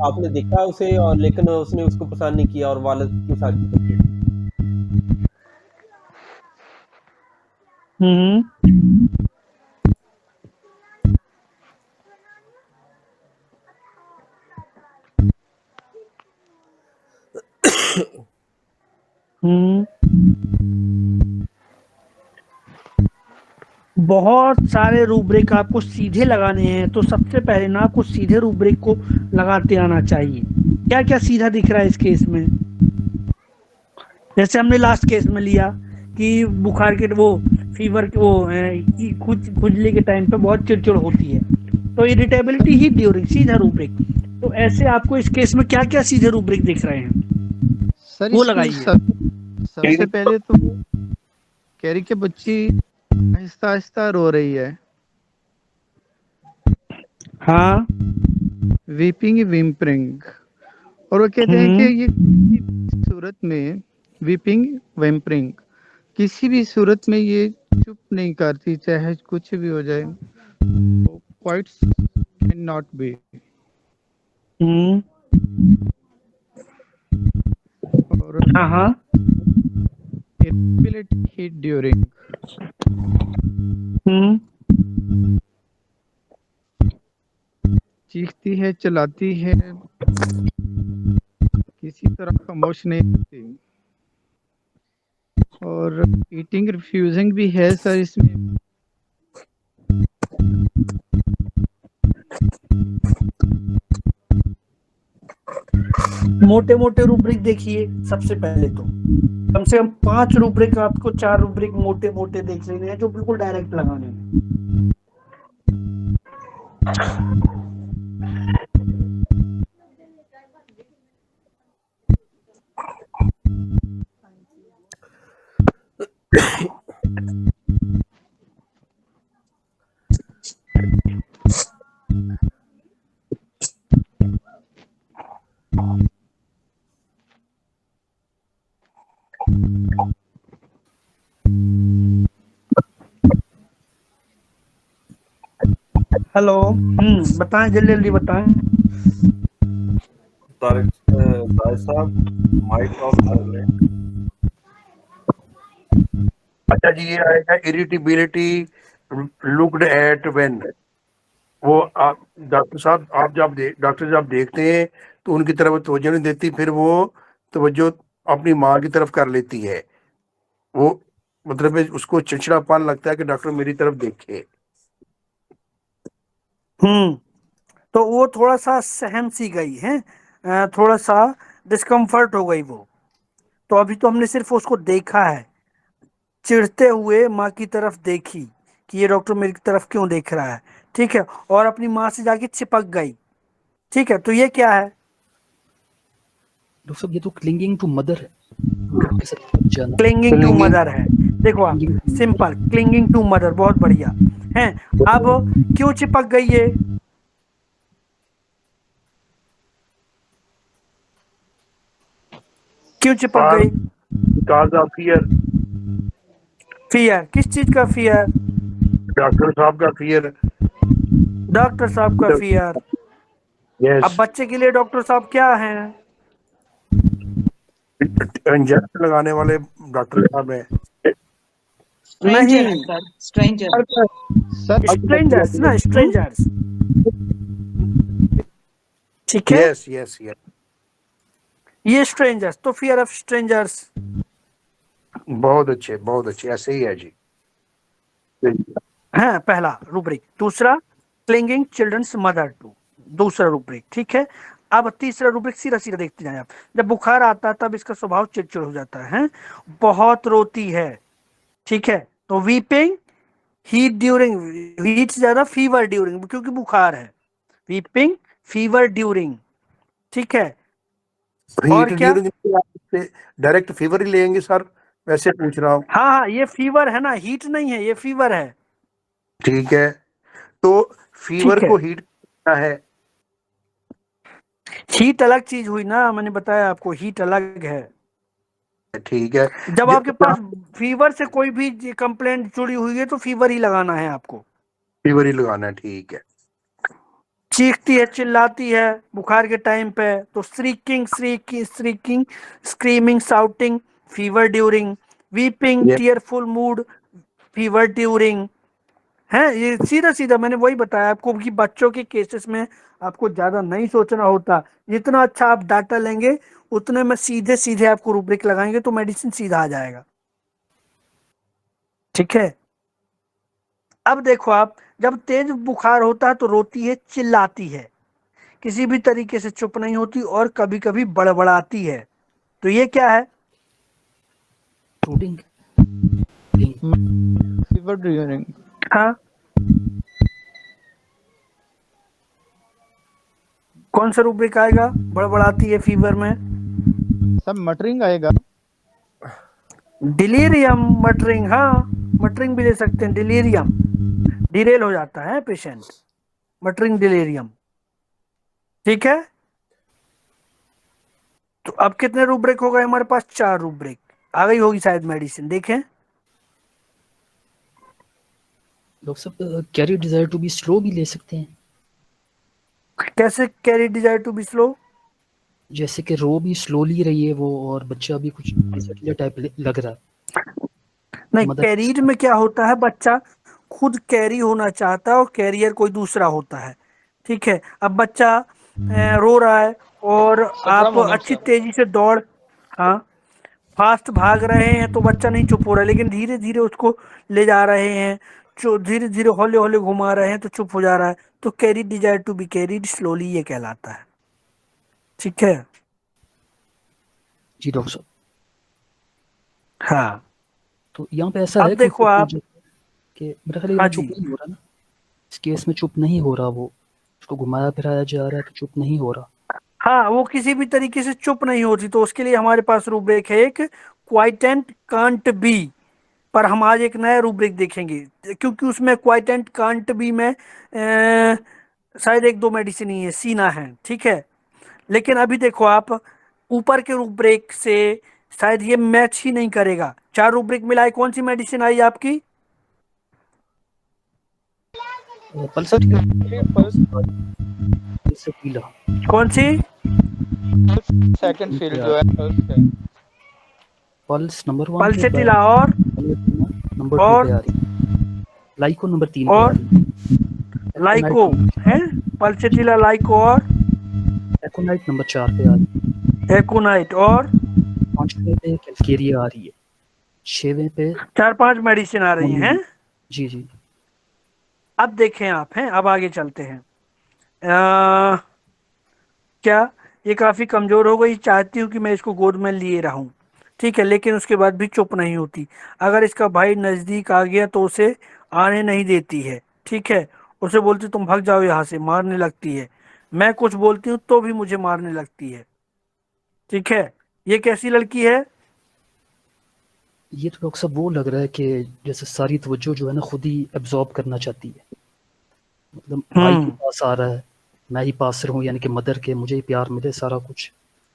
आपने देखा उसे, और लेकिन उसने उसको पसंद नहीं किया और वालिद की शादी कर दी। हम्म। हम्म। बहुत सारे रूब्रिक आपको सीधे लगाने हैं, तो सबसे पहले ना आपको सीधे रूब्रिक को लगाते आना चाहिए। क्या क्या सीधा दिख रहा है इस केस में? जैसे हमने लास्ट केस में लिया कि बुखार के वो फीवर के वो खुजली के टाइम पे बहुत चिड़चिड़ होती है, तो इरिटेबिलिटी ही ड्यूरिंग, सीधा रूब्रिक। तो ऐसे आपको इस केस में क्या क्या सीधे रूब्रिक दिख रहे हैं, सर वो इसमें लगाइए। सबसे पहले तो कैरी के बच्ची आहिस्ता आहिस्ता रो रही है। हाँ। वीपिंग विम्परिंग, और वो कहते हैं कि ये किसी भी सूरत में वीपिंग विम्परिंग, किसी भी सूरत में ये चुप नहीं करती, चाहे कुछ भी हो जाए। Quite can not be. और हाँ। irritability hit during, चीखती है, चलाती है, किसी तरह खामोश नहीं होती। और ईटिंग रिफ्यूजिंग भी है सर इसमें। मोटे मोटे रूब्रिक देखिए, सबसे पहले तो कम से कम 5 रूब्रिक, आपको 4 रूब्रिक मोटे मोटे देख लेने हैं, जो बिल्कुल डायरेक्ट लगाने हैं। हेलो, बताएं, जल्दी जल्दी बताएं। तारिक साहब, माइक ऑफ कर लें। अच्छा जी, ये आएगा इरिटेबिलिटी लुक्ड एट व्हेन, वो आप डॉक्टर साहब डॉक्टर जब देखते हैं तो उनकी तरफ तवज्जो नहीं देती, फिर वो तवज्जो अपनी माँ की तरफ कर लेती है। वो मतलब है, उसको चिड़चिड़ापन लगता है कि डॉक्टर मेरी तरफ देखे। तो वो थोड़ा सा सहम सी गई है, थोड़ा सा डिस्कम्फर्ट हो गई वो। तो अभी तो हमने सिर्फ उसको देखा है, चिढ़ते हुए माँ की तरफ देखी कि ये डॉक्टर मेरी तरफ क्यों देख रहा है, ठीक है, और अपनी माँ से जाके चिपक गई, ठीक है। तो ये क्या है? डॉक्टर साहब ये तो क्लिंगिंग टू मदर है, डॉक्टर के साथ जाना। क्लिंगिंग टू मदर है। देखो आप, सिंपल क्लिंगिंग टू मदर, बहुत बढ़िया है। अब क्यों चिपक गई ये? क्यों चिपक गई? Because of fear. फियर, किस चीज का फियर? डॉक्टर साहब का फियर। डॉक्टर साहब का फियर। यस। अब बच्चे के लिए डॉक्टर साहब क्या हैं? इंजेक्शन लगाने वाले डॉक्टर साहब हैं। स्ट्रेंजर नहीं, सर, स्ट्रेंजर। सर स्ट्रेंजर्स ना, स्ट्रेंजर्स। ठीक है, यस यस यस, ये स्ट्रेंजर्स, तो फियर ऑफ स्ट्रेंजर्स। बहुत अच्छे, ऐसे ही है जी। है पहला रूब्रिक। दूसरा, क्लिंगिंग चिल्ड्रंस मदर टू, दूसरा रूब्रिक। ठीक है, अब तीसरा रूब्रिक सीधा सीधा देखते जाए आप। जब बुखार आता है तब इसका स्वभाव चिड़चिड़ हो जाता है, बहुत रोती है। ठीक है, तो वीपिंग, हीट ड्यूरिंग, हीट से ज्यादा फीवर ड्यूरिंग, क्योंकि बुखार है। Weeping, fever during. ठीक है, और हीट क्या? ड्यूरिंग डायरेक्ट फीवर ही लेंगे सर, वैसे पूछ रहा हूँ। हाँ हाँ, ये फीवर है ना, हीट नहीं है, ये फीवर है। ठीक है, तो फीवर ठीक है, को हीट करना है। हीट अलग चीज हुई ना, मैंने बताया आपको, हीट अलग है। ठीक है, जब आपके पास फीवर से कोई भी कंप्लेंट जुड़ी हुई है तो फीवर ही लगाना है आपको। फीवर ही लगाना है, ठीक है। चीखती है, चिल्लाती है बुखार के टाइम पे, तो streaking streaking streaking, screaming, shouting, fever during. Weeping, ये टीयरफुल मूड, फीवर ड्यूरिंग। है, ये सीधा सीधा मैंने वही बताया आपको कि बच्चों के केसेस में आपको ज्यादा नहीं सोचना होता। जितना अच्छा आप डाटा लेंगे उतने में सीधे सीधे आपको रूब्रिक लगाएंगे तो मेडिसिन सीधा आ जाएगा। ठीक है, अब देखो आप, जब तेज बुखार होता है तो रोती है, चिल्लाती है, किसी भी तरीके से चुप नहीं होती और कभी कभी बड़बड़ाती है। तो ये क्या है? फ्रूटिंग। Fever during. हाँ, कौन सा रूब्रिक आएगा बड़बड़ाती है फीवर में? सब मटरिंग आएगा। Delirium, muttering. हाँ, मटरिंग भी ले सकते हैं, डिलीरियम, डिरेल हो जाता है पेशेंट, मटरिंग, डिलीरियम। ठीक है, तो अब कितने रूब्रिक हो गए हमारे पास? 4 रूब्रिक। आ गई होगी शायद मेडिसिन, देखें। डॉक्टर साहब carry desire to be slow भी ले सकते हैं, कैसे carry desire to be slow? जैसे कि रो भी स्लोली रही है वो, और बच्चा भी कुछ डिसर्टिया टाइप लग रहा है। नहीं, मदर कैरीड में क्या होता है, बच्चा खुद कैरी होना चाहता है और कैरियर कोई दूसरा होता है। ठीक है, अब बच्चा रो रहा है और आप अच्छी तेजी से दौड़, हाँ, फास्ट भाग रहे हैं तो बच्चा नहीं चुप हो रहा है, लेकिन धीरे धीरे उसको ले जा रहे हैं, जो धीरे धीरे हौले हौले घुमा रहे हैं तो चुप हो जा रहा है, तो carry desire to be carried slowly, ये कहलाता है। ठीक है, जी डॉक्टर साहब। हाँ, तो यहाँ पे ऐसा अब है देखो आप, कि मेरा ख्याल है हाँ वो चुप जी, नहीं हो रहा ना, इस केस में चुप नहीं हो रहा वो, उसको घुमाया फिराया जा रहा है तो चुप नहीं हो रहा। हाँ, वो किसी भी तरीके से चुप नहीं होती, तो उसके लिए हमारे पास रूब्रिक है एक, क्वाइट एंड कांट बी। पर हम आज एक नया रूब्रिक देखेंगे, क्योंकि उसमें क्वाइट एंड कांट बी में शायद एक दो मेडिसिन ही है, सीना है। ठीक है, लेकिन अभी देखो आप, ऊपर के रूब्रिक से शायद ये मैच ही नहीं करेगा। 4 रूब्रिक मिलाए कौन सी मेडिसिन आई आपकी? पल्सर कौन सी? सेकंड फील्ड जो है पल्स नंबर 1 पे, पल्सेटिला और नंबर 2 पे आ रही है, लाइको नंबर 3 पे आ और रही है, लाइको है, पल्सेटिला, लाइको और एकोनाइट नंबर 4 पे आ रही है, एकोनाइट, और 5वें पे कैलकेरिया आ रही है, 6वें पे 4-5 मेडिसिन आ रही हैं। जी जी। अब देखें आप, हैं, अब आगे चलते हैं। क्या ये काफी कमजोर हो गई? चाहती हूँ कि मैं इसको गोद में लिए रहूं, ठीक है, लेकिन उसके बाद भी चुप नहीं होती। अगर इसका भाई नजदीक आ गया तो उसे आने नहीं देती है। ठीक है, उसे बोलती तुम भाग जाओ यहाँ से, मारने लगती है। मैं कुछ बोलती हूँ तो भी मुझे मारने लगती है। ठीक है, ये कैसी लड़की है? ये तो डॉक्टर साहब वो लग रहा है कि जैसे सारी तवज्जो जो है ना खुद ही एब्जॉर्ब करना चाहती है, मतलब भाई के पास आ रहा है, मैं ही पास रहूं, यानी कि मदर के मुझे ही प्यार मिले सारा कुछ।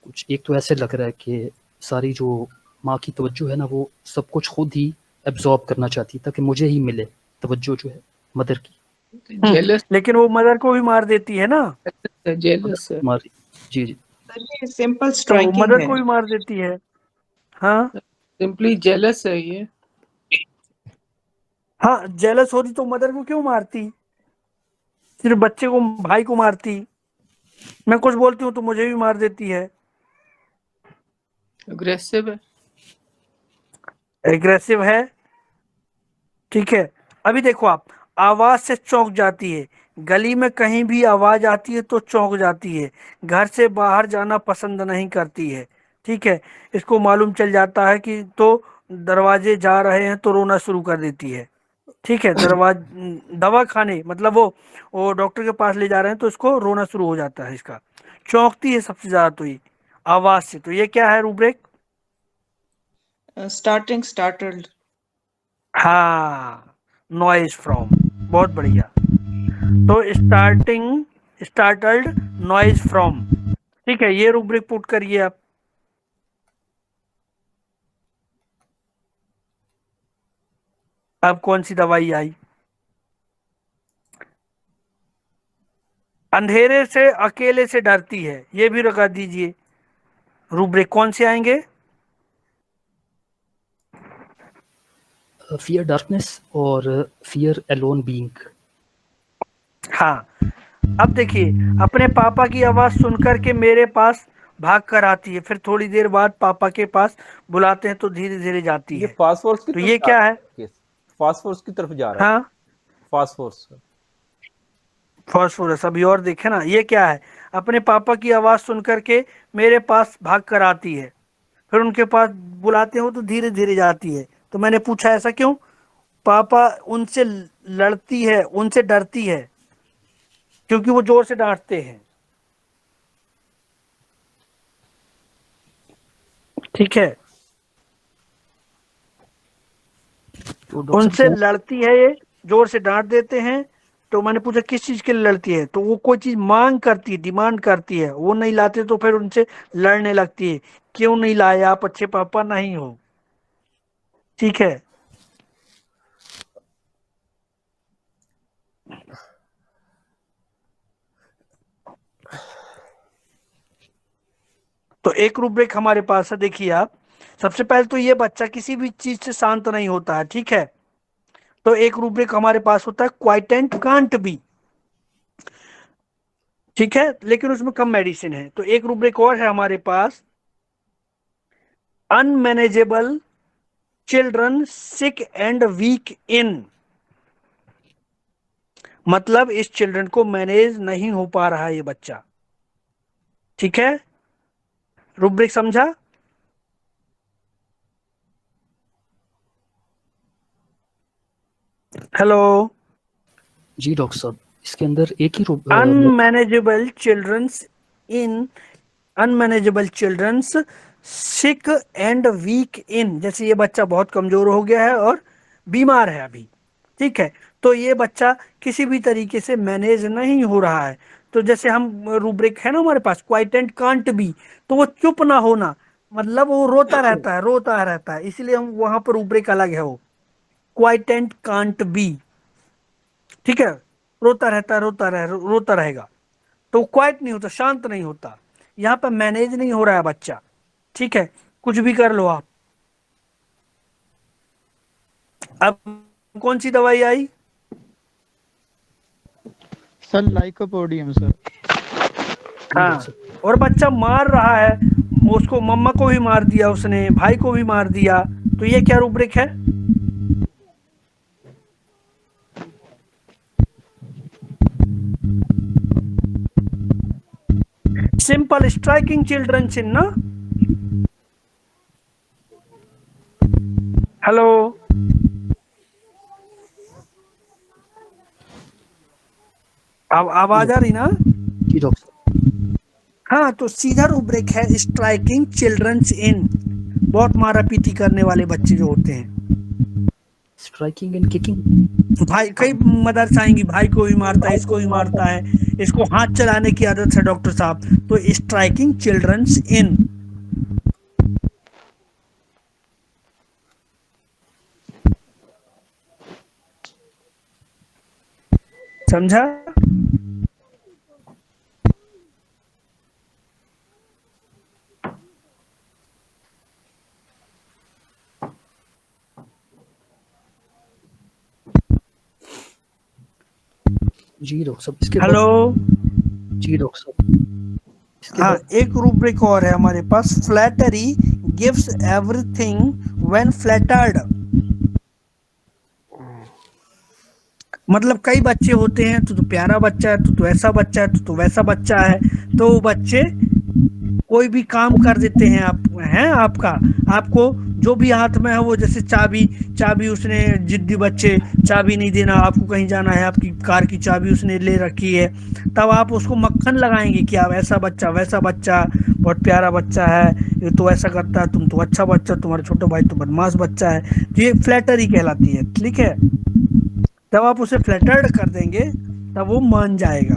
कुछ एक तो ऐसे लग रहा है कि सारी जो माँ की तवज्जो है ना वो सब कुछ खुद ही एब्जॉर्ब करना चाहती है ताकि मुझे ही मिले तवज्जो जो है मदर की। जेलस, लेकिन वो मदर को भी मार देती है ना, जेलस है। हमारी जी जी। सर ये सिंपल तो स्ट्राइकिंग मदर है। को भी मार देती है। हाँ, सिंपली जेलस है ये। हाँ, जेलस होती तो मदर को क्यों मारती, सिर्फ बच्चे को, भाई को मारती। मैं कुछ बोलती हूँ तो मुझे भी मार देती है। अग्रेसिव है। एग्रेसिव है, ठीक है। अभी देखो आप, आवाज से चौंक जाती है, गली में कहीं भी आवाज आती है तो चौंक जाती है, घर से बाहर जाना पसंद नहीं करती है, ठीक है। इसको मालूम चल जाता है कि तो दरवाजे जा रहे हैं तो रोना शुरू कर देती है, ठीक है। दवा खाने मतलब वो डॉक्टर के पास ले जा रहे हैं तो इसको रोना शुरू हो जाता है, इसका चौंकती है सबसे ज्यादा तो ये आवाज से। तो ये क्या है रूब्रेक? Starting startled. हाँ, नॉइज फ्रॉम, बहुत बढ़िया। तो स्टार्टल्ड, नॉइज फ्रॉम, ठीक है। ये रूब्रिक पुट करिए आप। अब कौन सी दवाई आई? अंधेरे से अकेले से डरती है, ये भी लगा दीजिए। रूब्रिक कौन से आएंगे? फियर डार्कनेस और फियर अलोन बीइंग। हाँ, अब देखिए, अपने पापा की आवाज सुनकर के मेरे पास भाग कर आती है, फिर थोड़ी देर बाद पापा के पास बुलाते हैं तो धीरे धीरे जाती ये है। फास्फोरस की तो तरफ ये जा क्या रहा है? है केस, फास्फोरस की तरफ जा रहा है, हाँ, फास्फोरस। फास्फोरस। अभी और देखे ना, ये क्या है? अपने पापा की आवाज सुनकर के मेरे पास भाग कर आती है, फिर उनके पास बुलाते हो तो धीरे धीरे जाती है। तो मैंने पूछा ऐसा क्यों? पापा उनसे लड़ती है, उनसे डरती है, क्योंकि वो जोर से डांटते हैं, ठीक है। तो डॉक्टर साहब उनसे क्या लड़ती है, ये जोर से डांट देते हैं। तो मैंने पूछा किस चीज के लिए लड़ती है, तो वो कोई चीज मांग करती है, डिमांड करती है, वो नहीं लाते तो फिर उनसे लड़ने लगती है, क्यों नहीं लाए, आप अच्छे पापा नहीं हो, ठीक है। तो एक रूब्रिक हमारे पास है, देखिए आप। सबसे पहले तो ये बच्चा किसी भी चीज से शांत नहीं होता है, ठीक है। तो एक रूब्रिक हमारे पास होता है क्वाइट एंड कांट बी, ठीक है, लेकिन उसमें कम मेडिसिन है। तो एक रूब्रिक और है हमारे पास, unmanageable children sick and weak in, मतलब इस चिल्ड्रन को मैनेज नहीं हो पा रहा है ये बच्चा, ठीक है। रूब्रिक समझा? हेलो। जी डॉक्टर साहब, इसके अंदर एक ही unmanageable childrens in, unmanageable childrens sick and weak in, जैसे ये बच्चा बहुत कमजोर हो गया है और बीमार है अभी, ठीक है। तो ये बच्चा किसी भी तरीके से मैनेज नहीं हो रहा है। तो जैसे हम रूब्रिक है ना हमारे पास, क्वाइट एंड कांट बी, तो वो चुप ना होना, मतलब वो रोता रहता है, रोता रहता है, इसलिए हम वहां पर रूब्रिक अलग है, वो क्वाइट एंड कांट बी, ठीक है। रोता रहता है, रोता रहेगा, तो क्वाइट नहीं होता, शांत नहीं होता। यहाँ पे मैनेज नहीं हो रहा है बच्चा, ठीक है। कुछ भी कर लो आप। अब कौन सी दवाई आई? Sir lycopodium sir. जी हाँ, डॉक्टर साहब। और बच्चा मार रहा है, उसको मम्मा को भी मार दिया, उसने भाई को भी मार दिया। तो ये क्या रूब्रिक है? सिंपल स्ट्राइकिंग चिल्ड्रन इन ना। हेलो। अब जी आवाज आ रही ना? जी डॉक्टर साहब। हाँ, तो सीधा रूब्रिक है स्ट्राइकिंग चिल्ड्रंस इन, बहुत मारा पीटी करने वाले बच्चे जो होते हैं। Striking and kicking. भाई, कई मदर्स आएंगी, भाई को भी मारता है, इसको भी मारता है, इसको हाथ चलाने की आदत है डॉक्टर साहब। तो स्ट्राइकिंग चिल्ड्रंस इन, समझा? जी डॉक्टर साहब, इसके बाद हेलो। जी डॉक्टर साहब, इसके हाँ, बाद एक रूब्रिक और है हमारे पास, flattery gives everything when flattered. मतलब कई बच्चे होते हैं, तो प्यारा बच्चा है, तो ऐसा बच्चा है, तो वैसा बच्चा है, तो वो बच्चे कोई भी काम कर देते हैं। आप हैं आपका, आपको जो भी हाथ में है वो, जैसे चाबी, चाबी उसने, जिद्दी बच्चे, चाबी नहीं देना, आपको कहीं जाना है, आपकी कार की चाबी उसने ले रखी है, तब आप उसको मक्खन लगाएंगे कि आप ऐसा बच्चा, वैसा बच्चा, बहुत प्यारा बच्चा है, ये तो ऐसा करता है, तुम तो अच्छा बच्चा, तुम्हारा छोटा भाई तो बदमाश बच्चा है। तो ये फ्लैटरी कहलाती है, ठीक है। जब आप उसे फ्लैटर्ड कर देंगे तब वो मान जाएगा।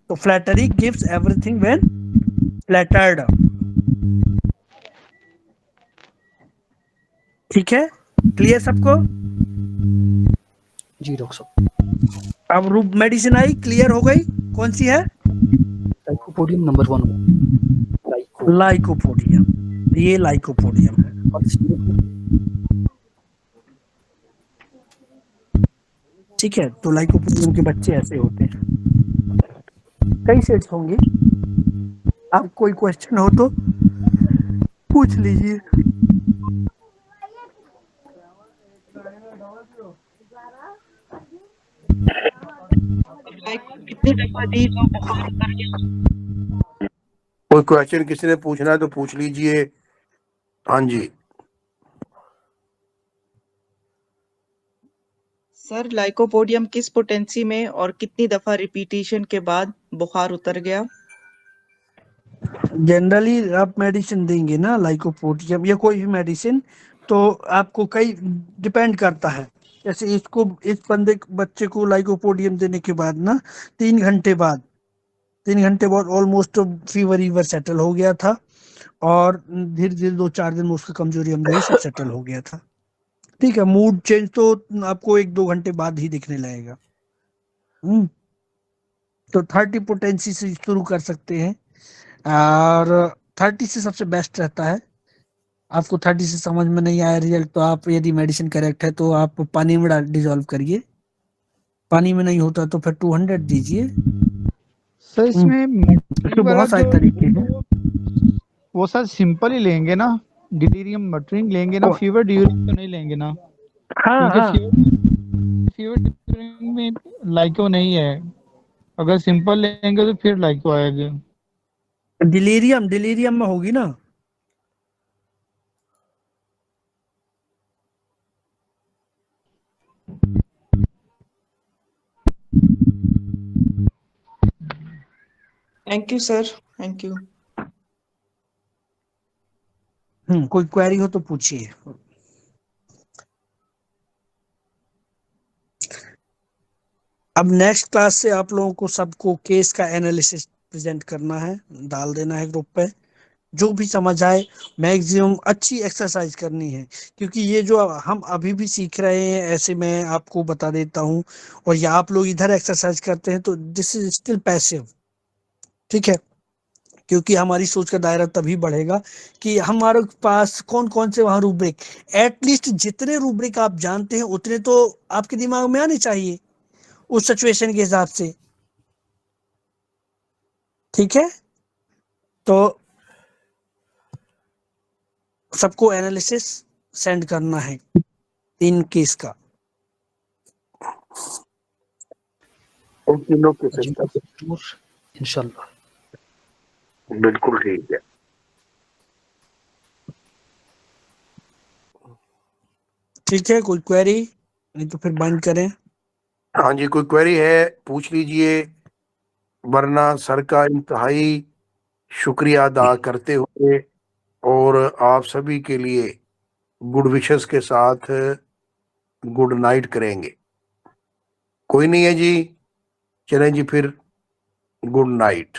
तो flattery gives everything when flattered. ठीक है, क्लियर सबको? जी डॉक्टर साहब, अब रूप मेडिसिन आई, क्लियर हो गई? कौन सी है? Lycopodium number 1, lyco lycopodium. ये लाइकोपोडियम है। और ठीक है, तो लाइकोपोडियम के बच्चे ऐसे होते हैं। कई सेट्स होंगे। आप कोई क्वेश्चन हो तो पूछ लीजिए। कितनी दफा दी तो बुखार उतर गया? कोई क्वेश्चन किसी ने पूछना है तो पूछ लीजिए। हाँ जी। सर, लाइकोपोडियम किस पोटेंसी में और कितनी दफा रिपीटिशन के बाद बुखार उतर गया? जनरली आप मेडिसिन देंगे ना, लाइकोपोडियम या कोई भी मेडिसिन, तो आपको कई डिपेंड करता है। जैसे इसको, इस बच्चे को लाइकोपोडियम देने के बाद ना 3 घंटे बाद ऑलमोस्ट फीवर ईवर सेटल हो गया था, और धीरे धीरे 2-4 दिन में उसका कमजोरी अमजोरी सब सेटल हो गया था। ठीक है, मूड चेंज तो आपको 1-2 घंटे बाद ही दिखने लगेगा। तो 30 पोटेंसी से शुरू कर सकते हैं, और 30 से सबसे बेस्ट रहता है। आपको 30 से समझ में नहीं आया रिजल्ट, तो आप, यदि मेडिसिन करेक्ट है, तो आप पानी में डिजोल्व करिए। पानी में नहीं होता तो फिर 200 दीजिए। सर इसमें मटरी तो वाला बहुत सारे जो तरीके हैं। वो सर सिंपल ही लेंगे ना, डिलीरियम मटरिंग लेंगे ना, फीवर ड्यूरिंग तो नहीं लेंगे ना? हाँ क्योंकि हाँ, फीवर ड्यूरिंग में लाइको नहीं है, अगर सिंपल लेंगे तो फिर लाइको आएगा। डिलीरियम, डिलीरियम में होगी ना। Thank you sir, thank you. कोई क्वेरी हो तो पूछिए। अब नेक्स्ट क्लास से आप लोगों को सबको केस का एनालिसिस प्रेजेंट करना है, डाल देना है ग्रुप पे। जो भी समझ आए, मैक्सिमम अच्छी एक्सरसाइज करनी है, क्योंकि ये जो हम अभी भी सीख रहे हैं, ऐसे मैं आपको बता देता हूँ, और या आप लोग इधर एक्सरसाइज करते हैं, तो दिस इज स्टिल पैसिव। ठीक है, क्योंकि हमारी सोच का दायरा तभी बढ़ेगा कि हमारे पास कौन कौन से वहां रूब्रिक, एटलीस्ट जितने रूब्रिक आप जानते हैं उतने तो आपके दिमाग में आने चाहिए उस सिचुएशन के हिसाब से। ठीक है, तो सबको एनालिसिस सेंड करना है 3 केस का। तीनों के जी सिस्टम जरूर, इंशाल्लाह। बिल्कुल ठीक है। ठीक है, कोई क्वेरी? नहीं तो फिर बंद करें। हाँ जी, कोई क्वेरी है पूछ लीजिए, वरना सर का इंतहाई शुक्रिया अदा करते हुए और आप सभी के लिए गुड विशेस के साथ गुड नाइट करेंगे। कोई नहीं है जी, चलें जी फिर, गुड नाइट।